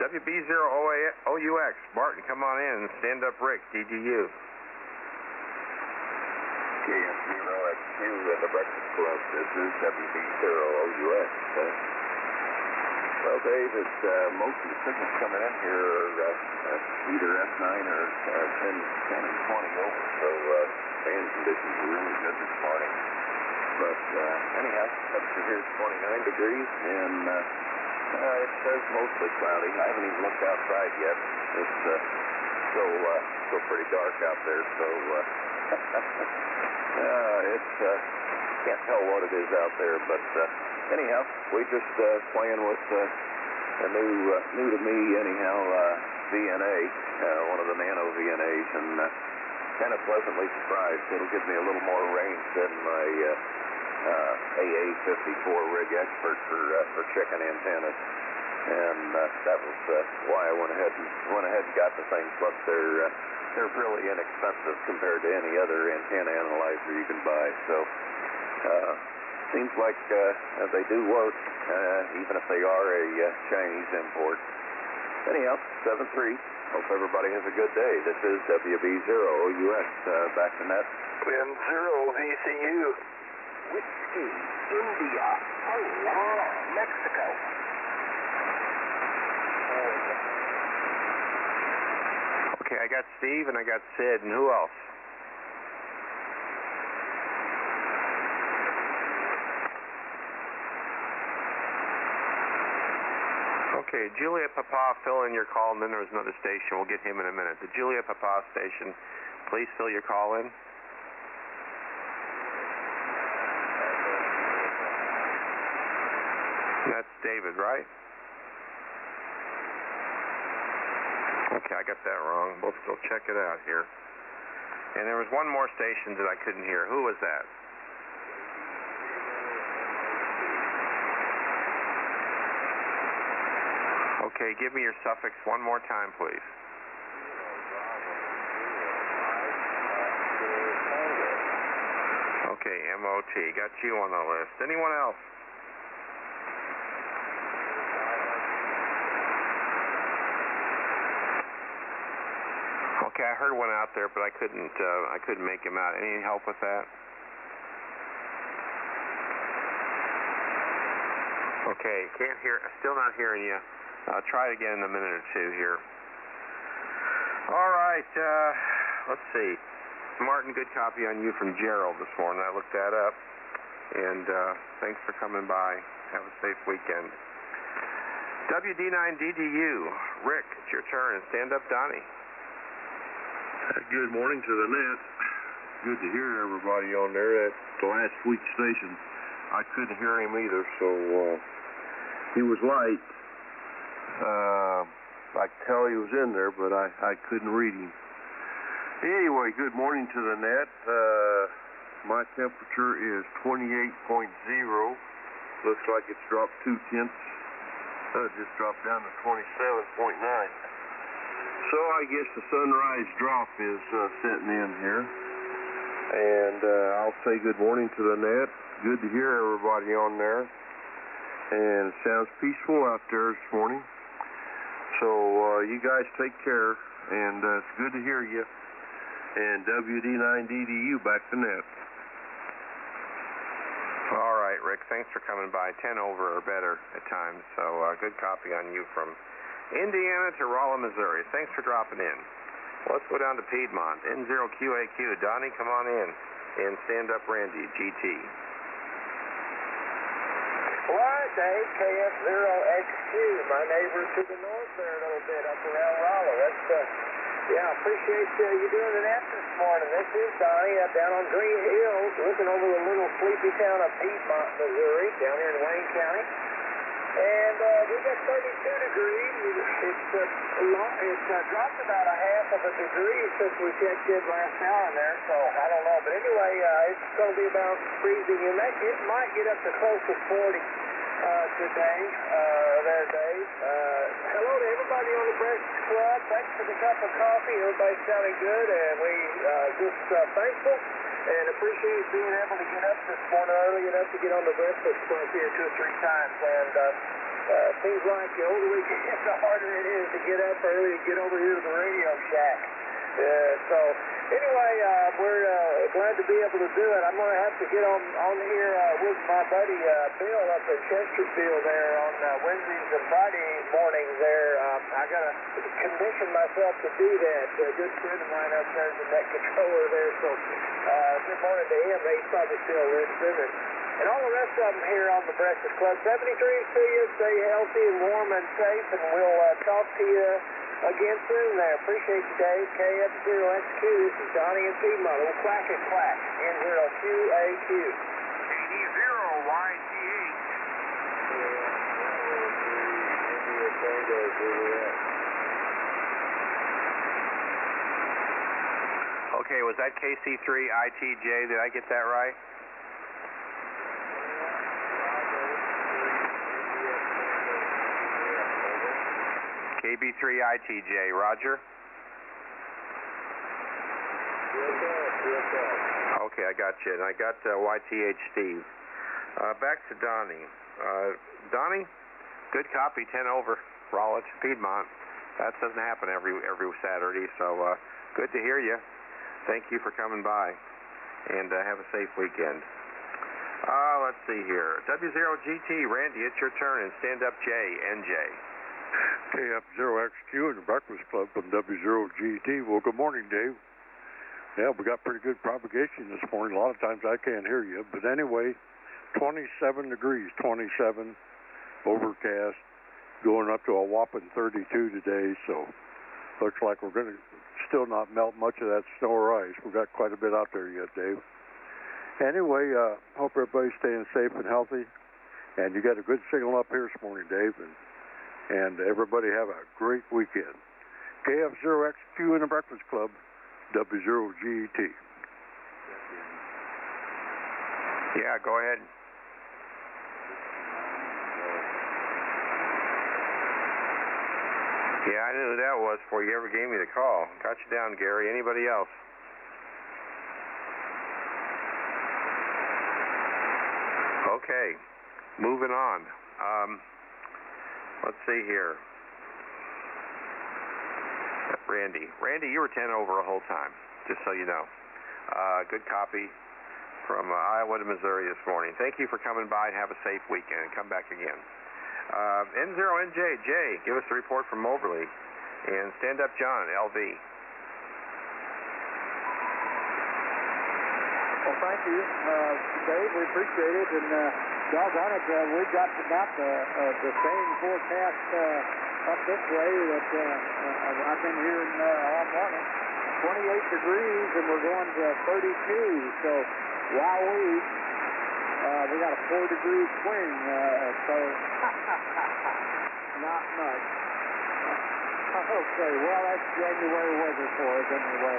WB0OUX. Martin, come on in. Stand up Rick, DGU. KF0XQ in the Breakfast Club. This is WB0OUX. Well, Dave, it's most of the signals coming in here are either S9 or 10 and 20 over, so band conditions are really good this morning. But anyhow, temperature here is 29 degrees, and it says mostly cloudy. I haven't even looked outside yet. It's still pretty dark out there, so can't tell what it is out there. But anyhow, we just playing with a new to me anyhow VNA, one of the nano VNAs, and kind of pleasantly surprised. It'll give me a little more range than my AA54 rig expert for chicken antennas, and that was why I went ahead and got the thing. Plus they're really inexpensive compared to any other antenna analyzer you can buy. So seems like they do work, even if they are a Chinese import. Anyhow, 7-3. Hope everybody has a good day. This is WB0OUX. Back to net. Wind 0 VCU. Whiskey, India, Taiwan, Mexico. Okay, I got Steve and I got Sid, and who else? Okay, Juliet Papa, fill in your call, and then there's another station. We'll get him in a minute. The Juliet Papa station, please fill your call in. That's David, right? Okay, I got that wrong. Let's go check it out here. And there was one more station that I couldn't hear. Who was that? Okay, give me your suffix one more time, please. Okay, MOT. Got you on the list. Anyone else? Okay, I heard one out there, but I couldn't make him out. Any help with that? Okay, can't hear. Still not hearing you. I'll try it again in a minute or two here. All right, let's see. Martin, good copy on you from Gerald this morning. I looked that up. And thanks for coming by. Have a safe weekend. WD9DDU. Rick, it's your turn. Stand up, Donnie. Good morning to the net. Good to hear everybody on there. At the last week's station, I couldn't hear him either, so he was light. I could tell he was in there, but I couldn't read him. Anyway, good morning to the net. My temperature is 28.0. Looks like it's dropped 2 tenths. It just dropped down to 27.9. So I guess the sunrise drop is setting in here. And I'll say good morning to the net. Good to hear everybody on there. And it sounds peaceful out there this morning. So you guys take care. And it's good to hear you. And WD9DDU back to net. All right, Rick. Thanks for coming by. 10 over or better at times. So good copy on you from Indiana to Rolla, Missouri. Thanks for dropping in. Let's go down to Piedmont. N0QAQ. Donnie, come on in. And stand up, Randy, GT. Why, Dave, KF0XQ, my neighbor to the north there a little bit, up around Rolla. That's, yeah, appreciate you doing an app this morning. This is Donnie down on Green Hills, looking over the little sleepy town of Piedmont, Missouri, down here in Wayne County. And we got 32 degrees. It's dropped about a half of a degree since we checked in last hour in there, so I don't know. But anyway, it's going to be about freezing. It might get up to close to 40 today. There, Dave. Hello to everybody on the Breakfast Club. Thanks for the cup of coffee. Everybody's sounding good, and we just thankful. and appreciate being able to get up this morning early enough to get on the breakfast club here 2 or 3 times. And seems like the older we get, the harder it is to get up early and get over here to the Radio Shack. So anyway, we're glad to be able to do it. I'm going to have to get on here with my buddy Bill up in Chesterfield there on Wednesdays and Friday mornings there. I got to commission myself to do that. A good friend of mine up there is the net controller there. So good morning to him. He's probably still listening. And all the rest of them here on the Breakfast Club. 73 to you. Stay healthy and warm and safe, and we'll talk to you again soon there. Appreciate you, Dave. KF0XQ. This is Donnie and Piedmont. Little quack and quack. N0QAQ. KD0YTH. Okay, was that KC3ITJ? Did I get that right? KB3ITJ, Roger? Okay, I got you. And I got YTH Steve. Back to Donnie. Donnie, good copy, 10 over, Rowlett, Piedmont. That doesn't happen every Saturday, so good to hear you. Thank you for coming by, and have a safe weekend. Let's see here. W0GT, Randy, it's your turn, and stand up J, NJ. KF0XQ in the Breakfast Club from W0GT. Well, good morning, Dave. Yeah, we got pretty good propagation this morning. A lot of times I can't hear you. But anyway, 27 degrees, 27, overcast, going up to a whopping 32 today. So looks like we're going to still not melt much of that snow or ice. We've got quite a bit out there yet, Dave. Anyway, hope everybody's staying safe and healthy. And you got a good signal up here this morning, Dave. And everybody have a great weekend. KF0XQ in the Breakfast Club, W0GT. Yeah, go ahead. Yeah, I knew who that was before you ever gave me the call. Got you down, Gary. Anybody else? Okay, moving on. Let's see here. Randy, you were 10 over a whole time, just so you know. Good copy from Iowa to Missouri this morning. Thank you for coming by and have a safe weekend. Come back again. N0NJ, Jay, give us a report from Moberly. And stand up John, LV. Well, thank you, Dave. We appreciate it. And doggone it, we got about the same forecast up this way that I've been hearing all morning. 28 degrees, and we're going to 32. So, wowee. We got a 4-degree swing, so not much. Okay, well, that's January weather for us anyway.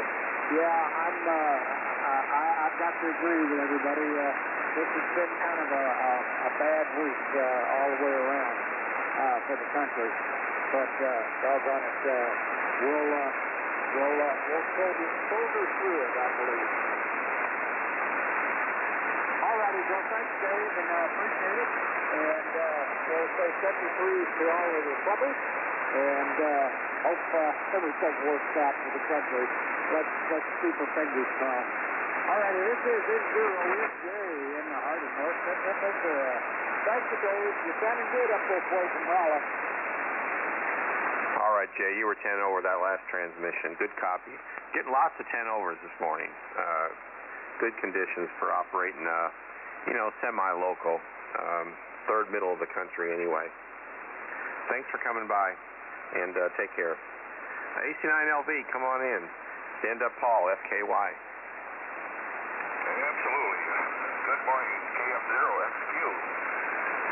Yeah, I've got to agree with everybody. This has been kind of a bad week all the way around for the country. But doggone it, we'll soldier through it, I believe. All righty, well, thanks, Dave, and appreciate it. And we'll say 73 to all of the clubbers. And hope everything works out for the country. Let's keep our fingers crossed. All right, this is N0NJ in the heart of North Central. Thanks, Dave. You're sounding good up this way from Raleigh. All right, Jay, you were 10 over that last transmission. Good copy. Getting lots of 10 overs this morning. Good conditions for operating, semi-local. Third middle of the country anyway. Thanks for coming by. And take care. AC9LV, come on in. Stand up, Paul, FKY. Absolutely. Good morning, KF0XQ.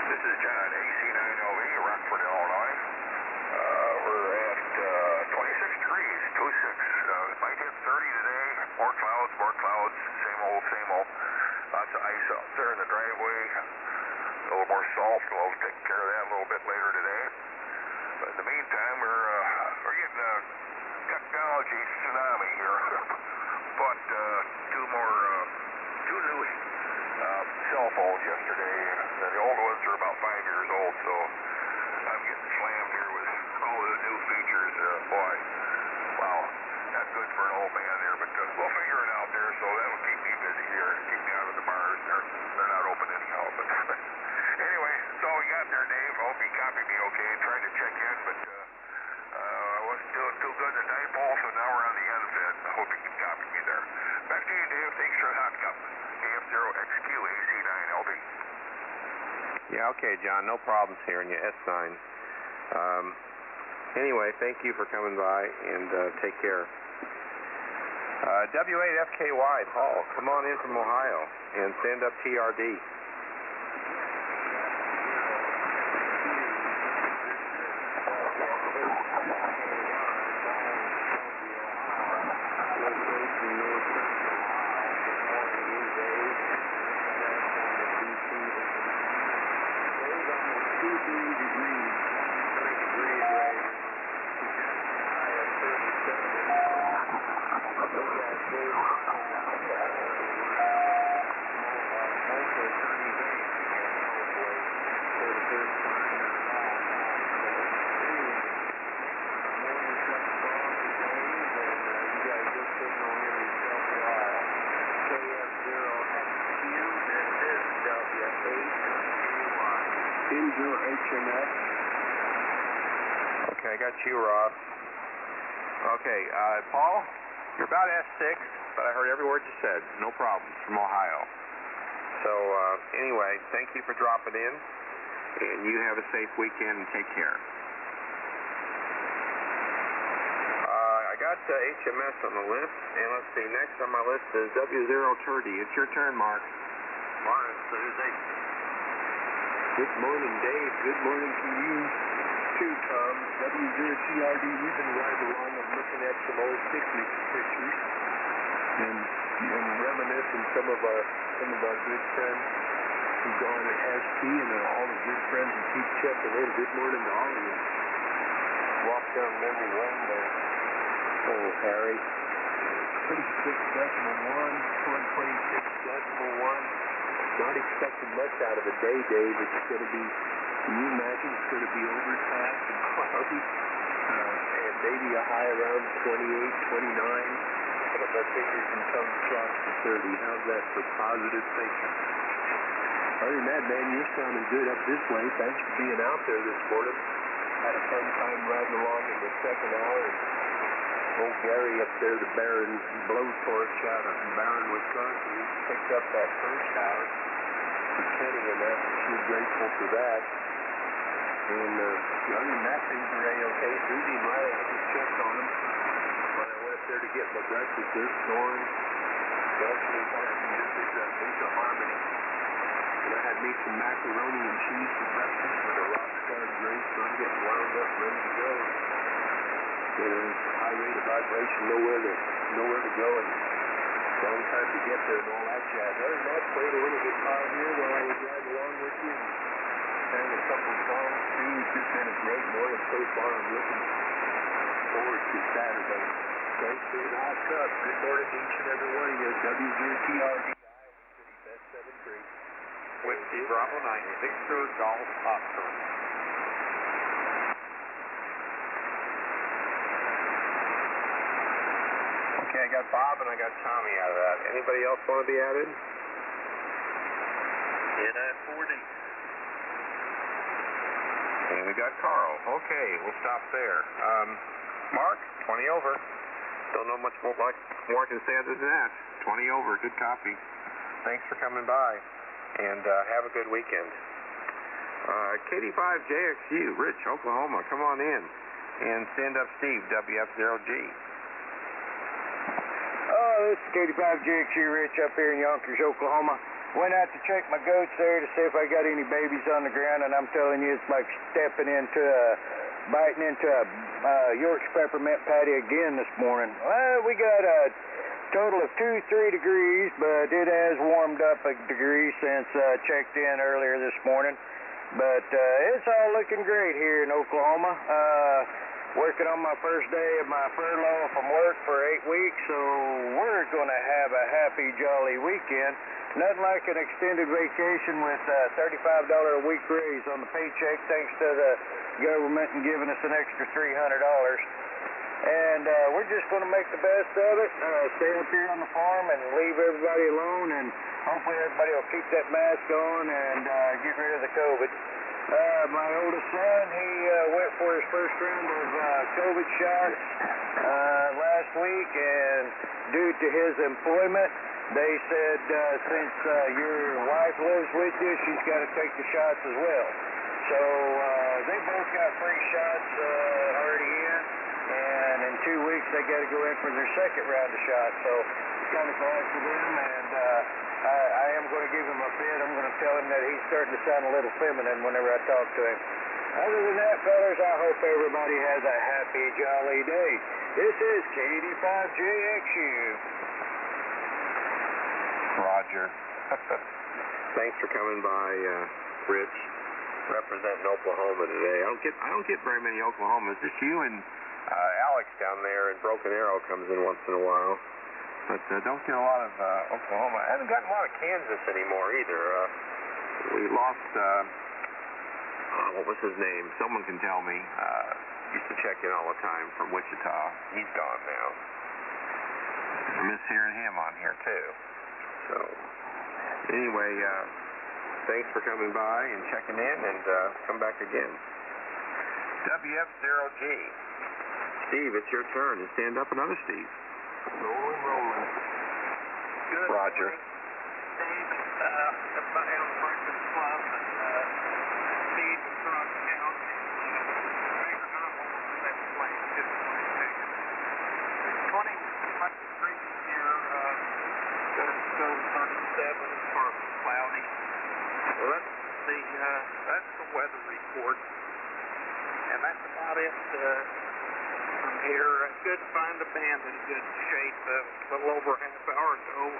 This is John, AC9LV, Rockford, Illinois. We're at 26 degrees, 26. Might hit 30 today. More clouds. Same old. Lots of ice out there in the driveway. A little more salt. We'll take care of that a little bit later today. But in the meantime, we're getting a technology tsunami here. But two more I'm getting slammed here with all the new features. Boy, wow, not good for an old man there, but we'll figure it out there, so that'll keep me busy here, keep me out of the bars. They're not open anyhow, but anyway, that's all we got there, Dave. I hope you copied me okay. Tried to check in, but I wasn't doing too good at dipole, so now we're on the unfed. I hope you can copy me there. Back to you, Dave. Thanks for the hot cup. KF0XQAC9LB. Yeah, okay, John. No problems hearing you. S9. Anyway, thank you for coming by, and take care. W8FKY, Paul, come on in from Ohio and send up TRD. Okay, I got you, Rob. Okay, Paul, you're about S6, but I heard every word you said. No problems from Ohio. So, anyway, thank you for dropping in, and you have a safe weekend and take care. I got HMS on the list, and let's see, next on my list is W030. It's your turn, Mark. Morning, Susie. Good morning, Dave. Good morning to you, too, Tom. W0TRD, we've been riding along and looking at some old picnic pictures and reminiscing some of our good friends who've gone at ST and all the good friends who keep checking in. Good morning to all of you. Walk down memory lane there. Oh, Harry. 26.1, not expecting much out of a day, Dave. It's going to be, can you imagine, it's going to be overcast and cloudy, and maybe a high around 28, 29. But if our fingers can come across to 30, how's that for positive thinking? Other than that, man, you're sounding good up this way. Thanks for being out there this morning. Had a fun time riding along in the second hour. Old Gary up there, the Barron blowtorch out of Barron, Wisconsin, he picked up that first hour for Kenny, and I'm sure grateful for that. And other than that, things are A-OK. Susie and Riley, I just checked on them when I went up there to get my breakfast. They're snoring. Actually, it's a harmony. And I had me some macaroni and cheese for breakfast with a rockstar drink, so I'm getting wound up, ready to go. High rate of vibration, nowhere to go, and long time to get there and all that jazz. Other than that, played a little guitar here while I was riding along with you, and sang a couple songs too. It's just been a great morning so far. I'm looking forward to Saturday. Thanks for the hot cup. Good morning to each and every one of you. W0TRD, City Best 73. Whiskey Bravo 96 Road Golf Oscar. Okay, I got Bob and I got Tommy out of that. Anybody else want to be added? NI-40. And we got Carl. Okay, we'll stop there. Mark, 20 over. Don't know much more I can say other than that. 20 over, good copy. Thanks for coming by, and have a good weekend. KD5JXU, Rich, Oklahoma, come on in and send up Steve, WF0G. This is KD5JXU Rich up here in Yonkers, Oklahoma. Went out to check my goats there to see if I got any babies on the ground, and I'm telling you, it's like biting into a Yorkshire peppermint patty again this morning. Well, we got a total of 2-3 degrees, but it has warmed up a degree since checked in earlier this morning. But it's all looking great here in Oklahoma. Working on my first day of my furlough from work for 8 weeks, so we're going to have a happy, jolly weekend. nothing like an extended vacation with $35 a week raise on the paycheck thanks to the government and giving us an extra $300. And we're just going to make the best of it, stay up here on the farm and leave everybody alone, and hopefully everybody will keep that mask on and get rid of the COVID. My oldest son, he went for his first round of COVID shots last week, and due to his employment, they said since your wife lives with you, she's got to take the shots as well. So they both got free shots already in, and in 2 weeks they got to go in for their second round of shots. So it's kind of glad for them, and I am going to give him a bid. I'm going to tell him that he's starting to sound a little feminine whenever I talk to him. Other than that, fellas, I hope everybody has a happy, jolly day. This is K85JXU. Roger. Thanks for coming by, Rich, representing Oklahoma today. I don't get very many Oklahomans. Just you and Alex down there in Broken Arrow comes in once in a while. But don't get a lot of Oklahoma. I haven't gotten a lot of Kansas anymore either. We lost, what was his name? Someone can tell me. Used to check in all the time from Wichita. He's gone now. I miss hearing him on here too. So, anyway, thanks for coming by and checking in, and come back again. WF0G. Steve, it's your turn. Stand up, another Steve. Rolling. Good. Roger. Steve, everybody on the Breakfast Club, and Steve and Cross County, Baker Novel, that's playing 25 degrees here, going to go 37, partly cloudy. Well, that's the weather report, and that's about it. From here, good to find the band in good shape. A little over a half hour ago,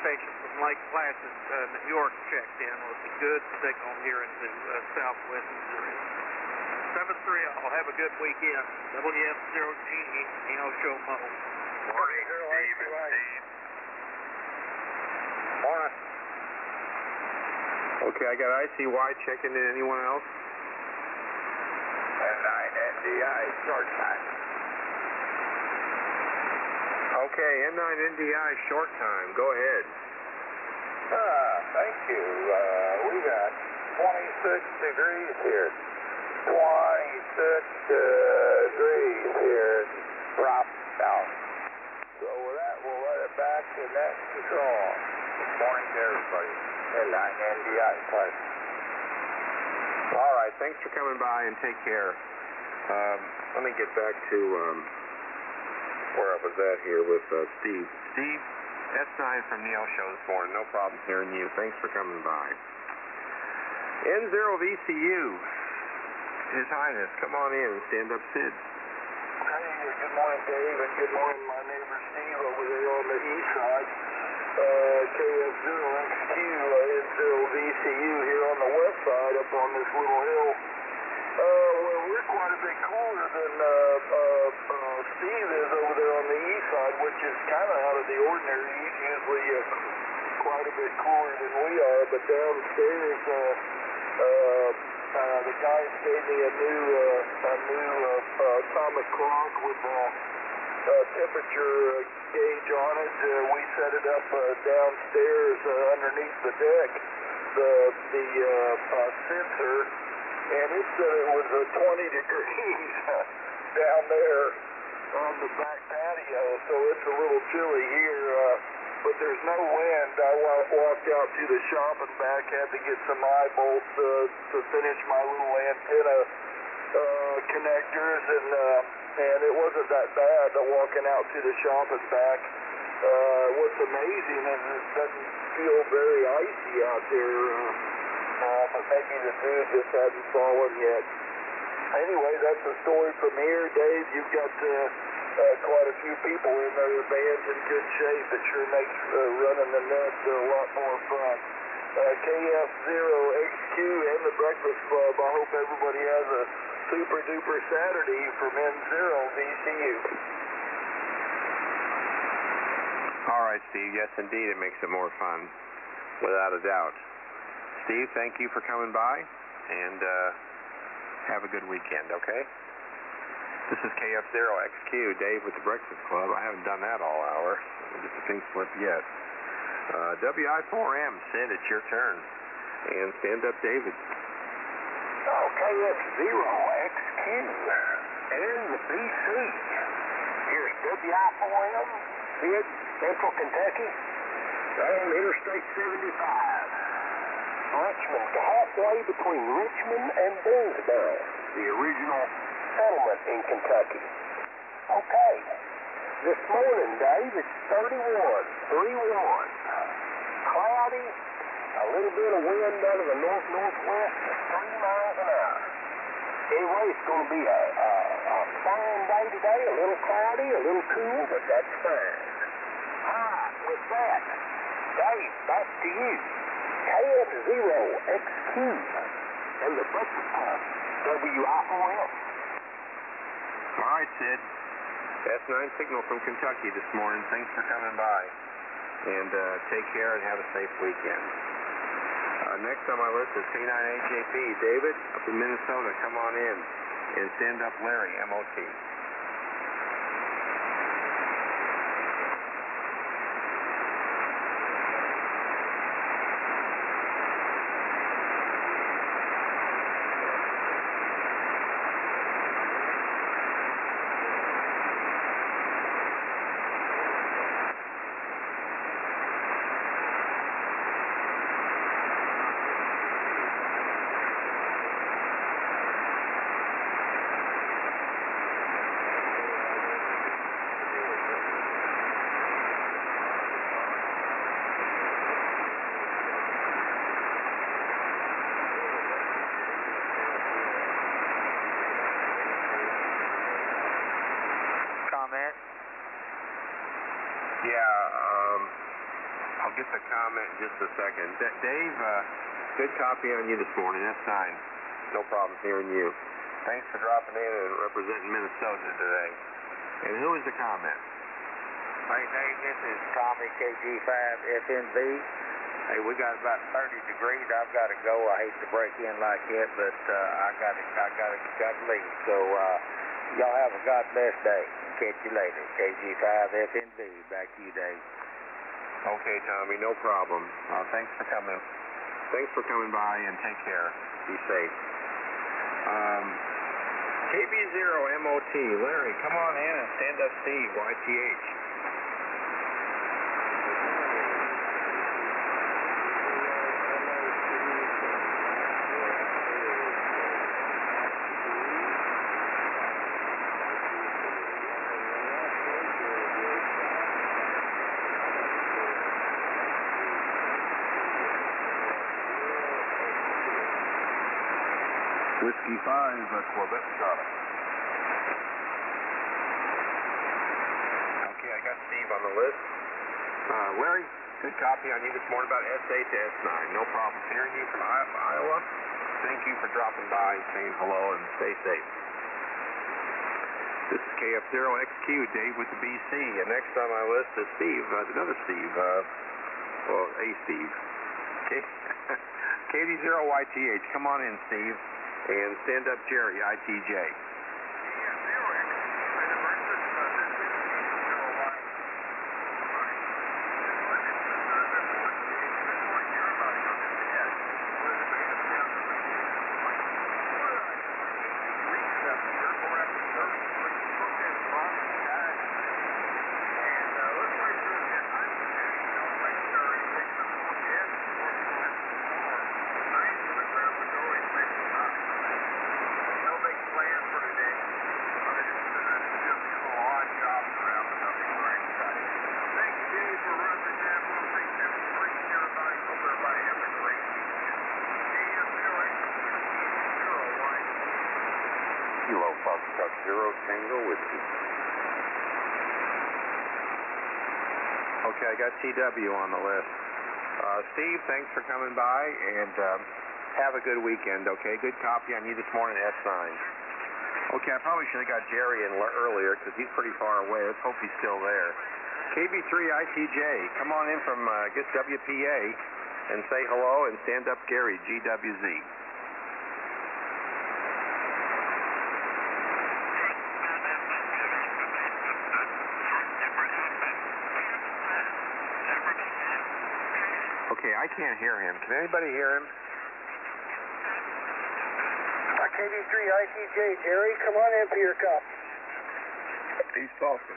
station from Lake Placid, New York, checked in with a good signal here into southwest Missouri. 7-3, I'll have a good weekend. WF0G, Neo Show Mo. Morning, Steve and Steve. Morning. Okay, I got ICY checking in. Anyone else? N9NDI, short time. Okay, N9NDI, short time. Go ahead. Thank you. We got 26 degrees here. 26 degrees here. Drop down. So with that, we'll let it back to net control. Good morning to everybody. N9NDI, sorry. All right, thanks for coming by and take care. Let me get back to where I was at here with Steve. Steve, S9 from Neo Show this morning. No problem hearing you. Thanks for coming by. N0VCU, His Highness, come on in and stand up, Sid. Hey, good morning, Dave, and good morning, my neighbor Steve over there on the east side. KF0XQ, N0VCU here on the west side up on this little hill. Well, we're quite a bit cooler than Steve is over there on the east side, which is kind of out of the ordinary. He's usually quite a bit cooler than we are, but downstairs, the guys gave me a new atomic clock with temperature gauge on it. We set it up downstairs underneath the deck, the sensor, and it said it was 20 degrees down there on the back patio, so it's a little chilly here, but there's no wind. I walked out to the shop and back, had to get some eye bolts to finish my little antenna connectors, and it wasn't that bad walking out to the shop and back. What's amazing is it doesn't feel very icy out there, but maybe the dew just hasn't fallen yet. Anyway, that's the story from here. Dave, you've got quite a few people in there. The band's in good shape. It sure makes running the net a lot more fun. KF0HQ and the Breakfast Club, I hope everybody has a super duper Saturday from N0VCU. All right, Steve. Yes, indeed, it makes it more fun, without a doubt. Steve, thank you for coming by, and have a good weekend, okay? This is KF0XQ, Dave with the Breakfast Club. I haven't done that all hour. Just a pink slip yet. WI4M, Sid, it's your turn. And stand up, David. KF0XQ and the BC. Here's WI4M, Sid, Central Kentucky, and Interstate 75. Richmond, halfway between Richmond and Boonsboro, the original settlement in Kentucky. Okay, this morning, Dave, it's 31. Cloudy, a little bit of wind out of the north-northwest at 3 miles an hour. Anyway, it's going to be a fine day today, a little cloudy, a little cool, but that's fine. All right, with that, Dave, back to you. KF0XQ and the Breakfast Club, WI4M. All right, Sid. S9 signal from Kentucky this morning. Thanks for coming by. And take care and have a safe weekend. Next on my list is K9AJP. David, up in Minnesota, come on in and send up Larry, MOT. I'll get the comment in just a second. Dave, good copy on you this morning. That's fine. No problem hearing you. Thanks for dropping in and representing Minnesota today. And who is the comment? Hey, Dave, this is Tommy, KG5FNV. Hey, we got about 30 degrees. I've got to go. I hate to break in like that, but I got to leave. So y'all have a God bless day. Catch you later. KG5FNV. Back to you, Dave. Okay, Tommy, no problem. Thanks for coming. Thanks for coming by, and take care. Be safe. KB0MOT, Larry, come on in and stand up, Steve, YTH. Whiskey 5, Quebec, Charlie. Okay, I got Steve on the list. Larry, good copy on you this morning about S8 to S9. No problem hearing you from Iowa. Thank you for dropping by, saying hello, and stay safe. This is KF0XQ, Dave with the BC. And next on my list is Steve, another Steve. A Steve. Okay. KD0YTH, come on in, Steve. And stand up Jerry, ITJ. Okay, I got TW on the list. Steve, thanks for coming by, and have a good weekend, okay? Good copy on you this morning, S9. Okay, I probably should have got Jerry in earlier, because he's pretty far away. Let's hope he's still there. KB3ITJ, come on in from, WPA and say hello and stand up Gary, GWZ. Okay, I can't hear him. Can anybody hear him? KD3ITJ, Jerry, come on in for your cup. East Boston.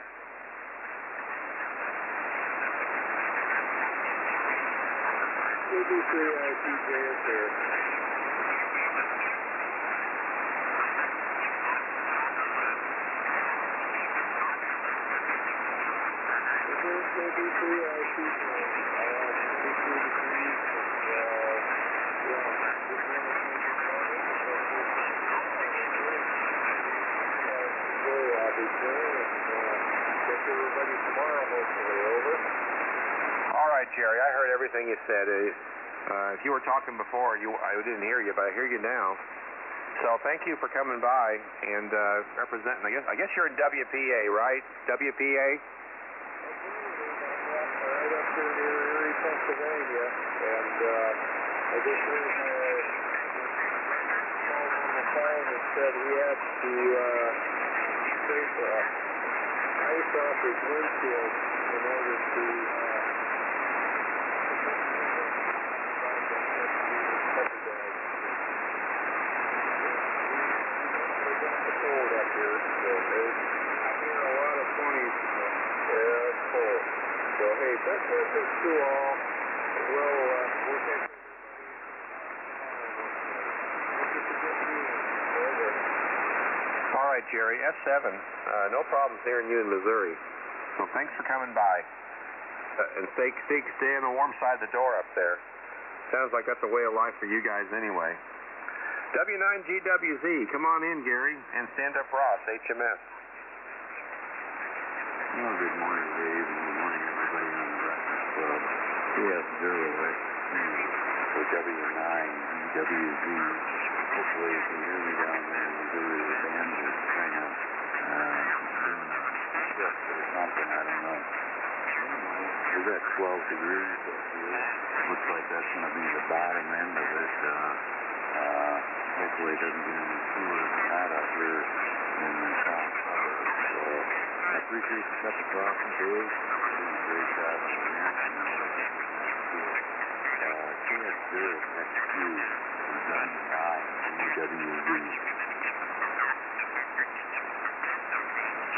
KD3ITJ is here. All right, Jerry, I heard everything you said. If you were talking before, I didn't hear you, but I hear you now. So thank you for coming by and representing. I guess you're in WPA, right? WPA? Right up here near Erie, Pennsylvania, and I just heard called on the phone and said he had to take ice off his windshield in order to cold up here, so I'm hearing a lot of funny. Yeah, it's cold. So hey, that's to all. We'll take everybody. All right, Jerry, S7. No problems hearing you in Missouri. So thanks for coming by. And stay on the warm side of the door up there. Sounds like that's a way of life for you guys anyway. W9GWZ, come on in, Gary, and stand up Ross, HMS. Well, good morning, Dave, and good morning, everybody on the Breakfast Club. CS0X for W9GWZ. Hopefully you can hear me down there in Missouri. The bands are kind of doing a shift or something, I don't know. We're at 12 degrees up here. Looks like that's going to be the bottom end of it. Hopefully it doesn't get any cooler than that up here in the south suburbs. So I appreciate the cup of coffee, Dave. Doing a great job on the answer. KS0XQ is on the line in UWZ.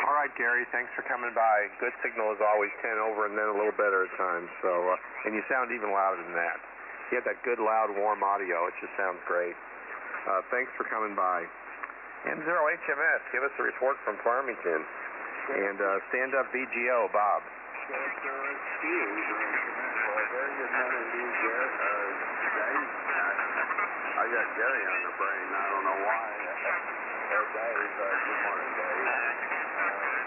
All right, Gary, thanks for coming by. Good signal as always, 10 over and then a little better at times. So, and you sound even louder than that. You have that good, loud, warm audio. It just sounds great. Thanks for coming by. M0HMS, give us a report from Farmington. And stand up VGO, Bob. Very good morning to you, Jerry. Dave, I got Gary on the brain. I don't know why. Dave, good morning, Dave.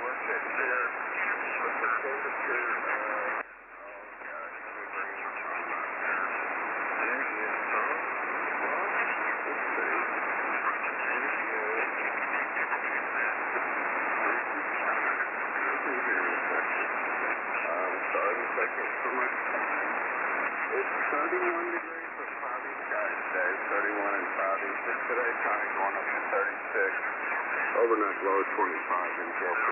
We're sitting here with the temperature. It's 31 degrees with cloudy skies today, 31 and cloudy. Today's high going up to 36. Overnight low 25 in 0%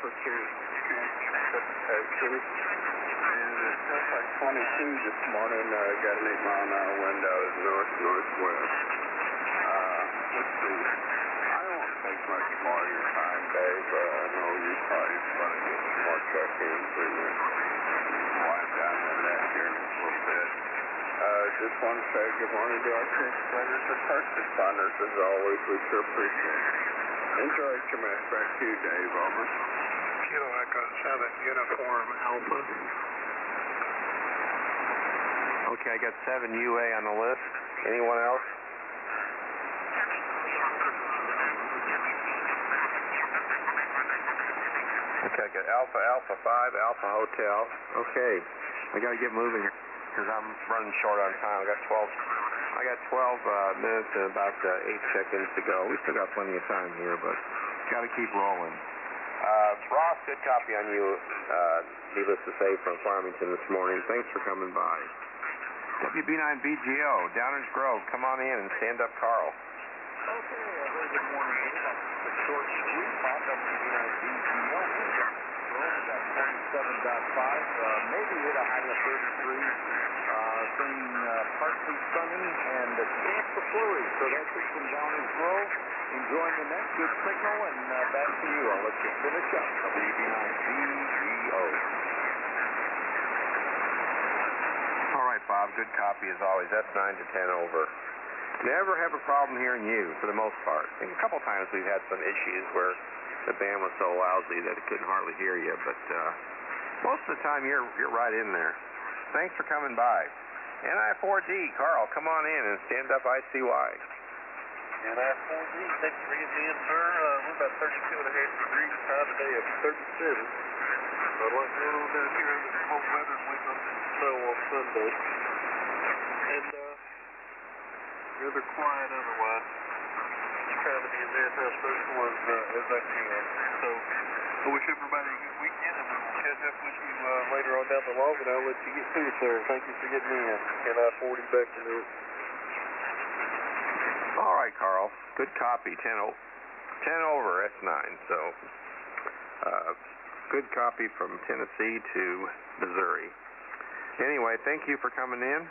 precipitation. And it feels like 22 this morning. Got an 8-mile-an-hour wind out of north-northwest. Let's see. I won't take much more of your time, Dave. I know you probably want to get some more check-ins and wind down the net here in a little bit. Just want to say good morning to our translators and first responders as always. We sure appreciate it. Enjoy your match. Back to you, Dave. Over. Kilo Echo 7, Uniform Alpha. Okay, I got 7 UA on the list. Anyone else? Okay, I got Alpha 5, Alpha Hotel. Okay, I got to get moving because I'm running short on time. I got 12 minutes and about 8 seconds to go. We still got plenty of time here, but got to keep rolling. Ross, good copy on you, needless to say, from Farmington this morning. Thanks for coming by. WB9BGO, Downers Grove, come on in and stand up, Carl. Okay, a very good morning, Dave. I'm short sweep on WB9BGO. Grove got 27.5, maybe hit a high of 33. Staying partly sunny and a chance for flurries. So that's it from Downers Grove. Enjoying the next good signal, and back to you. I'll let you finish up. WB9BGO. All right, Bob, good copy as always. That's 9 to 10 over. Never have a problem hearing you, for the most part. I think a couple times we've had some issues where the band was so lousy that it couldn't hardly hear you, but most of the time you're right in there. Thanks for coming by. NI4D, Carl, come on in and stand up ICY. NI4D, thanks for bringing me in, sir. We're about 32.5 degrees, high today of 37. A lot going on down here under the cold weather, and waiting on some snow on Sunday. And rather quiet otherwise. Just trying to be as anti-social as I can. So I wish everybody a good weekend, and we will catch up with you later on down the log, and I'll let you get to it, sir. Thank you for getting me in. NI40 back to Newark. All right, Carl. Good copy. 10 over. That's 9. So good copy from Tennessee to Missouri. Anyway, thank you for coming in,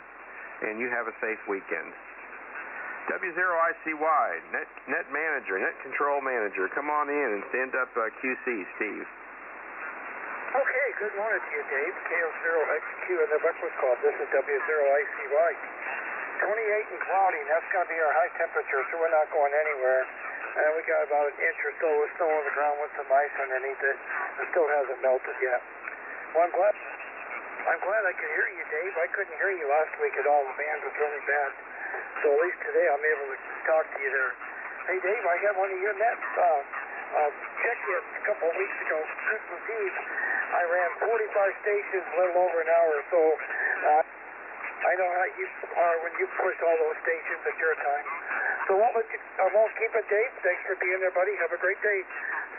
and you have a safe weekend. W0ICY, net manager, net control manager, come on in and stand up QC, Steve. Okay, good morning to you, Dave. KO0XQ in the Breakfast Club. This is W0ICY. 28 and cloudy, and that's going to be our high temperature, so we're not going anywhere. And we got about an inch or so of snow on the ground with some ice underneath it. It still hasn't melted yet. Well, I'm glad I could hear you, Dave. I couldn't hear you last week at all. The band was really bad. So at least today I'm able to talk to you there. Hey, Dave, I got one of your nets check-ins a couple of weeks ago, Christmas Eve. I ran 45 stations, a little over an hour or so. I know how you are when you push all those stations at your time. So I won't keep it, Dave. Thanks for being there, buddy. Have a great day.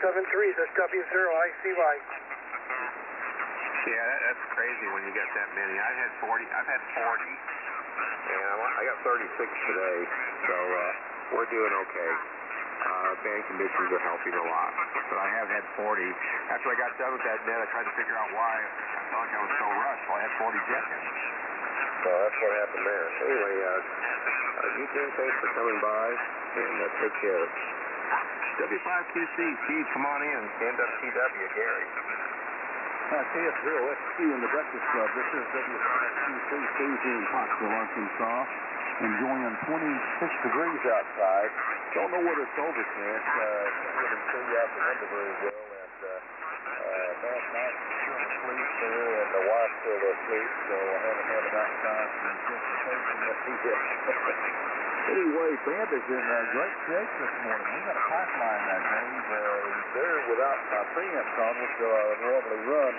7-3, this W0ICY. Yeah, that's crazy when you get that many. I've had 40. And I got 36 today, so we're doing okay. Band conditions are helping a lot. But I have had 40. After I got done with that net, I tried to figure out why I felt like I was so rushed. Well, I had 40 check-ins. So that's what happened there. So anyway, Eugene, thanks for coming by, and take care. W5QC, Steve, come on in. Stand up TW, Gary. KF0XQ in the Breakfast Club. This is W5QC, Steve here in Pottsville, Arkansas. Enjoying 26 degrees outside. Don't know what it's overcast. Can't really see out the window very well. And last night, still asleep there, and the wife's still asleep, so I haven't had enough time for anticipation yet. Anyway, band is in great shape this morning. We got a pipeline now, James. There without my preamps on, which I normally run.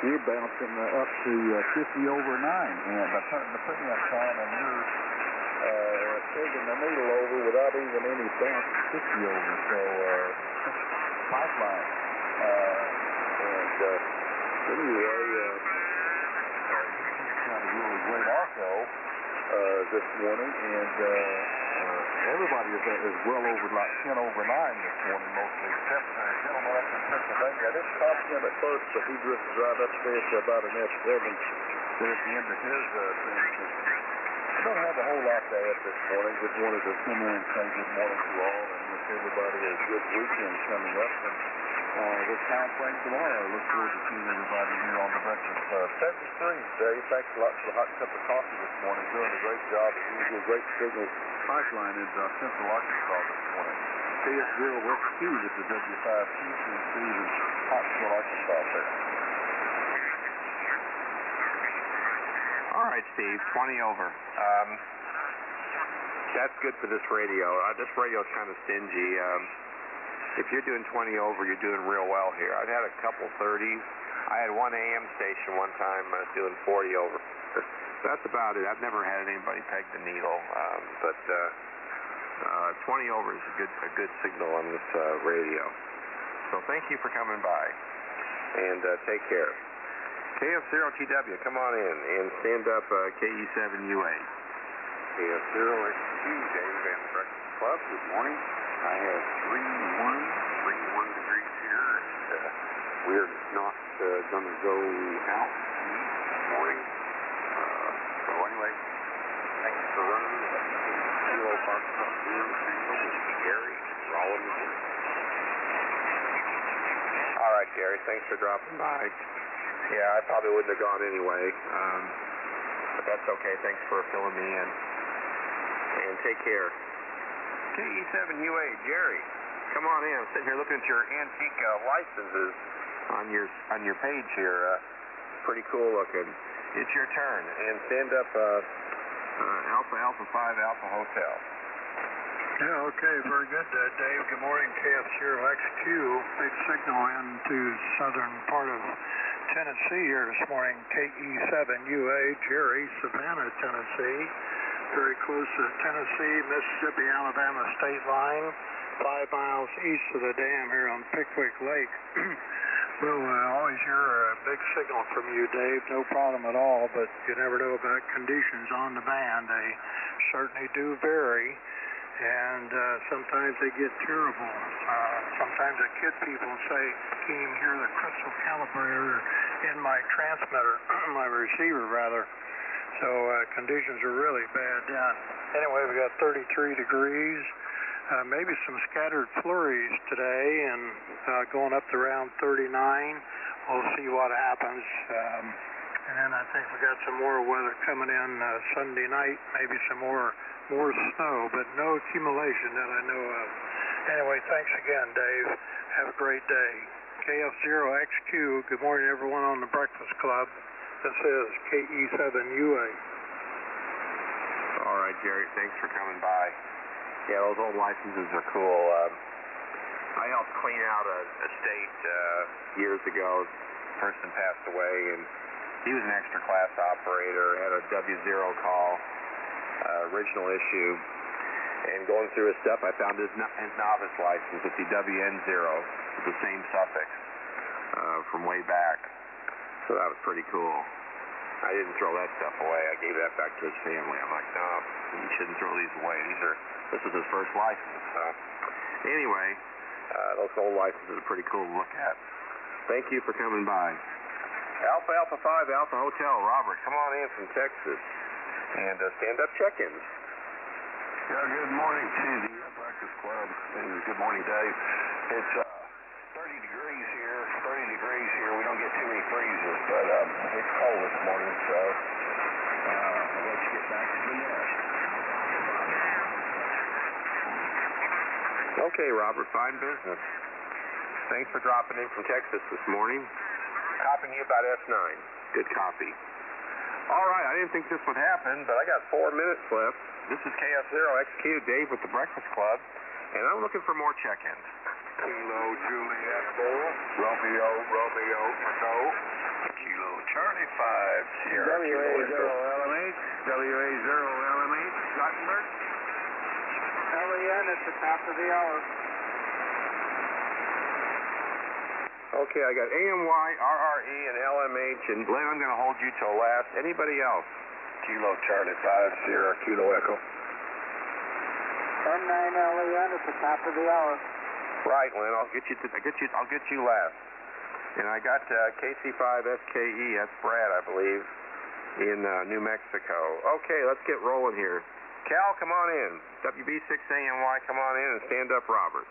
You're bouncing up to 50 over 9, and by turning the preamps on, and you're taking the needle over without even any bounce at 50 over. So, pipeline. Anyway, he's got a really great also this morning, and everybody is well over like 10 over 9 this morning, mostly, except a gentleman up in Pennsylvania. I didn't talk to him at first, but he drifted right up there to about an F7 there at the end of his transmission. I don't have a whole lot to add this morning. Just wanted to come in and say good morning to all and wish everybody a good weekend coming up. And this time frame tomorrow, I look forward to seeing everybody here on the Breakfast Club. 73, Dave. Thanks a lot for the hot cup of coffee this morning. Doing a great job. As usual, great signal pipeline in Central Arkansas this morning. KS0XQ, this is W5QC in Pottsville, Arkansas there. All right, Steve, 20 over. That's good for this radio. This radio's kind of stingy. If you're doing 20 over, you're doing real well here. I've had a couple 30s. I had one AM station one time doing 40 over. That's about it. I've never had anybody peg the needle, but 20 over is a good signal on this radio. So thank you for coming by. And take care. KF0TW, come on in and stand up KE7UA. KF0XQ, Dave and the Breakfast Club. Good morning. I have 31 degrees here. We're not going to go out this morning. So anyway, thanks for running. Kilo Park Club here with Gary, Rollins. All right, Gary, thanks for dropping by. Yeah, I probably wouldn't have gone anyway, but that's okay. Thanks for filling me in. And take care. KE7UA, Jerry, come on in. I'm sitting here looking at your antique licenses on your page here. Pretty cool looking. It's your turn. And stand up Alpha 5 Alpha Hotel. Yeah, okay, very good, Dave. Good morning, KF0XQ. Big signal into southern part of Tennessee here this morning. KE7UA, Jerry, Savannah, Tennessee. Very close to Tennessee, Mississippi, Alabama state line. 5 miles east of the dam here on Pickwick Lake. We'll always hear a big signal from you, Dave. No problem at all, but you never know about conditions on the band. They certainly do vary. And sometimes they get terrible. Sometimes I kid people and say, can't even hear the crystal calibrator in my transmitter, my receiver rather. So conditions are really bad down. Anyway, we got 33 degrees, maybe some scattered flurries today, and going up to around 39. We'll see what happens. And then I think we got some more weather coming in Sunday night, maybe some more snow, but no accumulation that I know of. Anyway, thanks again, Dave. Have a great day. KF0XQ, good morning, everyone on the Breakfast Club. This is KE7UA. All right, Jerry, thanks for coming by. Yeah, those old licenses are cool. I helped clean out a state years ago. A person passed away, and he was an extra class operator, had a W0 call. Original issue, and going through his stuff, I found his novice license at the WN0 with the same suffix from way back. So that was pretty cool. I didn't throw that stuff away. I gave that back to his family. I'm like, no, you shouldn't throw these away. This is his first license. So anyway, those old licenses are pretty cool to look at. Thank you for coming by. Alpha 5 Alpha Hotel, Robert, come on in from Texas. And stand-up check-ins. Yeah, good morning to the Breakfast Club, and good morning, Dave. It's 30 degrees here. We don't get too many freezes, but it's cold this morning, so I'll let you get back to the nest. Okay, Robert, fine business. Thanks for dropping in from Texas this morning. Copying you about S9. Good copy. All right, I didn't think this would happen, but I got 4 minutes left. This is KF0XQ, Dave with the Breakfast Club, and I'm looking for more check-ins. Kilo Juliet 4, Romeo, no. Kilo Charlie 5, Sierra WA0LMH, WA0LMH, Gothenburg. LEN at the top of the hour. Okay, I got AMY, RRE, and LMH, and Glenn, I'm going to hold you till last. Anybody else? Kilo Charlie 5, Sierra Kilo Echo. M9 LEN at the top of the hour. Right, Glenn. I'll get you last. And I got KC5 SKE. That's Brad, I believe, in New Mexico. Okay, let's get rolling here. Cal, come on in. WB6AMY, come on in and stand up, Robert.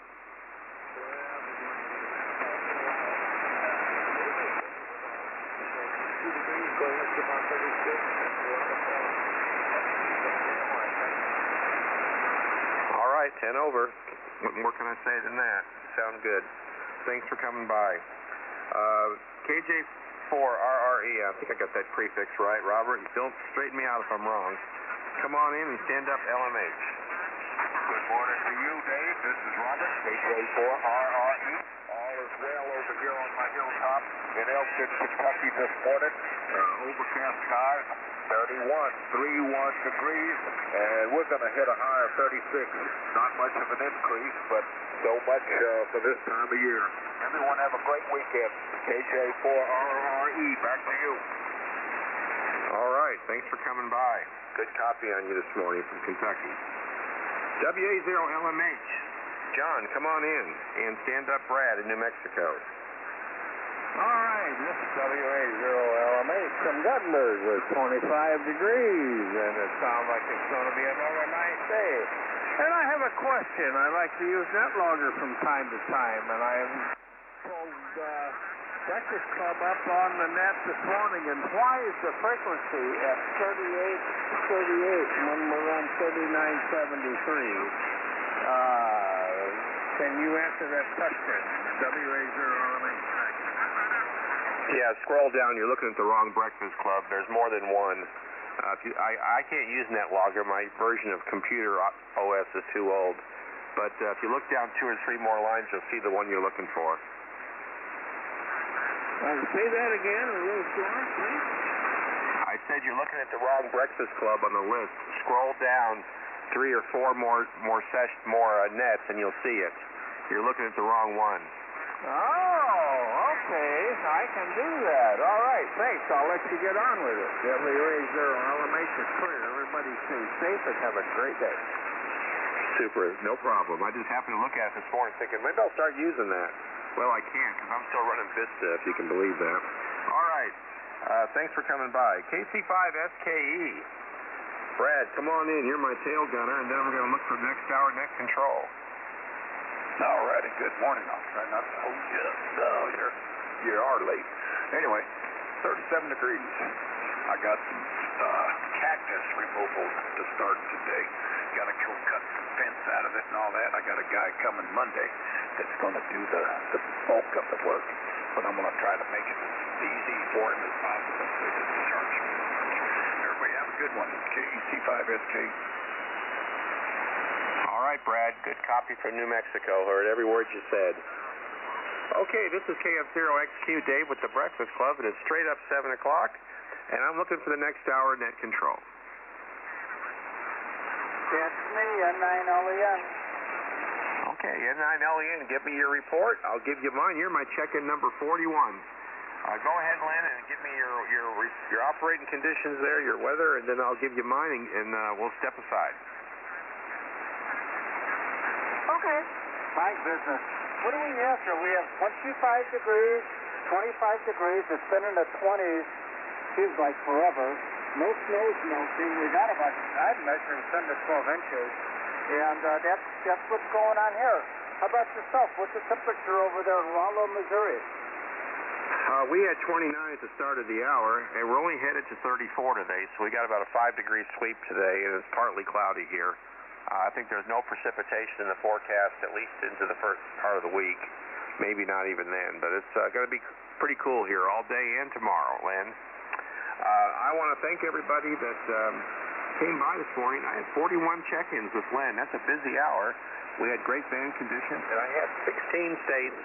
All right, 10 over. What more can I say than that? Sound good. Thanks for coming by. KJ4RRE, I think I got that prefix right, Robert. Don't straighten me out if I'm wrong. Come on in and stand up, LMH. Good morning to you, Dave. This is Robert, KJ4RRE. All is well over here on my hilltop in Elkton, Kentucky this morning. Overcast skies. 31 degrees, and we're going to hit a high of 36. Not much of an increase, but so much for this time of year. Everyone have a great weekend. KJ4RRE, back to you. All right, thanks for coming by. Good copy on you this morning from Kentucky. WA0LMH. John, come on in, and stand up Brad in New Mexico. All right, this is WA0LMH from Guttenberg with 25 degrees, and it sounds like it's going to be another nice day. And I have a question. I like to use NetLogger from time to time, and I have pulled Breakfast Club up on the net this morning, and why is the frequency at 38 when we're on 3973? Can you answer that question? WA0LMH. Yeah, scroll down. You're looking at the wrong Breakfast Club. There's more than one. I can't use NetLogger. My version of computer OS is too old. But if you look down 2 or 3 more lines, you'll see the one you're looking for. Say that again a little slower, please. I said you're looking at the wrong Breakfast Club on the list. Scroll down 3 or 4 more nets, and you'll see it. You're looking at the wrong one. Oh, okay. I can do that. All right, thanks. I'll let you get on with it. WA0LMH is clear. Everybody stay safe and have a great day. Super. No problem. I just happened to look at it this morning thinking, maybe I'll start using that. Well, I can't because I'm still running Vista, if you can believe that. All right. Thanks for coming by. KC5SKE. Brad, come on in. You're my tail gunner, and then we're going to look for the next hour net control. All righty, good morning. I'll try not to hold you up. Oh, you are late. Anyway, 37 degrees. I got some cactus removal to start today. Got to go cut some fence out of it and all that. I got a guy coming Monday that's going to do the bulk of the work. But I'm going to try to make it as easy for him as possible so he doesn't charge me. Everybody have a good one. KC5SK. All right, Brad. Good copy from New Mexico. Heard every word you said. Okay, this is KF0XQ Dave with the Breakfast Club. It is straight up 7 o'clock, and I'm looking for the next hour net control. That's me, N9LEN. Okay, N9LEN, give me your report. I'll give you mine. You're my check-in number 41. Go ahead, Len, and give me your operating conditions there, your weather, and then I'll give you mine, and we'll step aside. Okay. My business. What do we have here? We have 25 degrees, 25 degrees. It's been in the 20s. Seems like forever. No snow's melting. We got about, I'm measuring 10 to 12 inches. And that's what's going on here. How about yourself? What's the temperature over there in Rollo, Missouri? We had 29 at the start of the hour, and we're only headed to 34 today, so we got about a 5-degree sweep today, and it's partly cloudy here. I think there's no precipitation in the forecast, at least into the first part of the week. Maybe not even then, but it's going to be pretty cool here all day and tomorrow, Len. I want to thank everybody that came by this morning. I had 41 check-ins with Len. That's a busy hour. We had great band conditions, and I had 16 states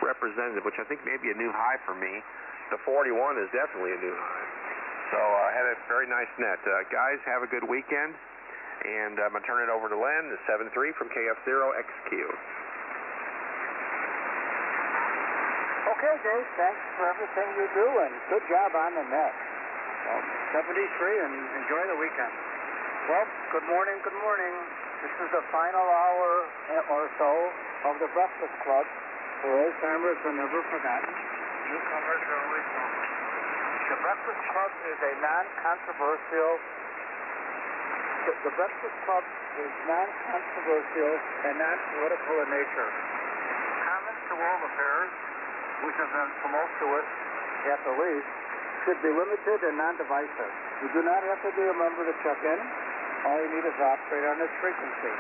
represented, which I think may be a new high for me. The 41 is definitely a new high. So I had a very nice net. Guys, have a good weekend. And I'm going to turn it over to Len, the 7-3 from KF0XQ. Okay, Dave, thanks for everything you do, and good job on the net. Well, 73, and enjoy the weekend. Well, good morning, good morning. This is the final hour or so of the Breakfast Club. For old timers are never forgotten. Newcomers are always welcome. The Breakfast Club is a non-controversial... The Breakfast Club is non-controversial and non-political in nature. Comments to world affairs, which have been promoted to it, at the least, should be limited and non-divisive. You do not have to be a member to check in. All you need is to operate on this frequency.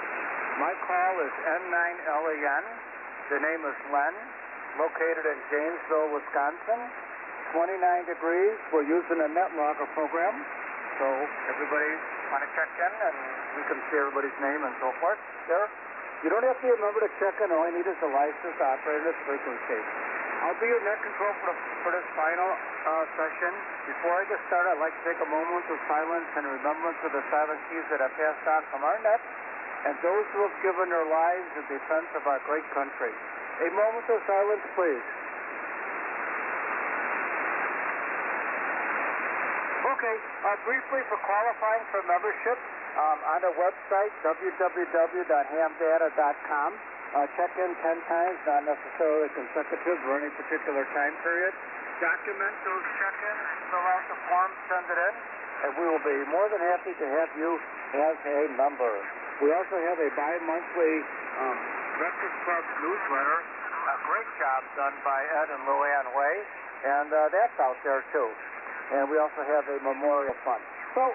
My call is N9LEN. The name is Len, located in Janesville, Wisconsin. 29 degrees. We're using a NetLogger program, so everybody want to check in, and we can see everybody's name and so forth there. You don't have to be a member to check in. All you need is a license to operate this frequency. I'll be your net control for this final session. Before I get started, I'd like to take a moment of silence and remembrance of the silent keys that have passed on from our net and those who have given their lives in defense of our great country. A moment of silence, please. Okay, briefly for qualifying for membership, on the website, www.hamdata.com. Check in 10 times, not necessarily consecutive or any particular time period. Document those check-ins, fill out the form, send it in, and we will be more than happy to have you as a member. We also have a bi-monthly Breakfast Club newsletter. A great job done by Ed and Luann Way, and that's out there too. And we also have a memorial fund. So,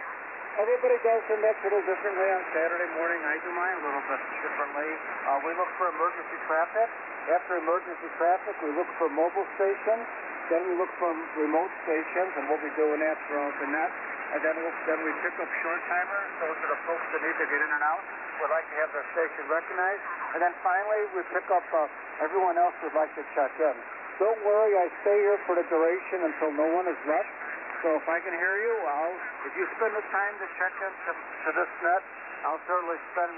everybody does their net a little differently on Saturday morning. I do mine a little bit differently. We look for emergency traffic. After emergency traffic, we look for mobile stations. Then we look for remote stations, and we'll be doing that throughout the net. And then we pick up short timers. Those are the folks that need to get in and out. We'd like to have their station recognized. And then finally, we pick up everyone else who'd like to check in. Don't worry, I stay here for the duration until no one is left. So if I can hear you, if you spend the time to check in to this net, I'll certainly spend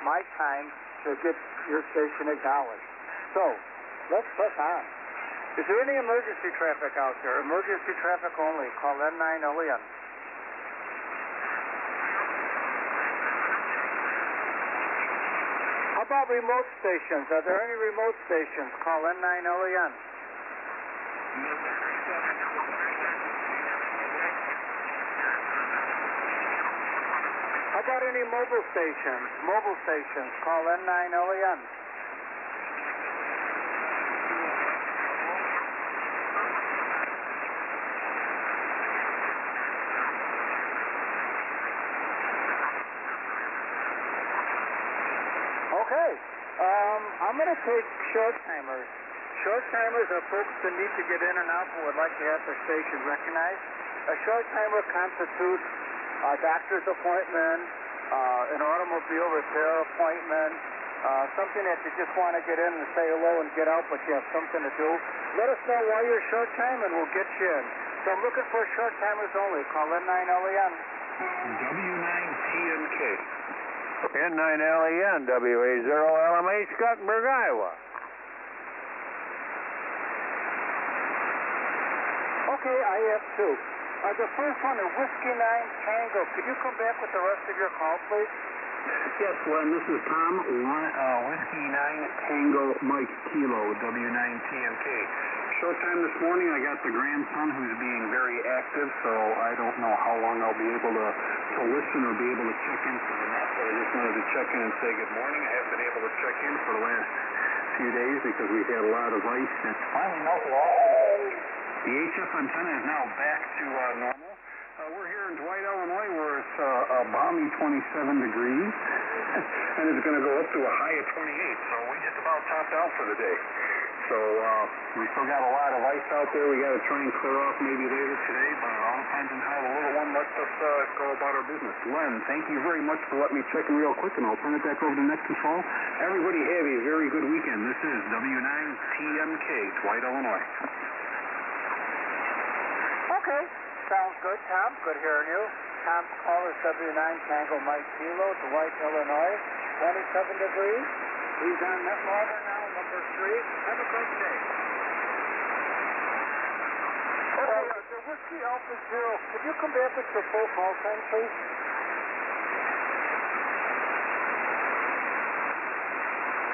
my time to get your station acknowledged. So, let's press on. Is there any emergency traffic out there? Emergency traffic only. Call N9LEN. How about remote stations? Are there any remote stations? Call N9LEN. How about any mobile stations? Mobile stations, call N9LEN. Okay, I'm going to take short timers. Short timers are folks that need to get in and out but would like to have their station recognized. A short timer constitutes a doctor's appointment, an automobile repair appointment, something that you just want to get in and say hello and get out, but you have something to do. Let us know why you're short time and we'll get you in. So I'm looking for short timers only. Call N9LEN. W9TMK. N9LEN, WA0LMH, Scutenburg, Iowa. Okay, I have two. The first one, a Whiskey 9 Tango. Could you come back with the rest of your call, please? Yes, Len, this is Tom. Whiskey 9 Tango Mike Kilo, W9TMK. Short time this morning, I got the grandson who's being very active, so I don't know how long I'll be able to listen or be able to check in for the net, but I just wanted to check in and say good morning. I haven't been able to check in for the last few days because we've had a lot of ice and finally melted off. The HF antenna is now back to normal. We're here in Dwight, Illinois, where it's a balmy 27 degrees, and it's going to go up to a high of 28, so we just about topped out for the day. So we still got a lot of ice out there. We got to try and clear off maybe later today, but it all depends on how the little one lets us go about our business. Len, thank you very much for letting me check in real quick, and I'll turn it back over to Net Control. Everybody have a very good weekend. This is W9TMK, Dwight, Illinois. Okay, sounds good, Tom. Good hearing you. Tom's call is W9 Tango Mike Kilo, Dwight, Illinois, 27 degrees. He's on net logger now, number 3. Have a great day. Okay, the Whiskey Alpha Zero, could you come back with your full call time, please?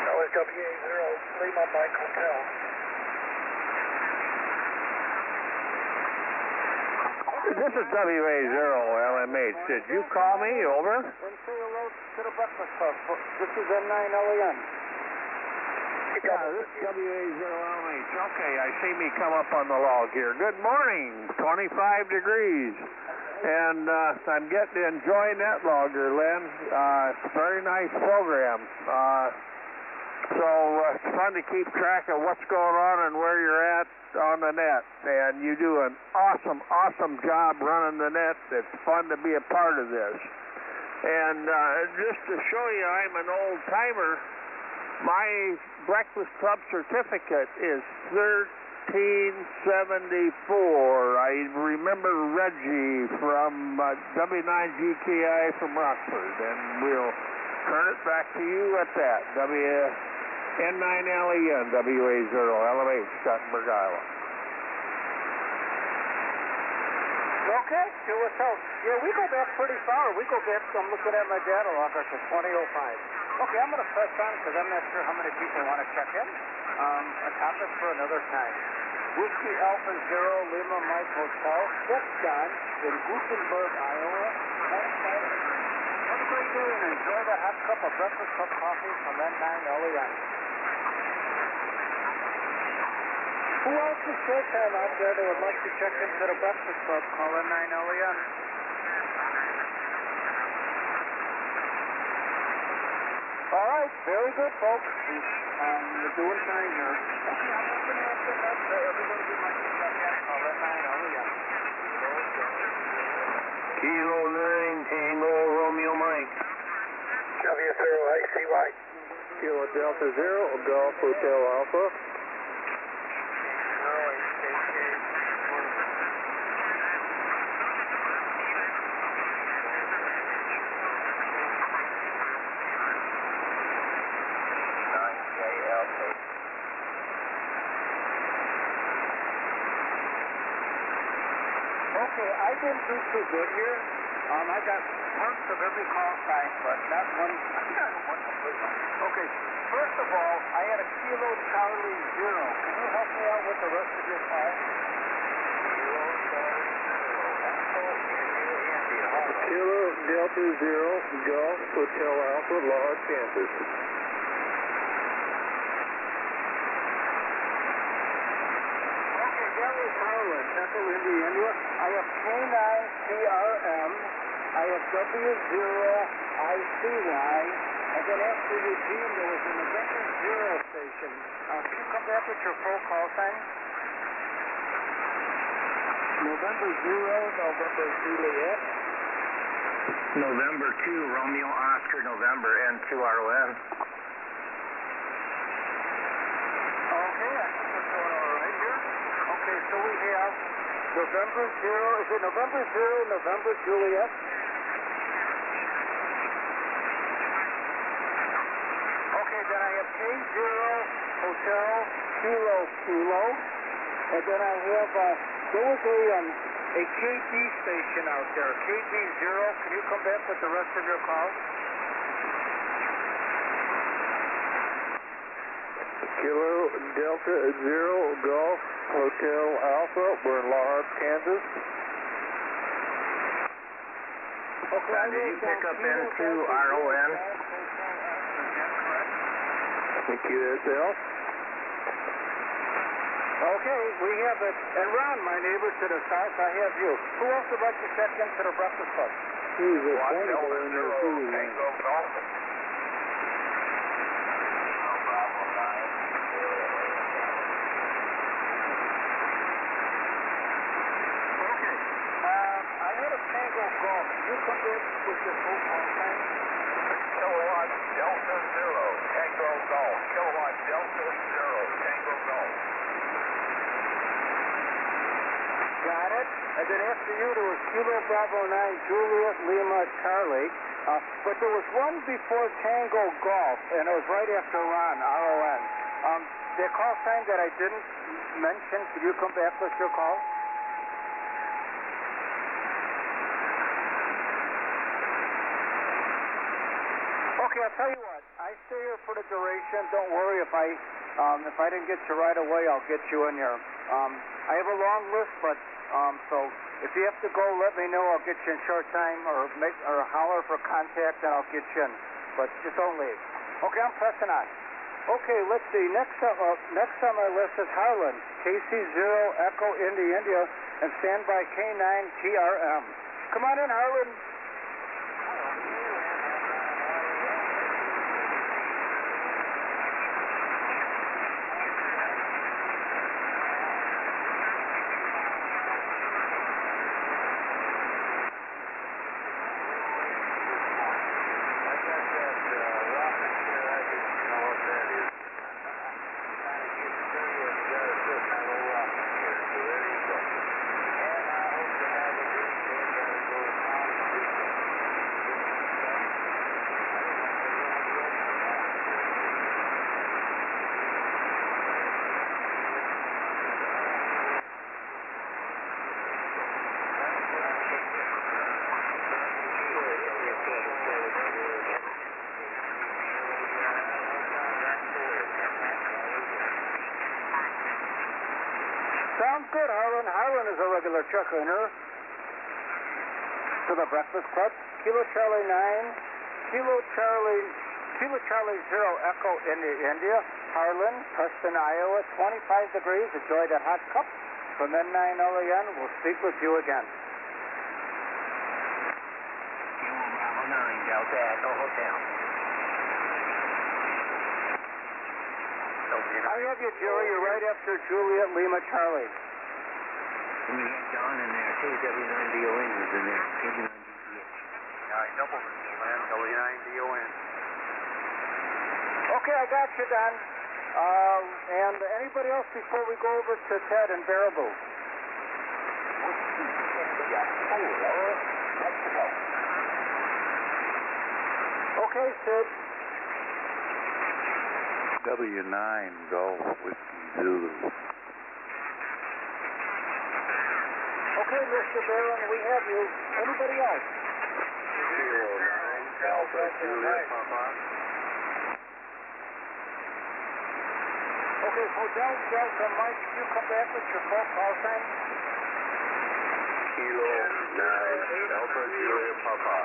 That was WA0, Lima Mike Hotel. This is WA0LMH. Did you call me? Over. Then say hello to the Breakfast Club. This is N9LEN. Yeah, this is WA0LMH. Okay, I see me come up on the log here. Good morning. 25 degrees. And I'm getting to enjoy NetLogger, Len. It's a very nice program. So it's fun to keep track of what's going on and where you're at on the net. And you do an awesome job running the net. It's fun to be a part of this. And just to show you I'm an old timer, my Breakfast Club certificate is 1974. I remember Reggie from W9GKI from Rockford, and we'll turn it back to you at that. N9LEN, WA0, LMH, Scottenburg, Iowa. Okay, do what's else. Yeah, we go back pretty far. We go back, I'm looking at my data logger to 2005. Okay, I'm going to press on because I'm not sure how many people want to check in. A topic for another time. Whiskey Alpha Zero Lima Mike Hotel, Fifth John in Gutenberg, Iowa. Have a great day and enjoy the hot cup of breakfast cup coffee from N9LEN. Who else is showtime out there that would like to check into the breakfast club? Call N9LEN. All right, very good, folks. You're doing fine here. Okay, I'm opening up the net for everybody who'd like to check in. Call N9LEN. Kilo 9, Tango, Romeo Mike. W0ICY. Kilo Delta 0, Golf Hotel Alpha. Okay, I didn't do too good here. I got parts of every call sign, but not one. I think I got one complete one. Okay, first of all, I had a Kilo Charlie 0. Can you help me out with the rest of your call? Kilo Delta 0, Golf Hotel Alpha, Lawrence, Kansas. Okay, that was Harlan, Echo Indiana. I have K9CRM, I have W0ICY, and then after Eugene there was a November 0 station. Can you come back with your full call sign? November 0, November Juliet. November 2, Romeo Oscar, November, N2RON. Okay, I think we're doing all right here. Okay, so we have November 0, is it November 0, November Juliet? Okay, then I have K0 Hotel Kilo Kilo, and then I have, there was a KB station out there, KB0. Can you come back with the rest of your call? Kilo Delta 0, Golf Hotel Alpha. We're in Lawrence, Kansas. Okay, Did you pick up N2RON? QSL. Okay, we have it. And Ron, my neighbor to the south, I have you. Who else would like to check into the breakfast club? Who's a Tango in there too? Tango Golf. Okay, I had a Tango Golf. Can you come in with your full call sign? Kilowatt Delta 0, Tango Golf. Kilowatt Delta 0, Tango Golf. Got it. And then after you, there was Kilo Bravo 9, Juliet Lima Charlie. But there was one before Tango Golf, and it was right after Ron, RON. The call sign that I didn't mention, could you come back with your call? Okay, I'll tell you what. I stay here for the duration. Don't worry if I didn't get you right away, I'll get you in here. I have a long list, but so if you have to go, let me know. I'll get you in short time, or holler for contact, and I'll get you in. But just don't leave. Okay, I'm pressing on. Okay, let's see. Next on my list is Harlan, KC0 Echo India, and standby K9 TRM. Come on in, Harlan. Sounds good, Harlan. Harlan is a regular check-iner to the Breakfast Club. Kilo Charlie 9, Kilo Charlie 0 Echo India, Harlan, Preston, Iowa, 25 degrees. Enjoy that hot cup. From N9 LAN, we'll speak with you again. Kilo Bravo 9, Delta Echo Hotel. I have you, Jerry. You're right after Juliet Lima Charlie. And you had John in there, too. W9DON was in there. KG9DPH. I doubled it, man. W9DON. Okay, I got you, Don. And anybody else before we go over to Ted and Baraboo? Okay, Sid. W9 Golf Whiskey Zulu. Okay, Mr. Barron, we have you. Anybody else? Kilo 9 Alpha Juliet Papa. Okay, Hotel Delta Mike, can you come back with your phone call sign? Kilo 9 Alpha Juliet Papa.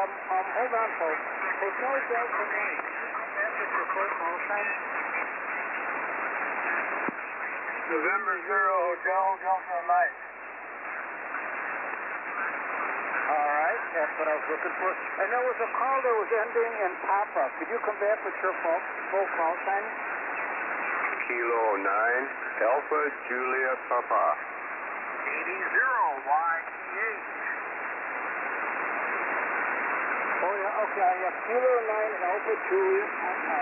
Hold on, folks. Hotel Delta Mike, can you come back with your phone call sign? November 0 Hotel Delta Mike. All right, that's what I was looking for. And there was a call that was ending in Papa. Could you come back with your full call sign? Kilo 9 Alpha Juliet Papa. 80YTH. Oh, yeah, okay, I have Kilo 9 Alpha Juliet Papa.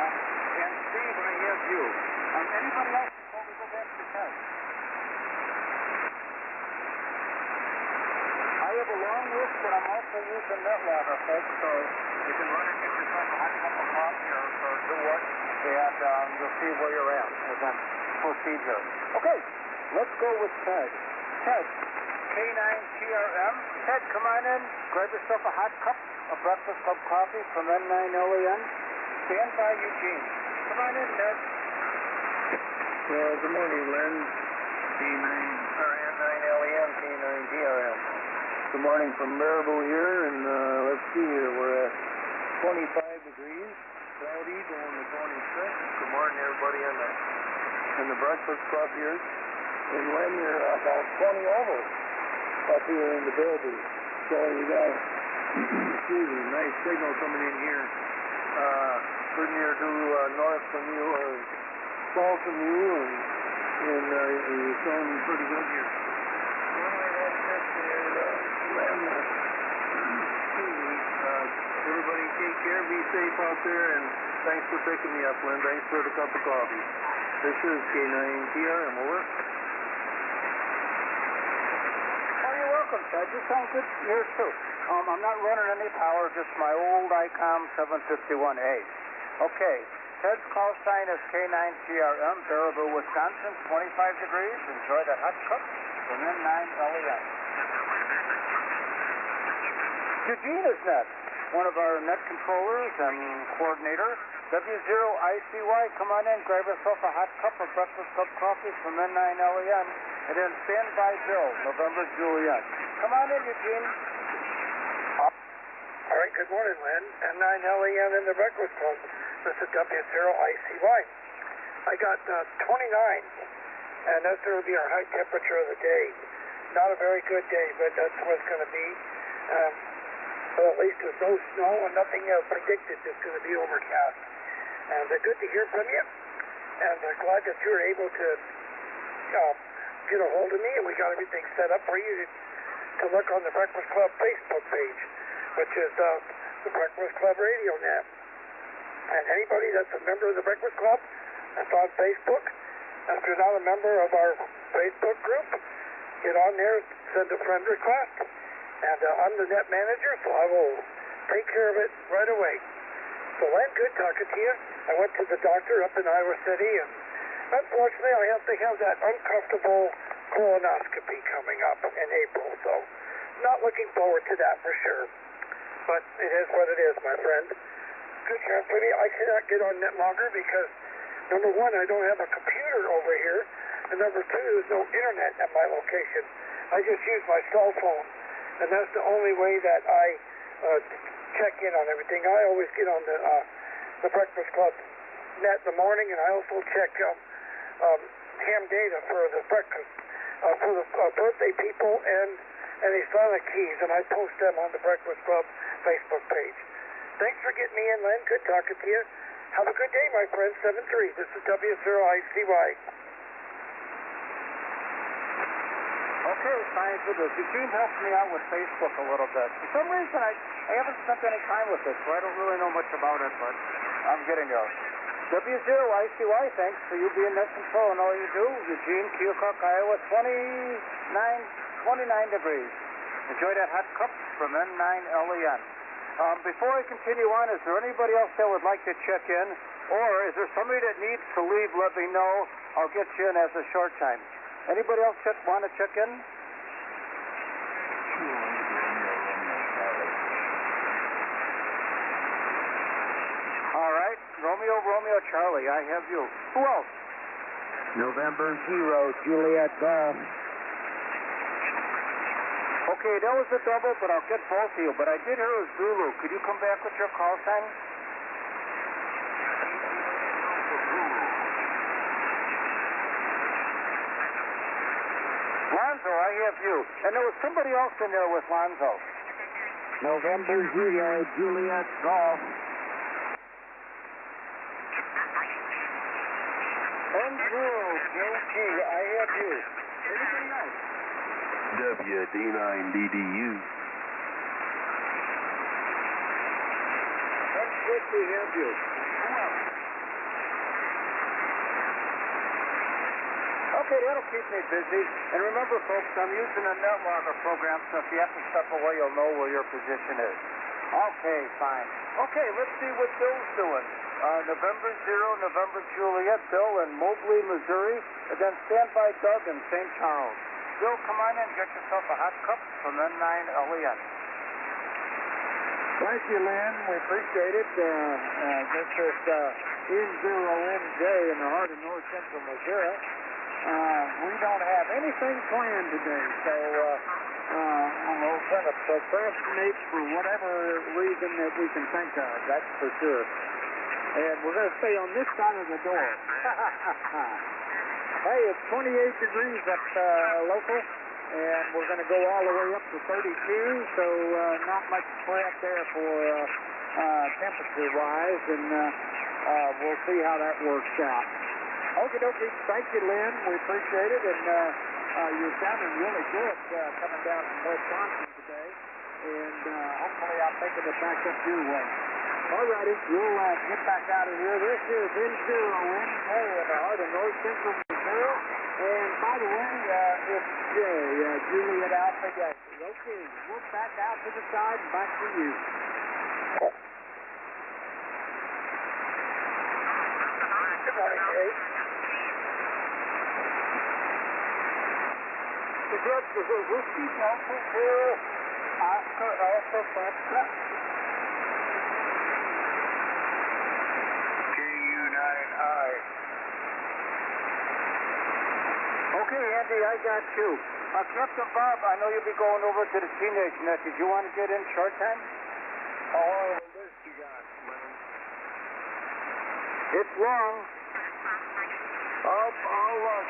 And Steve, I have you. Anybody else before we go back to Ted? I have a long list, but I'm also using NetLogger, folks, so you can run and get yourself a hot cup of coffee or do what, and you'll see where you're at as I proceed here. Okay, let's go with Ted. Ted, K9TRM. Ted, come on in, grab yourself a hot cup of Breakfast Club coffee from N9 LAN. Stand by Eugene. Come on in, Ted. Well, good morning, Len. N9 LAN, K9DRM. Good morning from Maribou here, and let's see here, we're at 25 degrees, cloudy, going to 26. Good morning, everybody in the Breakfast Club here. And Len, you're about 20 over up here in the building. So you got, excuse me, nice signal coming in here. Pretty near to north from you, or south from you, and you're sounding pretty good here. Everybody take care, be safe out there, and thanks for picking me up, Lynn. Thanks for the cup of coffee. This is K9TRM, over. Oh, you're welcome, Ted. You sound good here, too. I'm not running any power, just my old Icom 751A. Okay, Ted's call sign is K9TRM, Baraboo, Wisconsin, 25 degrees. Enjoy that hot cup from N9 LAN. Eugene is next, one of our net controllers and coordinator. W0ICY, come on in, grab yourself a hot cup of Breakfast Club coffee from N9 LAN, and then stand by Bill, November Juliet. Come on in, Eugene. All right, good morning, Lynn. N9 LAN in the Breakfast Club. This is W0ICY. I got 29, and that's going to be our high temperature of the day. Not a very good day, but that's what it's going to be. Well, at least there's no snow and nothing predicted that's going to be overcast. And good to hear from you. And glad that you were able to get a hold of me, and we got everything set up for you to look on the Breakfast Club Facebook page, which is the Breakfast Club Radio Net. And anybody that's a member of the Breakfast Club that's on Facebook, if you're not a member of our Facebook group, get on there, send a friend request. And I'm the net manager, so I will take care of it right away. So, Len, good talking to you. I went to the doctor up in Iowa City, and unfortunately I have to have that uncomfortable colonoscopy coming up in April, so not looking forward to that for sure. But it is what it is, my friend. Good chance for me. I cannot get on NetLogger because Number one, I don't have a computer over here. And number two, there's no internet at my location. I just use my cell phone. And that's the only way that I check in on everything. I always get on the Breakfast Club net in the morning, and I also check ham data for the breakfast, for the birthday people and any silent keys, and I post them on the Breakfast Club Facebook page. Thanks for getting me in, Len. Good talking to you. Have a good day, my friend. 7-3. This is W0ICY. Okay, fine, good. Eugene helps me out with Facebook a little bit. For some reason, I haven't spent any time with it, so I don't really know much about it, but I'm getting yours. W0ICY, thanks for you being net control and all you do. Eugene, Keokuk, Iowa, 29 degrees. Enjoy that hot cup from N9LEN. Before I continue on, is there anybody else that would like to check in? Or is there somebody that needs to leave? Let me know. I'll get you in as a short time. Anybody else want to check in? All right. Romeo, Charlie, I have you. Who else? November 0, Juliet Golf. Okay, that was a double, but I'll get both of you. But I did hear it was Zulu. Could you come back with your call sign? Lonzo, I have you. And there was somebody else in there with Lonzo. November 0, Juliet Golf. N0JT, I have you. Anybody else? WD9DDU. That's good to have you. Who else? Okay, that'll keep me busy. And remember, folks, I'm using a NetLogger program, so if you have to step away, you'll know where your position is. Okay, fine. Okay, let's see what Bill's doing. November 0, November Juliet, Bill in Mobley, Missouri, and then standby Doug in St. Charles. Bill, come on in and get yourself a hot cup from N9LEN. Thank you, Lynn. We appreciate it. This is N0MJ in the heart of north central Missouri. We don't have anything planned today, so we're going to procrastinate for whatever reason that we can think of, that's for sure. And we're going to stay on this side of the door. Hey, it's 28 degrees up local, and we're going to go all the way up to 32, so not much threat there for temperature-wise, and we'll see how that works out. Okie dokie, thank you, Lynn. We appreciate it, and you're sounding really good coming down from Wisconsin today, and hopefully I'm taking it back up your way. All righty, we'll get back out of here. This is N0MJ in the heart of north central Missouri, and by the way, it's Jay, Juliet Alpha Yankee. Okay, we're back out to the side and back to you. Good morning, Jay. This is Whiskey Delta 0, Oscar Alpha Foxtrot. KU9I. Okay, Andy, I got you. Captain Bob, I know you'll be going over to the teenage net. Did you want to get in short time? How long of a list you got, man? It's long. I'll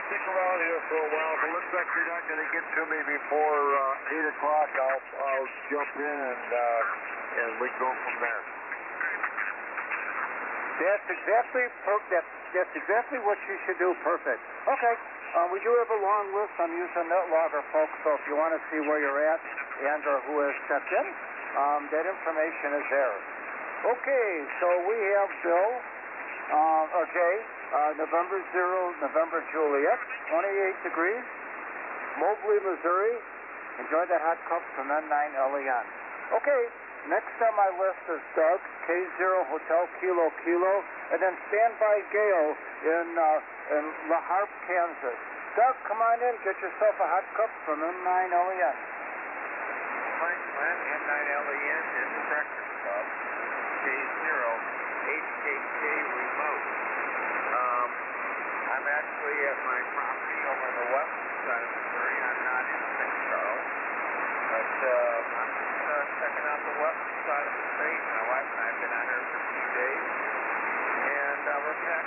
stick around here for a while. If it looks like you're not going to get to me before 8 o'clock, I'll jump in and we go from there. That's exactly what you should do. Perfect. Okay. We do have a long list. I'm using NetLogger, folks, so if you want to see where you're at and or who has checked in, that information is there. Okay, so we have Bill, or Jay, November 0, November Juliet, 28 degrees, Mobley, Missouri. Enjoy that hot cup from N9LEN. Okay, next on my list is Doug, K0 Hotel Kilo Kilo, and then standby Gail in La Harpe, Kansas. Doug, come on in, get yourself a hot cup from N9LEN. Thanks, Len. N9LEN is the Breakfast Club. K0 HKK Remote.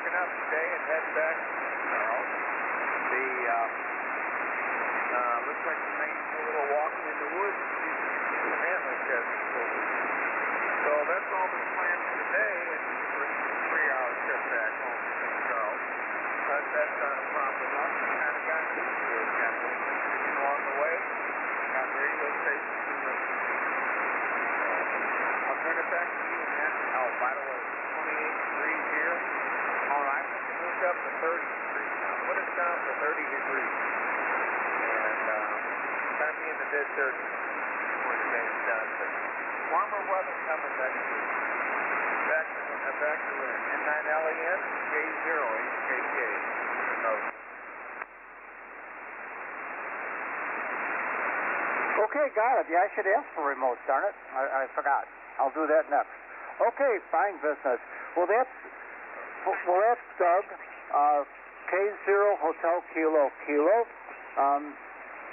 packing up today and heading back. Looks like we may do a little walking in the woods to see some antlers yet. So that's all that's planned for today, and we're 3 hours trip back home. So that's not a problem enough. Kind of got used to it. Got listening along the way. Got radio stations to listen to. I'll turn it back to you, man. Oh, by the way, 28 degrees here. All right, let's move up to 30 degrees now. Put us down to 30 degrees. Time to be in the mid 30s before the day is done. But warmer weather coming next week. Back to N9LEN, K0HKK. Okay, got it. Yeah, I should ask for remote, darn it. I forgot. I'll do that next. Okay, fine business. Well, that's Doug, K0 Hotel Kilo Kilo.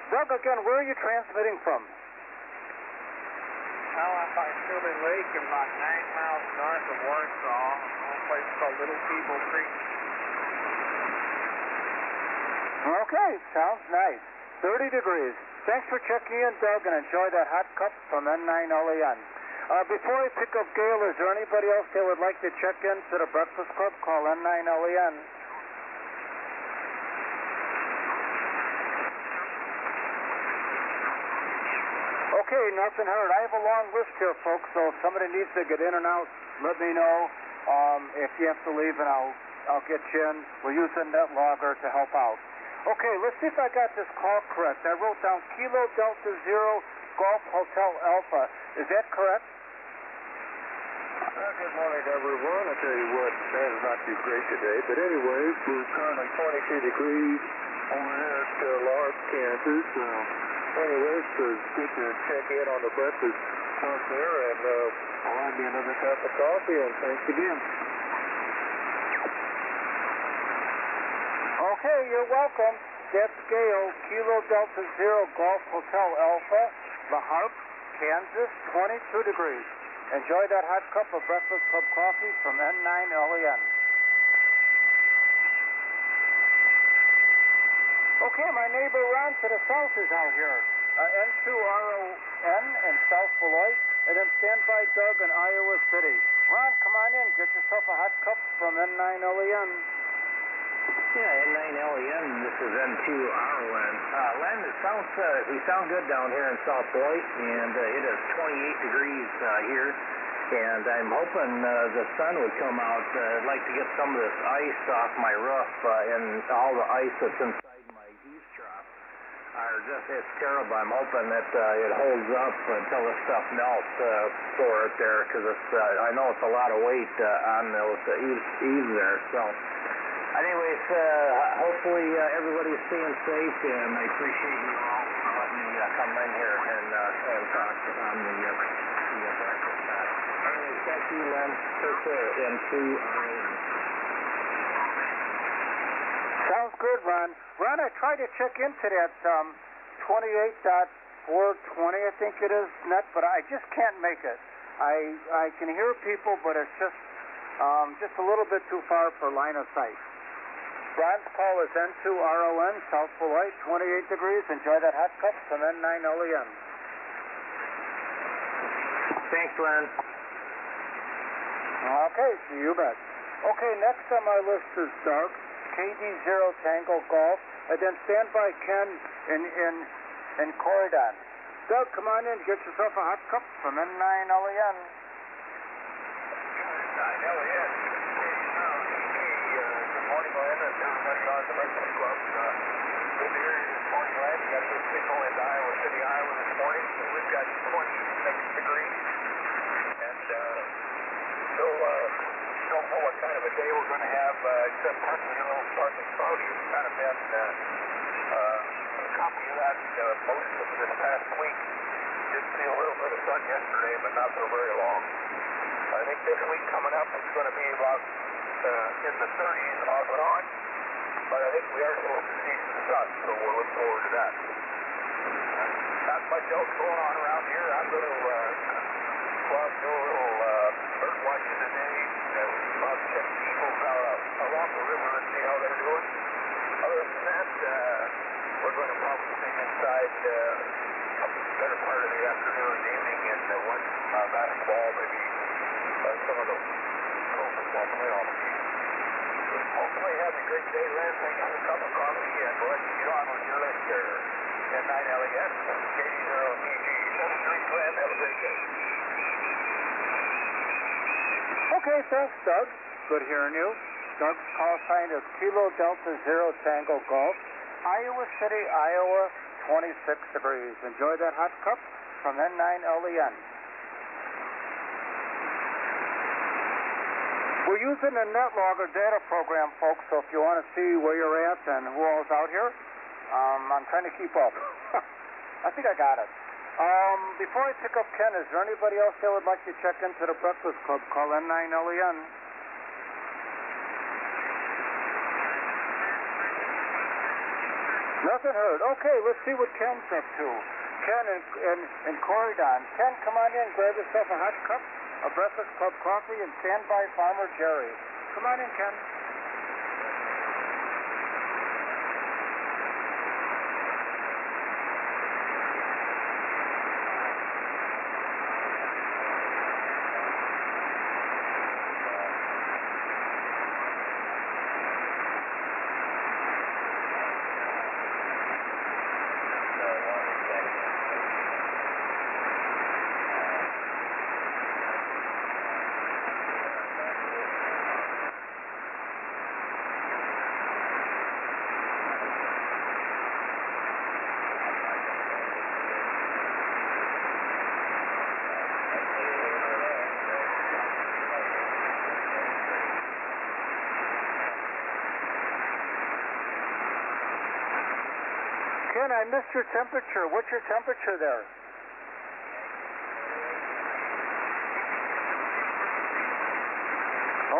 Doug, again, where are you transmitting from? Well, I'm by Silver Lake, about 9 miles north of Warsaw, a place called Little Peeble Creek. Okay, sounds nice. 30 degrees. Thanks for checking in, Doug, and enjoy that hot cup from N9LEN. Before I pick up Gail, is there anybody else that would like to check in to the Breakfast Club? Call N9LEN. Okay, nothing heard. I have a long list here, folks, so if somebody needs to get in and out, let me know. If you have to leave, and I'll get you in. We'll use the net logger to help out. Okay, let's see if I got this call correct. I wrote down Kilo Delta Zero Golf Hotel Alpha. Is that correct? Good morning, everyone. I tell you what, that is not too great today. But anyways, we're currently 22 degrees over here at Lawrence, Kansas. Anyways, it's good to check in on the breakfast club there, and I'll have me another cup of coffee, and thanks again. Okay, you're welcome. That's Gail, Kilo Delta Zero Golf Hotel Alpha, La Harpe, Kansas, 22 degrees. Enjoy that hot cup of Breakfast Club coffee from N9LEN. Okay, my neighbor Ron to the south is out here. N2RON in South Beloit, and then stand by Doug in Iowa City. Ron, come on in. Get yourself a hot cup from N9LEN. Yeah, N9LEN, this is N2RON. Len, we sound good down here in South Beloit, and it is 28 degrees here, and I'm hoping the sun would come out. I'd like to get some of this ice off my roof, and all the ice that's inside my eaves trough it's terrible. I'm hoping that it holds up until this stuff melts for it there, because I know it's a lot of weight on those eaves there, so... Anyways, hopefully everybody's staying safe, and I appreciate you all for letting me come in here and talk on the breakfast. Anyways, thank you, Len. Take care, N2RON. Sounds good, Ron. Ron, I tried to check into that 28.420, I think it is, net, but I just can't make it. I can hear people, but it's just a little bit too far for line of sight. Ron's call is N2RON, South Beloit, 28 degrees. Enjoy that hot cup from N9LEN. Thanks, Len. Okay, you bet. Okay, next on my list is Doug, KD0 Tango Golf, and then stand by Ken in Corridon. Doug, come on in, get yourself a hot cup from N9LEN. N9LEN. Morning, Len, and everybody on the Breakfast Club. Good to hear you this morning, Len. We got good signal into Iowa City, Iowa this morning. We've got 26 degrees, and still don't know what kind of a day we're going to have, except partly a little partly cloudy. It's kind of been a copy of that most of this past week. Did see a little bit of sun yesterday, but not for very long. I think this week coming up is going to be about in the 30s off and on, but I think we are supposed to see some sun, so we'll look forward to that. Not much else going on around here. I'm going to go out and do a little bird watching today. About check eagles out along we're going to probably stay inside better part of the afternoon and evening and watch basketball, maybe some of the pro football playoffs. Hopefully have a great day, Lance. Thank you for a cup of coffee, and we'll let you get on with your list here. 10-9-LES, KD0EG, 73 Glenn. Have a great day. Okay, thanks, Doug. Good hearing you. Doug's call sign is Kilo Delta Zero Tango Golf, Iowa City, Iowa, 26 degrees. Enjoy that hot cup from N9LEN. We're using the NetLogger data program, folks, so if you want to see where you're at and who all's out here, I'm trying to keep up. I think I got it. Before I pick up Ken, is there anybody else that would like to check into the Breakfast Club? Call N9LEN. Nothing heard. Okay, let's see what Ken's up to. Ken and Corridon. Ken, come on in, grab yourself a hot cup, a Breakfast Club coffee, and stand by Farmer Jerry. Come on in, Ken. Ken, I missed your temperature. What's your temperature there?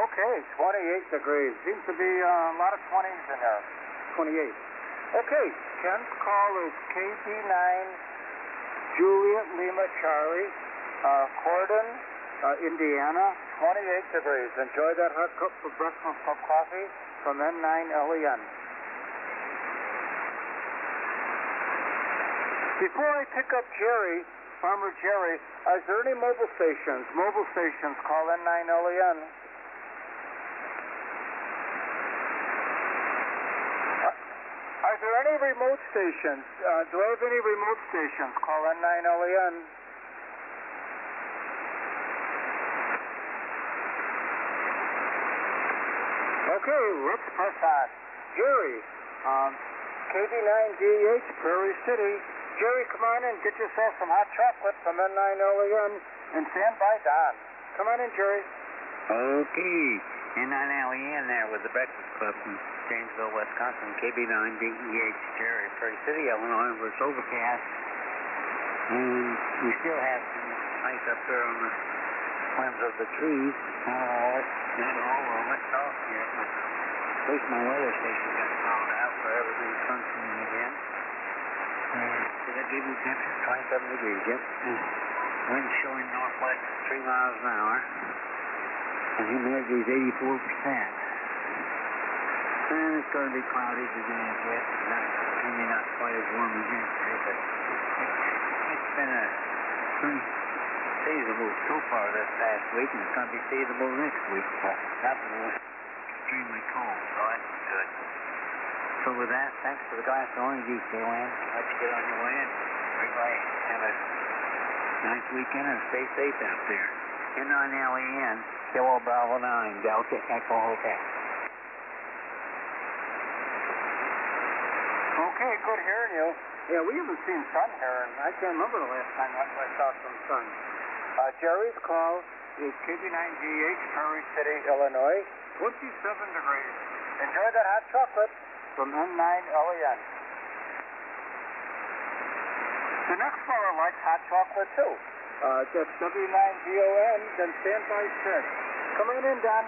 Okay, 28 degrees. Seems to be a lot of 20s in there. 28. Okay, Ken's call is KB9 Juliet Lima Charlie, Cordon, Indiana, 28 degrees. Enjoy that hot cup of Breakfast Club coffee from N9LEN. Before I pick up Jerry, Farmer Jerry, is there any mobile stations? Mobile stations, call N9LEN. Are there any remote stations? Do I have any remote stations? Call N9LEN. Okay, let's press on. Jerry, KB9DH, Prairie City. Jerry, come on in, get yourself some hot chocolate from N9LEN, and stand by Don. Come on in, Jerry. Okay, N9LEN there with the Breakfast Club from Janesville, Wisconsin, KB9DEH, Jerry, Prairie City, Illinois, where it's overcast. And we still have some ice up there on the limbs of the trees. Not all of it off yet, but at least my weather station got found out where everything's functioning again. And did I give you temperature? 27 degrees, yep. Wind showing northwest 3 miles an hour. And humidity is 84%. And it's going to be cloudy today and yet. Maybe not quite as warm as yesterday, but it's been a pretty seasonable so far this past week, and it's going to be seasonable next week. That was extremely cold, so that's good. So with that, thanks for the glass of orange juice, Joanne. Let you get on your way, and everybody have a nice weekend and stay safe out there. N9LEN, Kilo Bravo 9, Delta Echo Hotel. Okay, good hearing you. Yeah, we haven't seen sun here, and I can't remember the last time I saw some sun. Jerry's call is KB9DH, Prairie City, Illinois, 27 degrees. Enjoy that hot chocolate from N9LEN. The next caller likes hot chocolate too. That's W9DON, then stand by 6. Come on in, Don.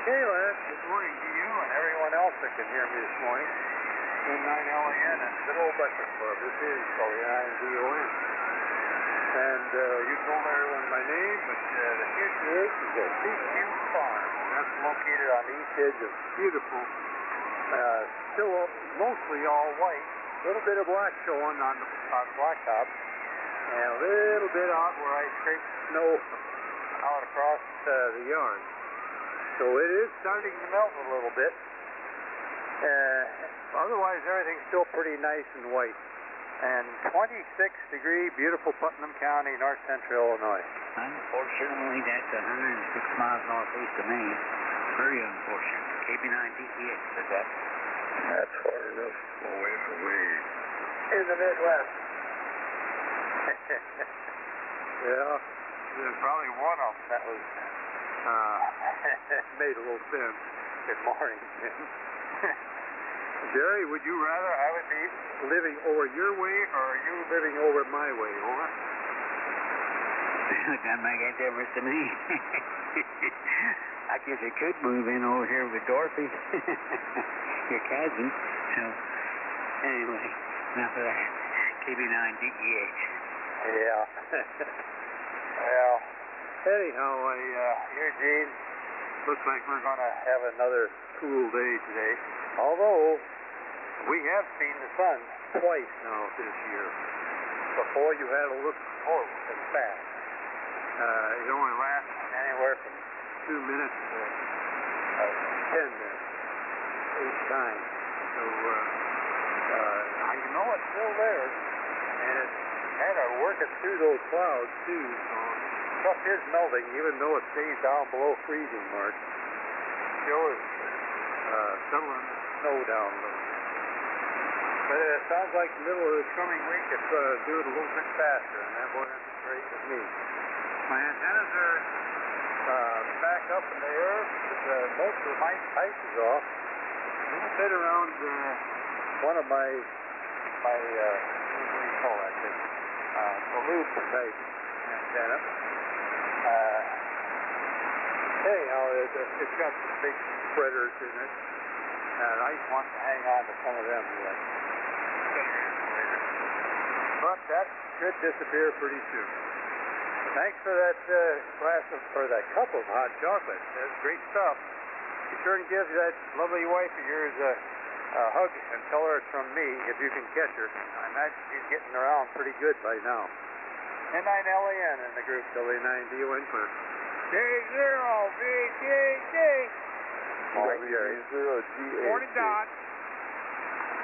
Okay, Lance. Good morning to you and everyone else that can hear me this morning. N9LEN and good old Breakfast Club. This is W9DON. And you told everyone my name, but the headquarters is at Beachview Farm. That's located on the east edge of beautiful Still mostly all white. A little bit of black showing on blacktop, and a little bit out where I scraped snow out across the yard. So it is starting to melt a little bit. Otherwise, everything's still pretty nice and white. And 26-degree, beautiful Putnam County, north central Illinois. Unfortunately, that's 106 miles northeast of me. Very unfortunate. KB9DEX said that. That's far enough away from me. In the Midwest. Yeah, there's probably one of them that was made a little sense. Good morning, Jim. Jerry, would you rather I would be living over your way, or are you living over my way? Over? Doesn't make any difference to me. I guess I could move in over here with Dorothy, your cousin. So, anyway, enough of that. KB9DEH. Yeah. Well, anyhow, here, Gene, looks like we're going to have another cool day today. Although, we have seen the sun twice now this year. Before, you had to look forward and fast. It only lasts anywhere from 2 minutes to 10 minutes each time. So, you know it's still there, and it's kind of working through those clouds, too. So, stuff is melting, even though it stays down below freezing mark. Still is settling the snow down a little. But it sounds like the middle of the coming week it's going to do it a little bit faster, and that wouldn't be great with me. My antennas are back up in the air with most of my pipes off. A little bit around one of my what do you call that thing? Balloon type antenna. Anyhow, it's got some big spreaders in it. And I want to hang on to some of them yet. But that should disappear pretty soon. Thanks for that that cup of hot chocolate. That's great stuff. Be sure and give that lovely wife of yours a hug and tell her it's from me if you can catch her. I imagine she's getting around pretty good by now. N9LAN in the group, W9DON clear. J0VJJ. Morning, Don.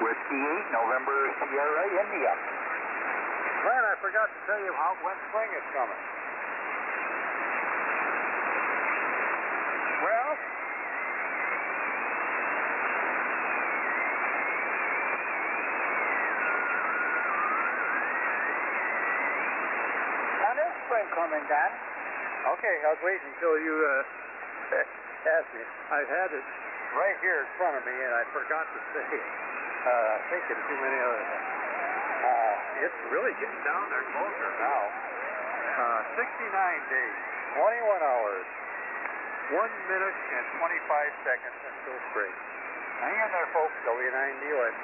Whiskey 8, November Sierra, India. Glenn, I forgot to tell you when spring is coming. Well, when is spring coming, Don? Okay, I was waiting until you asked me. I've had it right here in front of me, and I forgot to say it. Thinking too many other things. It's really getting down there closer now. 69 days, 21 hours, 1 minute and 25 seconds until spring. Hang in there, folks. W9DON.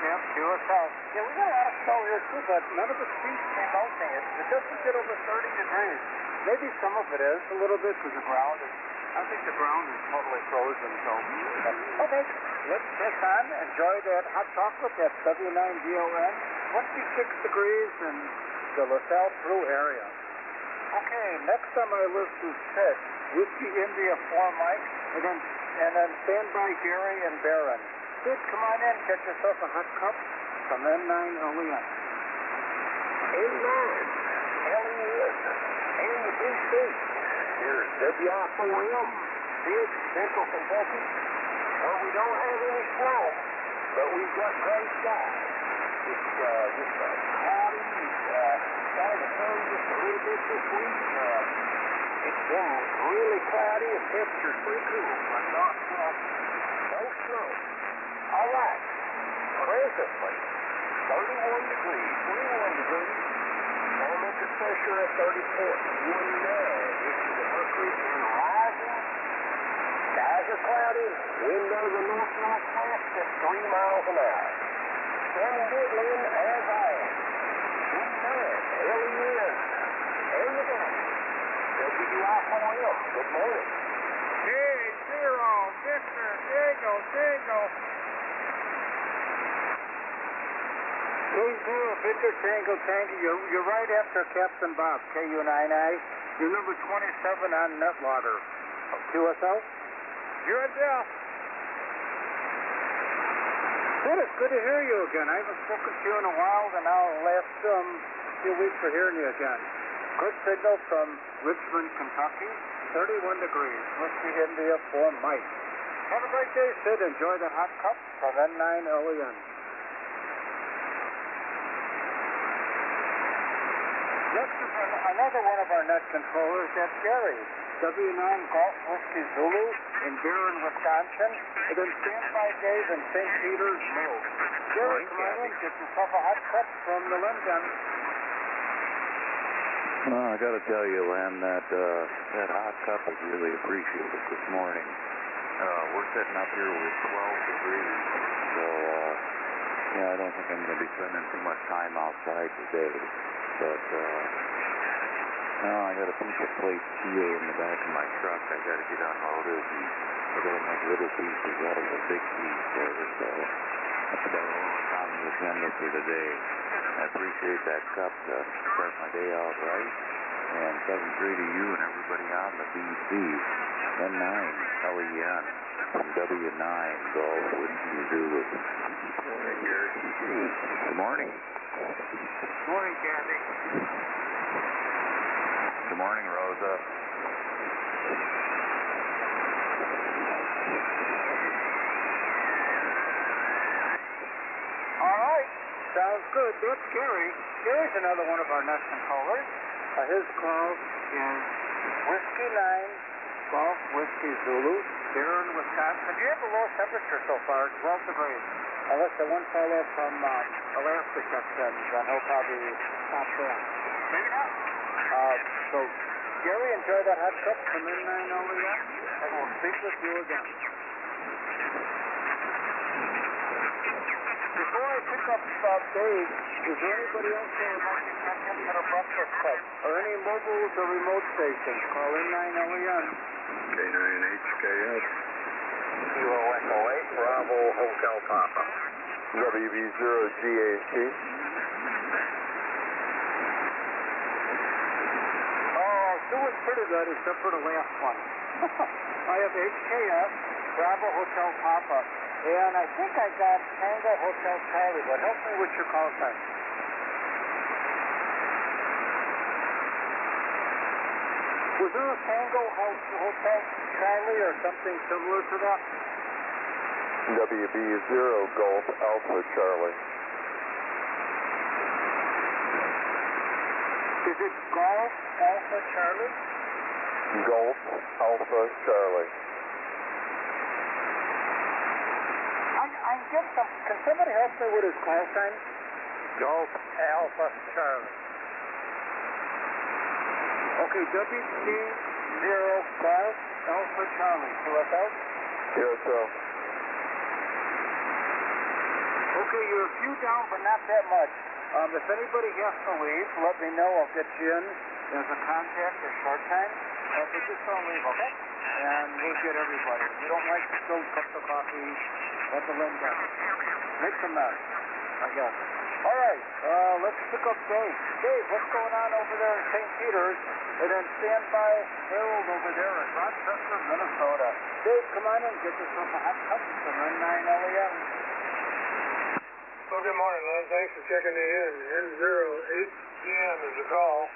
Yep, do it out. Yeah, we got a lot of snow here too, but none of the streets came melting. It doesn't get over 30 degrees. Maybe some of it is a little bit because the ground is. I think the ground is totally frozen. So. Okay, let's press on. Enjoy that hot chocolate. That's W9DON. 26 degrees in the LaSalle Peru area. Okay, next on my list is Ted. Whiskey India 4 Mike, and then standby Gary and Barron. Sid, come on in, get yourself a hot cup from N9LAN. And the big state. Here's WI4M, Sid, Central Kentucky. Well, we don't have any snow, but we've got gray skies. It's just cloudy, starting to turn just a little bit this week. It's been really cloudy and temperature's pretty cool, but no snow. All right, presently, 31 degrees, 21 degrees, barometric pressure at 34.19. This is the mercury and rising. Skies are cloudy, wind out of the north-northwest at 3 miles an hour. Sun diddling as I am. Good man, LEN, and the gas. WI4M, good morning. K0, Victor, Tango. K0, Victor, Tango. You're right after Captain Bob, KU9I. You're number 27 on Netwater. QSL? You're a deaf. Good, it's good to hear you again. I haven't spoken to you in a while, and now the last few weeks for hearing you again. Good signal from Richmond, Kentucky, 31 degrees. Whiskey India for Mike. Have a great day, Sid. Enjoy the hot cup from N9LEN. Next is another one of our net controllers. That's Gary. W9 Golf Whiskey Zulu in Barron, Wisconsin. And then Standby Dave in St. Peter's, Mo. Gary, come on in. Get yourself a hot cup from the London. Well, I got to tell you, Len, that hot cup is really appreciated this morning. We're sitting up here with 12 degrees, so yeah, I don't think I'm going to be spending too much time outside today. But I got a piece of plate steel in the back of my truck. I got to get unloaded, and I got to make little pieces out of the big piece there. So that's about all that's on the agenda for today. I appreciate that cup to start my day out right. And 7-3 to you and everybody on the BC. N9LEN from W9 Golf Whiskey Zulu. Morning, Gary. Good morning. Morning, Kathy. Good morning, Rosa. All right. Sounds good. That's Gary. Gary's another one of our net controllers. His call is Whiskey 9, Golf Whiskey Zulu, Barron, Wisconsin. You have the lowest temperature so far, 12 degrees. Unless the one fellow from Alaska checks in, then he'll probably stop there. Maybe not. So, Gary, enjoy that hot cup from N9LEN, and we'll speak with you again. Before I pick up Dave, is there anybody else that would like to check in for the breakfast club? Or any mobiles or remote stations? Call N9LEN. K9HKS. Kilo Echo 8, Bravo Hotel Papa. WB0GAT. Doing pretty good except for the last one. I have HKS, Bravo Hotel Papa, and I think I got Tango Hotel Charlie, but help me with your call sign. Was there a Tango Hotel Charlie or something similar to that? WB0 Golf Alpha Charlie. Is it Golf Alpha Charlie? Golf Alpha Charlie. I get some. Can somebody help me with his call sign? Golf Alpha Charlie. Okay, WB0 Golf Alpha Charlie. QSL? QSL. Okay, you're a few down, but not that much. If anybody has to leave, let me know. I'll get you in as a contact at short time. But just don't leave, okay? And we'll get everybody. If you don't like the spilled cups of coffee, let the wind down. Make some mess, I guess. All right, let's pick up Dave. Dave, what's going on over there in St. Peter's? And then stand by Harold over there in Rochester, Minnesota. Dave, come on in. Get yourself a hot cup from N9LEN. Well, good morning, Len. Thanks for checking me in. N08GM is the call.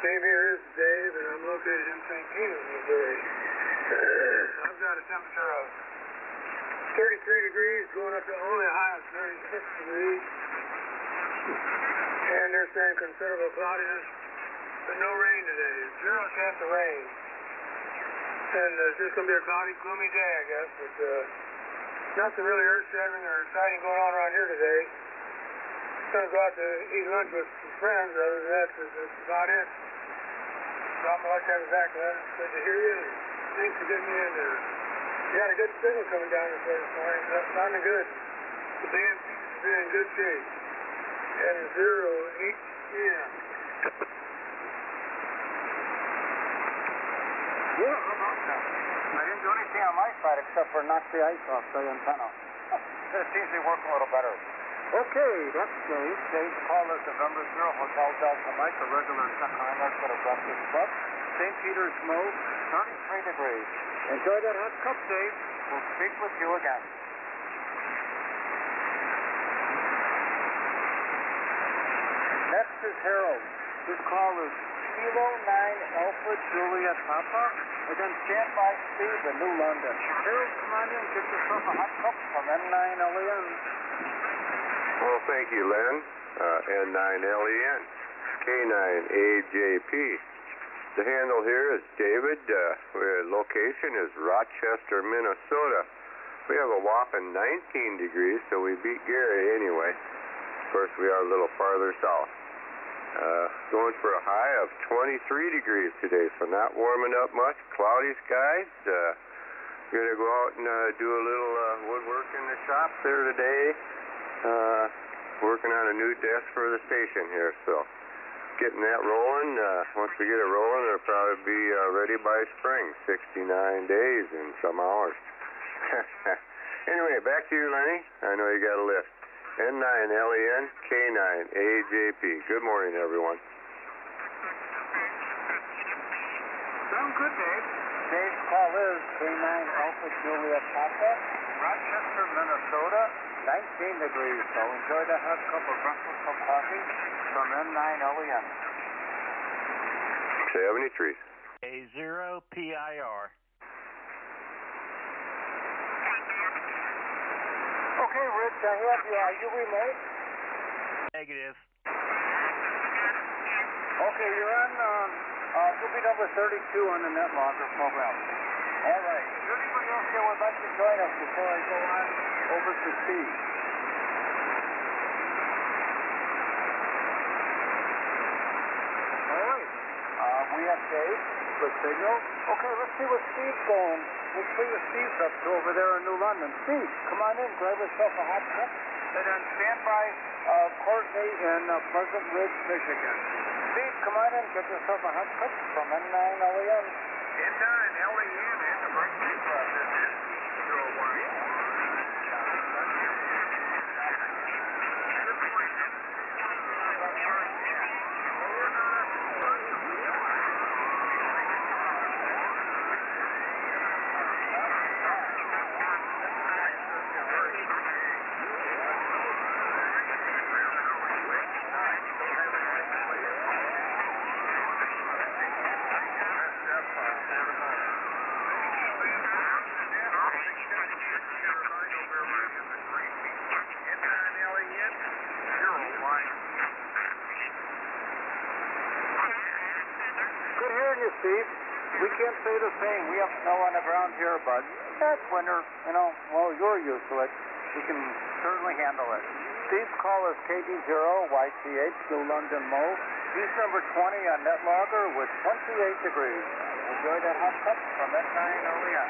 Dave here is Dave, and I'm located in St. Peter's, Missouri. I've got a temperature of 33 degrees, going up to only a high of 36 degrees. And they're saying considerable cloudiness, but no rain today. Zero chance of rain. And it's just going to be a cloudy, gloomy day, I guess, but nothing really earth-shattering or exciting going on around here today. Going to go out to eat lunch with some friends. Other than that, that's about it. Drop my luck to have you back, Len. It's good to hear you. Thanks for getting me in there. You got a good signal coming down this way this morning. That's sounding good. The band seems to be in good shape. N08GM. Yeah, how about that? I didn't do anything on my side except for knock the ice off the antenna. It seems to be working a little better. Okay, that's Dave. Dave's call is November 0 Hotel Delta Mike, a regular Sacramento for the Breakfast Club. St. Peter's Mo, 33 degrees. Enjoy that hot cup, Dave. We'll speak with you again. Next is Harold. His call is Kilo 9 Alpha Juliet Papa, and then Standby Steve in New London. Harold, come on in, get yourself a hot cup from N9LEN. Well, thank you, Len. N9LEN, K9AJP. The handle here is David. Location is Rochester, Minnesota. We have a whopping 19 degrees, so we beat Gary anyway. Of course, we are a little farther south. Going for a high of 23 degrees today, so not warming up much. Cloudy skies. Going to go out and do a little woodwork in the shop there today. Working on a new desk for the station here, so getting that rolling. Once we get it rolling, it'll probably be ready by spring. 69 days and some hours. Anyway, back to you, Lenny. I know you got a list. N9LEN, K9AJP. Good morning, everyone. Sound good, Dave. Dave's call is K9 Alpha Juliet Papa, Rochester, Minnesota, 19 degrees. So enjoy that hot cup of breakfast or coffee from N9LEN. 73. A0PIR. Okay, Rich, I have you. Are you remote? Negative. Okay, you're on, you'll be number 32 on the NetLogger program. All right. Is there anybody else here would like to join us before I go on over to Steve? All right. We have Dave. Good signal. Okay, let's see what Steve's going. Let's see what Steve's up to over there in New London. Steve, come on in, grab yourself a hot cup, and then stand by Courtney in Pleasant Ridge, Michigan. Steve, come on in, get yourself a hot cup from N9LEN. N9LEN and the Breakfast Club. This is Steve, we can't say the same. We have snow on the ground here, but that's winter. You know, well, you're used to it. We can certainly handle it. Steve's call is KD0YTH, New London Mo. He's number 20 on NetLogger with 28 degrees. Enjoy that hot cup from N9LEN.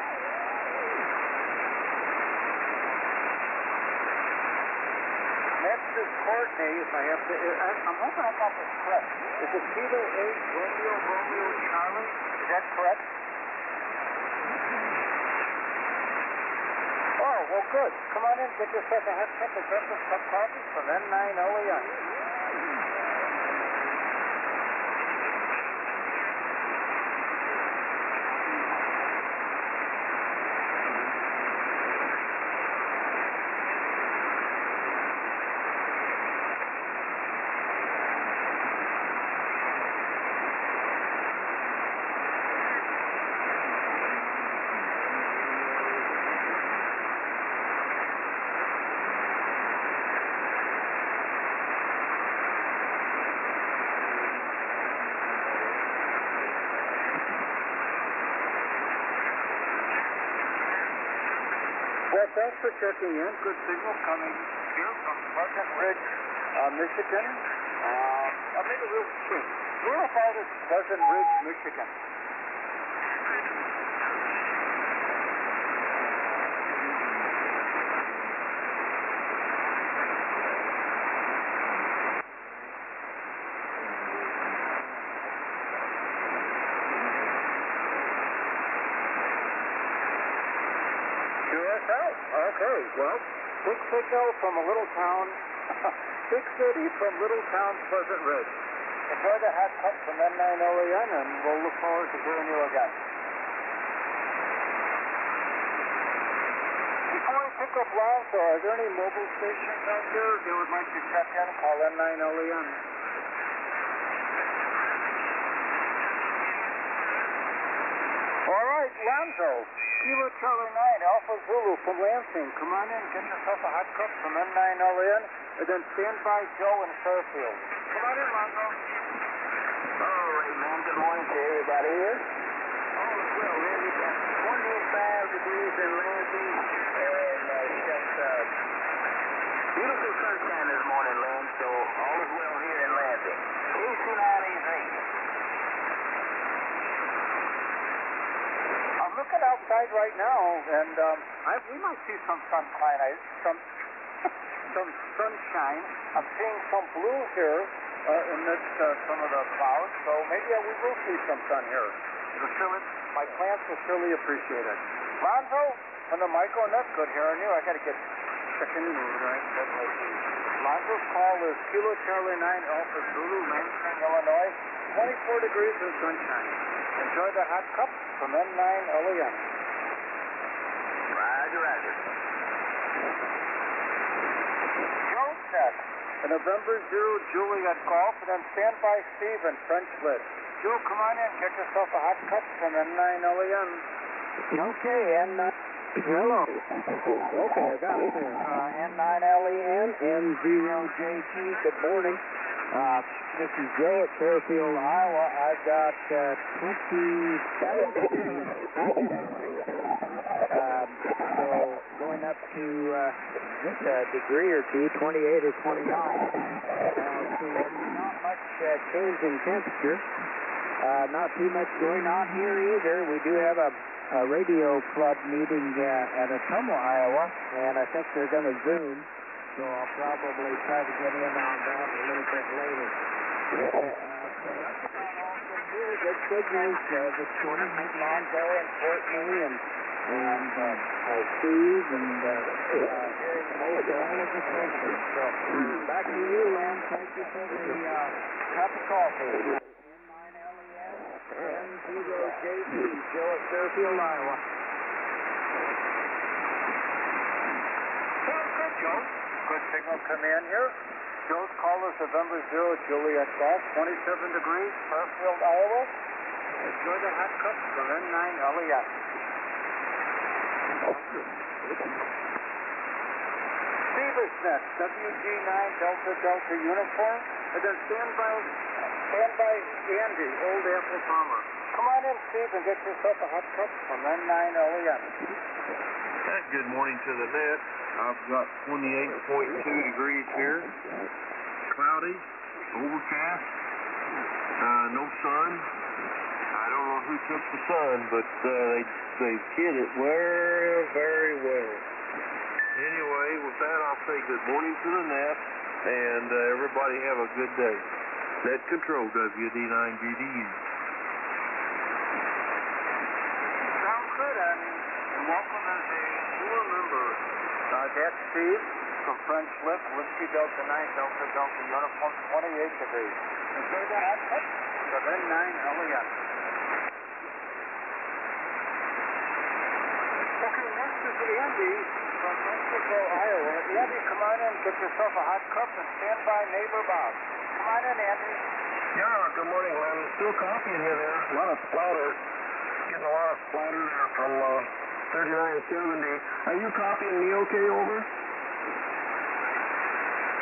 Next is Courtney. If I have to, I'm hoping I got this correct. Is it Kilo 8 Romeo Charlie? Is that correct? Oh, well, good. Come on in, get yourself a hot cup of breakfast cup coffee from N9LEN. Well, thanks for checking in. Good signal coming here from Pleasant Ridge, Michigan. I'll make it real quick. Where about is Pleasant Ridge, Michigan? Okay, well, big signal from a little town, big city from little town Pleasant Ridge. Enjoy the hot cup from N9LEN, and we'll look forward to hearing you again. Before we pick up lines, are there any mobile stations out there you would like to check in? Call N9LEN. All right, Lonzo, Kilo Charlie 9, Alpha Zulu from Lansing. Come on in, get yourself a hot cup from N9LEN, and then stand by Joe in Fairfield. Come on in, Lonzo. All right, man. Good morning to everybody here. All is well, man. We've got 25 degrees in Lansing, and we got beautiful sunshine this morning, Lynn, so all is well here in Lansing. KC9AZ. I'm looking outside right now, and we might see some sunshine. Some sunshine. I'm seeing some blue here amidst some of the clouds, so maybe we will see some sun here. My plants will surely appreciate it. Lonzo, on the mic on, that's good hearing you. I got to get checking in over there. Lonzo's call is Kilo Charlie 9 Alpha Zulu, Lansing, Illinois. 24 degrees and sunshine. Enjoy the hot cup from N9LEN. Roger, roger. Joe check. A November 0 Juliet Golf, and then stand by Steve in French Lit. Joe, come on in. Get yourself a hot cup from N9LEN. Okay, hello. Okay, I got it there. N9LEN, N0JT, good morning. This is Joe at Fairfield, Iowa. I've got 27 degrees. So going up to just a degree or two, 28 or 29. So not much change in temperature. Not too much going on here either. We do have a radio club meeting at Icom, Iowa, and I think they're going to Zoom. So I'll probably try to get in on that a little bit later. Good signals this morning. Lonzo and Courtney and Steve and hearing most all of the stations. So back to you, Len. Thank you for the cup of coffee. N9LEN, N0JT, Joe at Fairfield, Iowa. Sounds good, Joe. Good signal come in here. Joe's call is November 0 Juliet Golf, 27 degrees, Fairfield, Iowa. Enjoy the hot cup from N9LEN. Steve is next, WG9 Delta Delta Uniform, and then stand by Andy, Old Apple Palmer. Come on in, Steve, and get yourself a hot cup from N9LEN. Good morning to the net. I've got 28.2 degrees here. Cloudy, overcast, no sun. I don't know who took the sun, but they hid it very well. Anyway, with that, I'll say good morning to the net, and everybody have a good day. Net Control, WD9BDU. Sounds good, and welcome as a newer member. That's Steve from French Lip, Whiskey Delta 9 Delta Delta Uniform, 28 degrees. Enjoy the hot cup from N9LEN. Okay, next is Andy from Mexico, Iowa. Andy, come on in, get yourself a hot cup, and stand by neighbor Bob. Come on in, Andy. Yeah, good morning, Lynn. Still copying you there. A lot of splatter. Getting a lot of splatter there from 3970. Are you copying me okay over?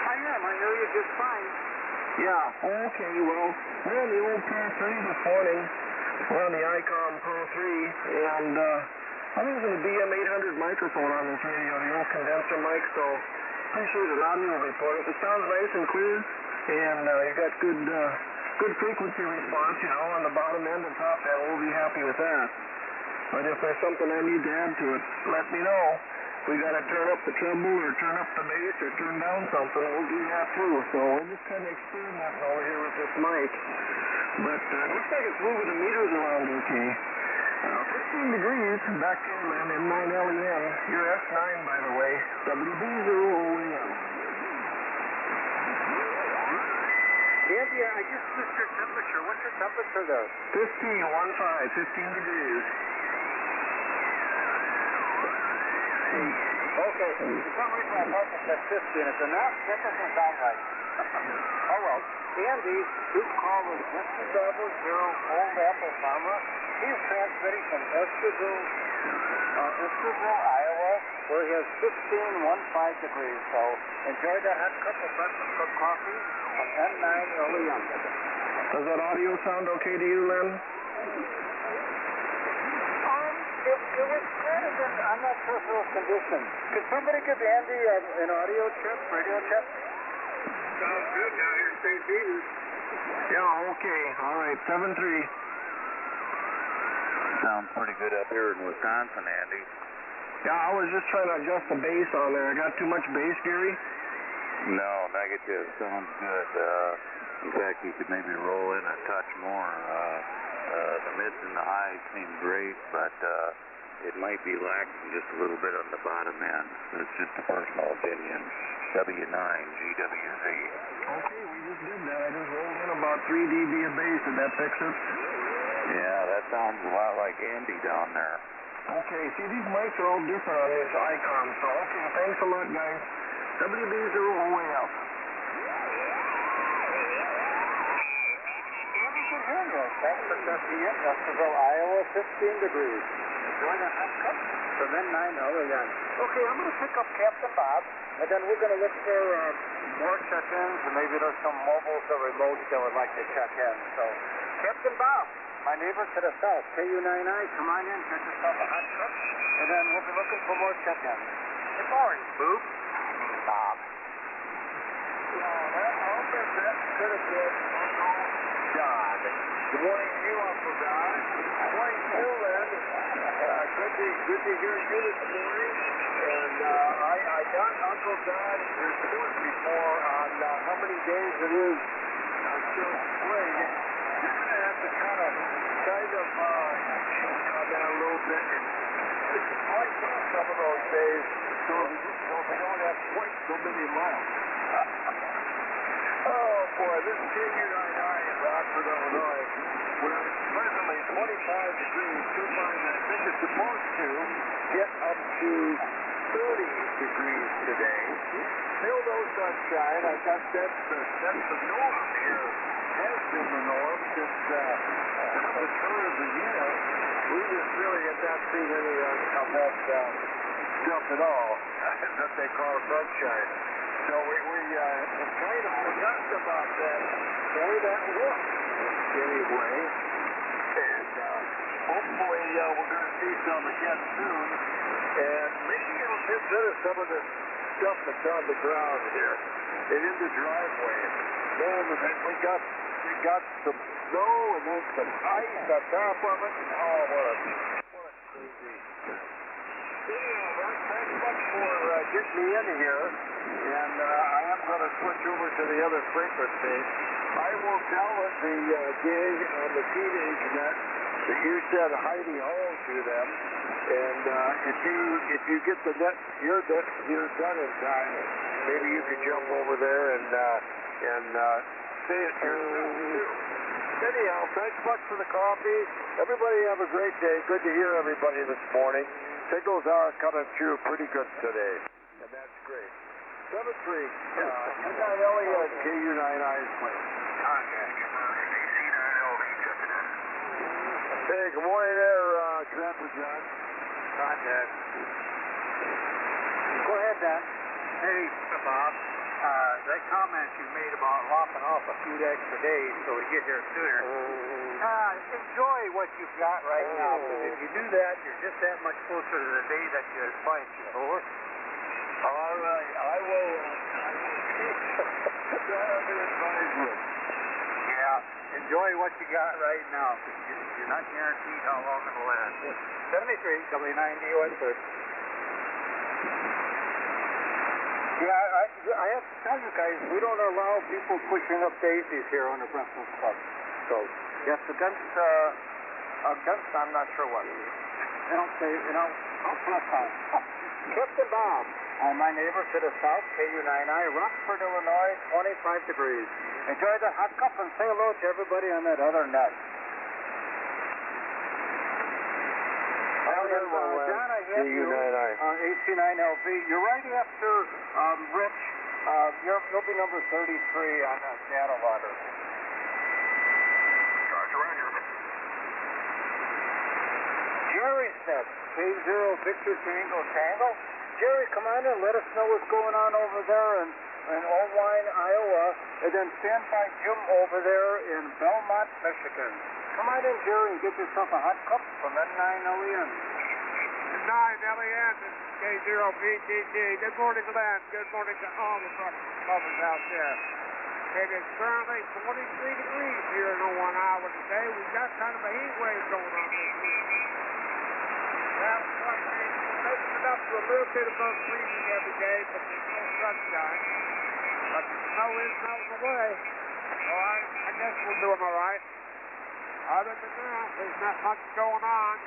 I am. I hear you just fine. Yeah. Okay, well, we're on the old Pro 3 this morning. We're on the Icom Pro 3, and I'm using the BM800 microphone on this radio, the old condenser mic, so appreciate the audio report. It sounds nice and clear, and you got good frequency response, on the bottom end and top end. We'll be happy with that. But if there's something I need to add to it, let me know. We got to turn up the treble or turn up the bass or turn down something, we'll do that too. So we're just kind of experimenting over here with this mic. But it looks like it's moving the meters around okay. 15 degrees back inland in 9LEN. You're S9, by the way. WB0OAM. Andy, I just missed your temperature. What's your temperature there? 15 degrees. Okay, for some reason I thought it said 15. It's enough. That doesn't sound right. Oh well. Andy, whose call is Whiskey Bravo 0, Old Apple Farmer. He's transmitting from Estherville, Iowa, where he has 15 degrees. So enjoy that hot cup of breakfast cup coffee from N9 LEM. Does that audio sound okay to you, Len? It was kind of I'm not sure if it was conditioned. Could somebody give Andy an audio chip, radio chip? Sounds good down here in St. Peter's. Yeah, okay. All right, 7-3. Sounds pretty good up here in Wisconsin, Andy. Yeah, I was just trying to adjust the bass on there. I got too much bass, Gary? No, negative. Sounds good. In fact, you could maybe roll in a touch more. The mids and the highs seem great, but it might be lacking just a little bit on the bottom end. It's just a personal opinion. W9 GWZ. Okay, we just did that. I just rolled in about 3 dB of bass, and that picks it. Yeah, that sounds a lot like Andy down there. Okay, see, these mics are all different on this Icom, so okay, thanks a lot, guys. WB0OAF. Thanks for checking in. Estherville, Iowa, 15 degrees. Enjoy the hot cup from N9 LEM. Okay, I'm going to pick up Captain Bob, and then we're going to look for more check-ins, and maybe there's some mobiles or remotes that would like to check in. So, Captain Bob, my neighbor to the south, KU99, come on in, get yourself a hot cup, and then we'll be looking for more check-ins. Good morning, Boop. Bob. I'll bet that could have been Uncle John. Good morning to you, Uncle John. Good morning to you, Lynn. Good to hear you this morning. And I got Uncle John's report before on how many days it is until spring. You're going to have to kind of calm down a little bit and lighten up some of those days so we don't have quite so many left. Oh boy, this is KU99 in Rockford, Illinois. We're presently 25 degrees, too fine. I think it's supposed to get up to 30 degrees today. Still no sunshine. I guess that's the norm here. Has been the norm since the turn of the year. We just really have not seen any of that stuff at all that they call sunshine. So we have kind of forgotten about that, the way that looks anyway. And hopefully we're going to see some again soon. And maybe it'll get rid of some of the stuff that's on the ground here and in the driveway. Man, we got some snow and then some ice on top of it. Oh, what a crazy. Well, thanks much for getting me in here. And I am going to switch over to the other frequency. I will tell the gang on the teenage net that you said Heidi Ho to them. And if you get the net here done in time, maybe you could jump over there and say it yourself too. Anyhow, thanks much for the coffee. Everybody have a great day. Good to hear everybody this morning. Signals are coming through pretty good today, and that's great. 7-3, N9LEN, KU99 is playing. Contact, AC9LV, checking in. Hey, good morning there, Grandpa John. Contact. Go ahead, Dan. Hey, Bob. That comment you made about lopping off a few extra days so we get here sooner. Enjoy what you've got right now, because if you do that, you're just that much closer to the day that you find you. Over. All right, I will take that under advisement. Yeah, enjoy what you got right now, because you're not guaranteed how long it'll last. 73, W9DOS. Yeah, I have to tell you guys, we don't allow people pushing up daisies here on the Breakfast Club. So, yes, against I'm not sure what. Okay, I'll plus on. Captain Bob. My neighbor to the south, KU9I, Rockford, Illinois, 25 degrees. Enjoy the hot cup and say hello to everybody on that other net. John, I have you on AC9LV. You're right after Rich. You'll be number 33 on data water. Roger, roger. Jerry's net, K0 Victor Tango. Jerry, come on in. Let us know what's going on over there in Owine, Iowa. And then stand by Jim over there in Belmont, Michigan. Come on in, Jerry, and get yourself a hot cup from N9LEN. 9LEN, this is K0BTG. Good morning, Glenn. Good morning to all the lovers out there. It is currently 23 degrees here in Owine, Iowa today. We've got kind of a heat wave going on this week. Well, making it up to a little bit above freezing every day, but there's no sunshine. But the snow is melting away. So I guess we're doing all right. Other than that, there's not much going on.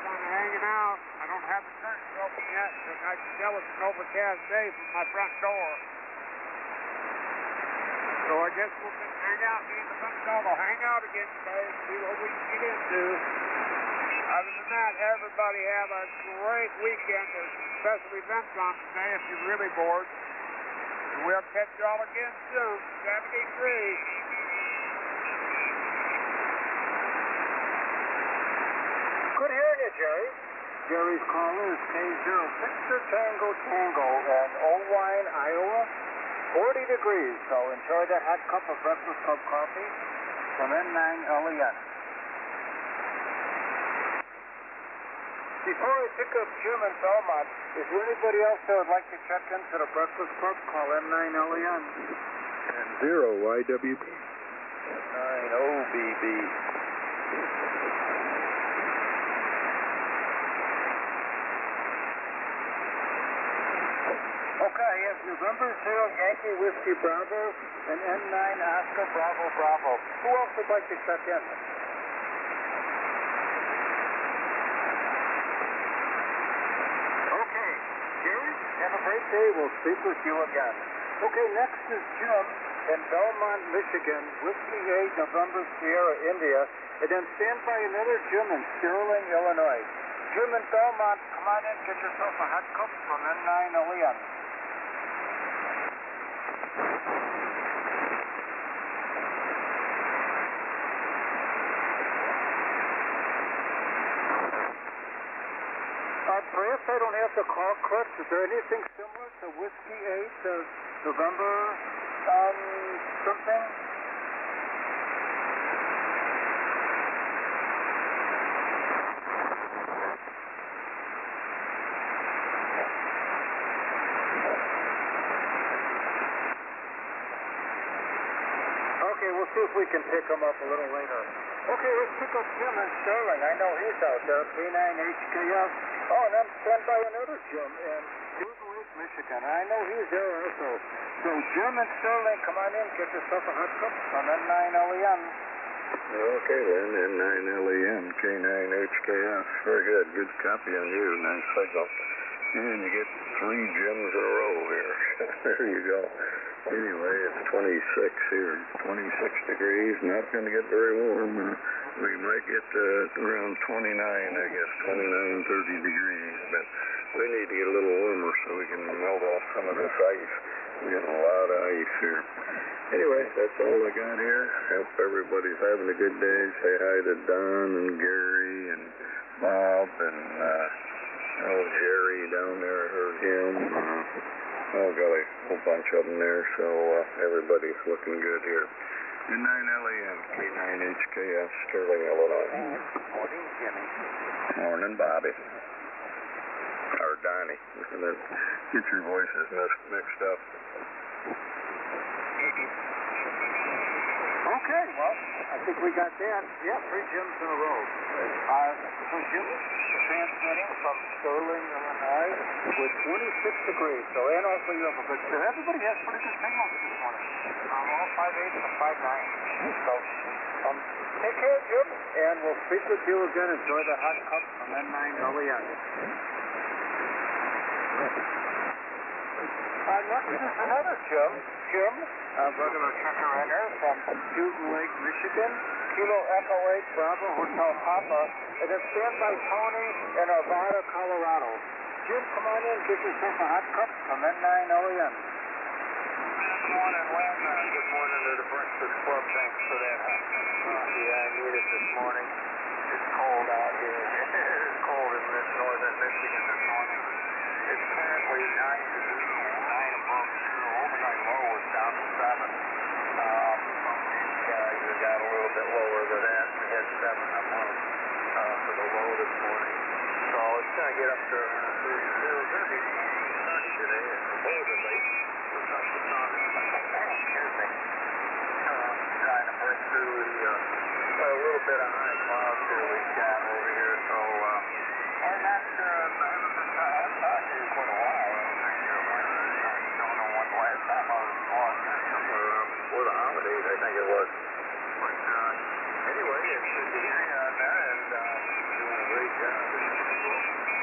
Kind of hanging out. I don't have the curtains open yet, because I can tell it's an overcast day from my front door. So I guess we'll just hang out. Me and the front dog will hang out again today and see what we can get into. Other than that, everybody have a great weekend. There's some special events on today if you're really bored. And we'll catch y'all again soon. 73. Good hearing you, Jerry. Jerry's caller is K0 Victor Tango in Owine, Iowa. 40 degrees, so enjoy that hot cup of Breakfast Club coffee from N9LEN. Before I pick up Jim in Belmont, is there anybody else that would like to check into the Breakfast Club? Call N9LEN. And 0YWB. 9OBB. Okay, I have November 0 Yankee Whiskey Bravo and N9 Oscar Bravo. Who else would like to check in? Okay, Jerry, have a great day. We'll speak with you again. Okay, next is Jim in Belmont, Michigan, Whiskey 8 November Sierra, India, and then stand by another Jim in Sterling, Illinois. Jim in Belmont, come on in, get yourself a hot cup from N9LEN. Perhaps I don't have the call correct. Is there anything similar to Whiskey 8 November something? Okay, we'll see if we can pick him up a little later. Okay, let's pick up Jim in Sterling. I know he's out there, K9HKF. Oh, and then stand by another Jim in Hazel Lake, Michigan. I know he's there also. So Jim in Sterling, come on in, get yourself a hot cup on N9LEN. Okay then, N9LEN, K9HKF. Very good. Good copy on you. Nice signal. And you get 3 Jims in a row here. There you go. Anyway, it's 26 here. 26 degrees. Not going to get very warm. We might get around 29, I guess. 29, 30 degrees. But we need to get a little warmer so we can melt off some of this ice. We're getting a lot of ice here. Anyway, that's all I got here. Hope everybody's having a good day. Say hi to Don and Gary and Bob and Jerry down there. I heard him. Got a whole bunch of them there, so everybody's looking good here. N9LEN, K9HKF, Sterling, Illinois. Morning, Jimmy. Morning, Bobby. Or Donnie. Get your voices mixed up. Okay, well, I think we got that. Yeah, 3 Jims in a row. So Jim transmitting from Sterling, Illinois, with 26 degrees. So, and also you have a good... Everybody has pretty good signals this morning. All 5.8 and 5.9. So, Take care, Jim, and we'll speak with you again. Enjoy the hot cup from N9 LEN. Next is another Jim. Jim, regular checker runner from Newton Lake, Michigan. Kilo Echo 8 Bravo Hotel Papa. And it's standby Tony in Arvada, Colorado. Jim, come on in, get yourself a hot cup from N9 LEN. Good morning, Len. Good morning to the Breakfast Club. Thanks for that hot coffee. I need it this morning. It's cold out here. It's cold in northern Michigan this morning. It's currently 9 degrees, 9 above zero. Overnight low was down to 7. You got a little bit lower than that. We had 7 above for the low this morning. So it's going to get up to 30. It's going to be sunny today, supposedly. Trying to break through a little bit of high clouds here we've got over here, so I'm not sure. I haven't talked to you for a while. I don't know when the last time I was on here before the holidays, I think it was. But anyway, it's good to hear you on there, and you're doing a great job as usual.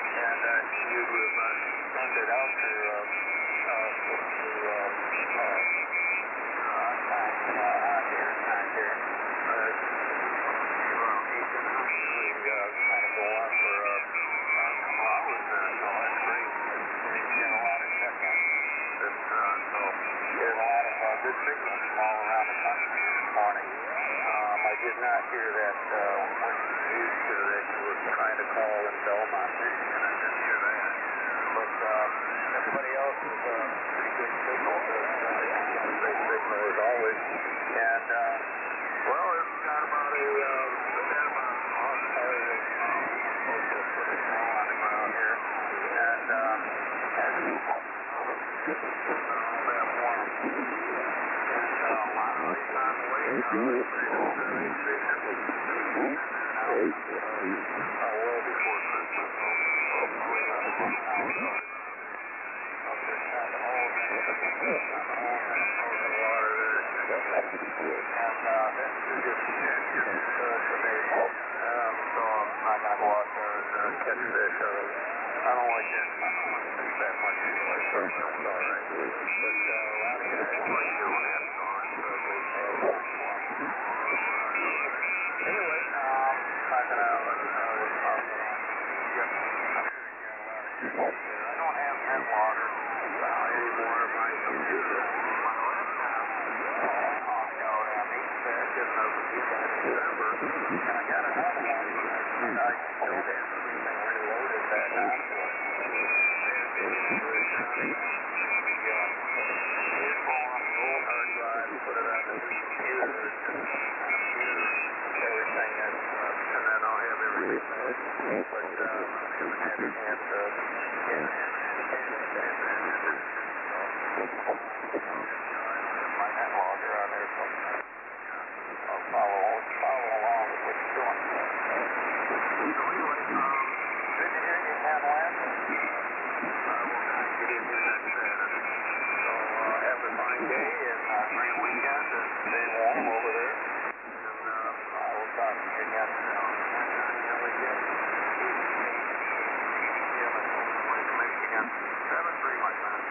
And you have sent it out to good signals from all around the country this morning. I did not hear that when you used to that you were trying to call in Belmont, Michigan. I didn't hear that. But everybody else is pretty good signal. Great signal as always. And well, it's got about a foot of snow on the ground here, and all that warm. I don't like it. I don't want to think that much anyway, so that's all right. But a lot of guys like doing that, so anyway, talking out, I don't have net water anymore in my computer. My laptop honked out on me back in December, and I got another one. I still have everything reloaded back onto it. Put it on the new computer, everything, and then I'll have everything back. But I haven't had a chance to get it. My net logger on there, so I'll follow along with what you're doing. So anyway, good to hear you, Ken West. I will try to get in here next Saturday. So have a fine day and great weekend and stay warm over there. And I will talk to you again soon. Michigan, 7-3, my friend.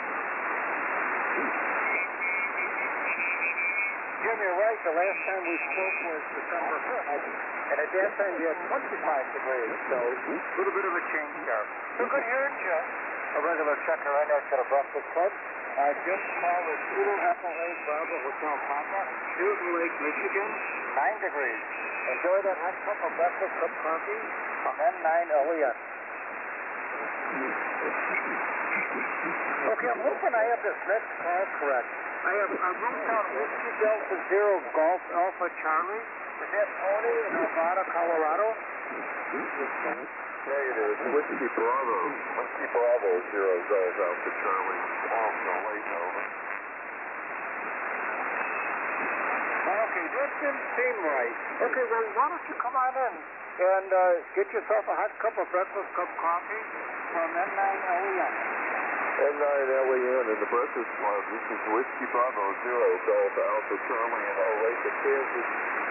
Jim, you're right. The last time we spoke was December 5th. And at that time you had 25 degrees, so a little bit of a change there. So good hearing, Jim. A regular checker right now to the Breakfast Club. Jim's call is Kilo Echo 8 Bravo Hotel Papa, Newton Lake, Michigan, 9 degrees. Enjoy that hot cup of Breakfast Club coffee from N9 LEN. Okay, I'm hoping I have this next call correct. I wrote down Whiskey Delta Zero Golf Alpha Charlie. Is that Tony in Arvada, Colorado? Negative. Whiskey Bravo. Whiskey Bravo 0 Golf Alpha Charlie. Also late over. Okay, that didn't seem right. Okay, well, why don't you come on in and get yourself a hot cup of Breakfast Cup coffee from N9 LEN. N9LEN in the Breakfast Club. This is Whiskey Bravo Zero, Golf Alpha Charlie in Olathe, Kansas.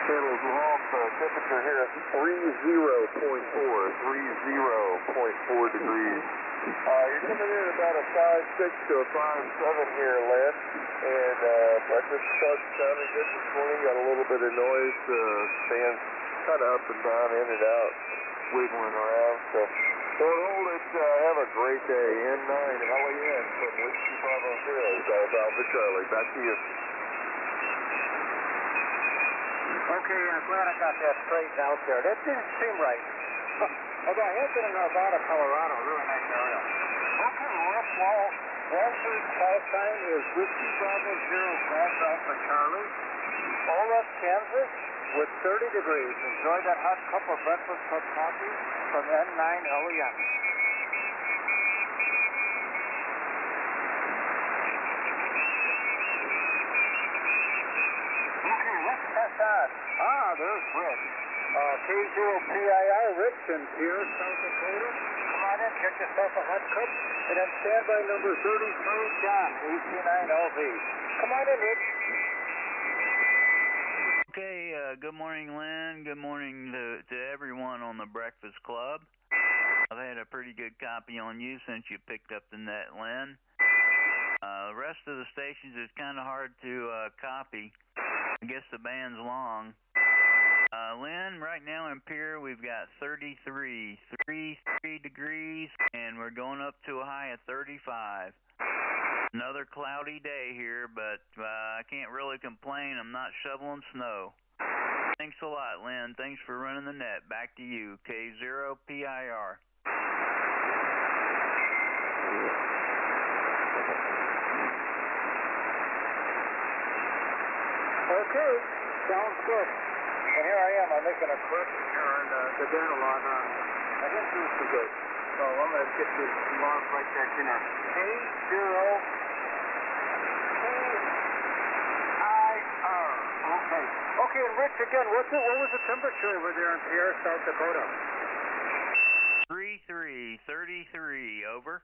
Channel's long temperature here at 30.4 degrees. You're coming in about a 5.6 to a 5.7 here, Lynn. And Breakfast Club sounding good this morning. Got a little bit of noise. Fans kind of up and down, in and out, wiggling around. So don't hold it. Have a great day. N9LEN from Whiskey Bravo Zero, Golf Alpha Charlie. Back to you. Okay, I'm glad I got that straightened out there. That didn't seem right. Although I have been in Nevada, Colorado, really nice area. Okay, left wall, Walford call sign is Whiskey Bravo Zero, Golf Alpha Charlie. Olaf, Kansas, with 30 degrees. Enjoy that hot cup of breakfast cup coffee from N9LEN. Okay, let's press on. There's Rick. K0PIR, Rich in Pierre, South Dakota. Come on in, get yourself a hot cup. And then standby number 33, John, AC9LV. Come on in, Rich. Okay, good morning, Lynn. Good morning to everyone on the Breakfast Club. I've had a pretty good copy on you since you picked up the net, Lynn. The rest of the stations is kind of hard to copy. I guess the band's long. Lynn, right now in Pierre, we've got 33 degrees, and we're going up to a high of 35. Another cloudy day here, but I can't really complain. I'm not shoveling snow. Thanks a lot, Lynn. Thanks for running the net. Back to you, K0PIR. Okay, sounds good. And here I am. I'm making a correction here on the data log on. I didn't do too good. So I'm going to get this log right back in there. K0PIR. Okay. Okay, and Rich, again, what was the temperature over there in Pierre, South Dakota? 33, over.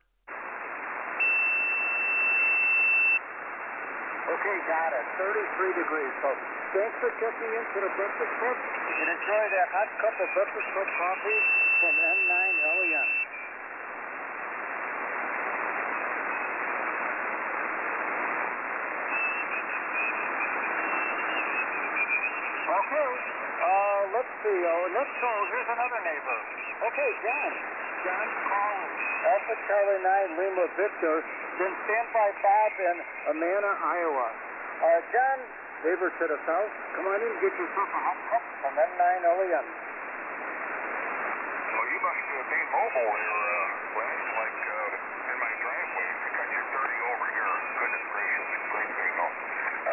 Okay, got it. 33 degrees. So thanks for checking into the Breakfast Club, and enjoy that hot cup of Breakfast Club coffee from N9LEN. Okay, let's see. Let's go. Here's another neighbor. Okay, John. John Collins. Alpha Charlie 9, Lima Victor. Then standby Bob in Amana, Iowa. John, neighbor to the south, come on in and get yourself a hot cup from N9LEN. Well, you must be mobile here, Glenn, like in my driveway. I got you 30 over here. Goodness gracious, great signal.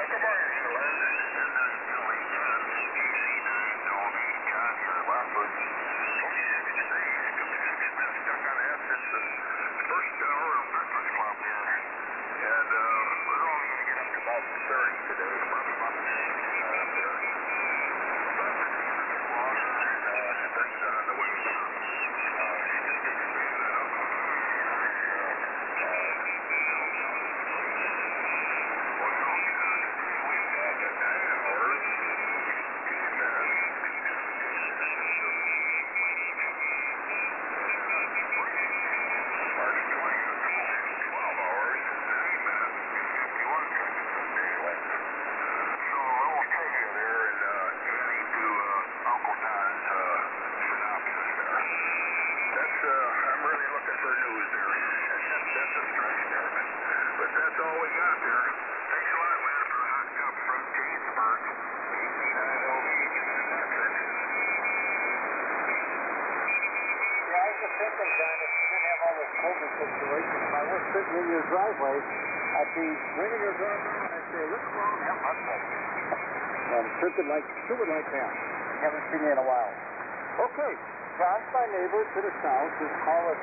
Good morning, Mr. Lynn. This is N9LEN, AC9LV, John here in Rockford. 26 degrees. It's been stuck on that since the first hour of Breakfast Club here. And we're only going to get up to about 30 today, probably about 30 up there. But it's good water and it's on the way through. You just take advantage of it. Sitting in your driveway, I'd be ringing your doorbell and I'd say, let's go out and have hot cup. And sure would like that. Haven't seen you in a while. Okay, John's my neighbor to the south. His call is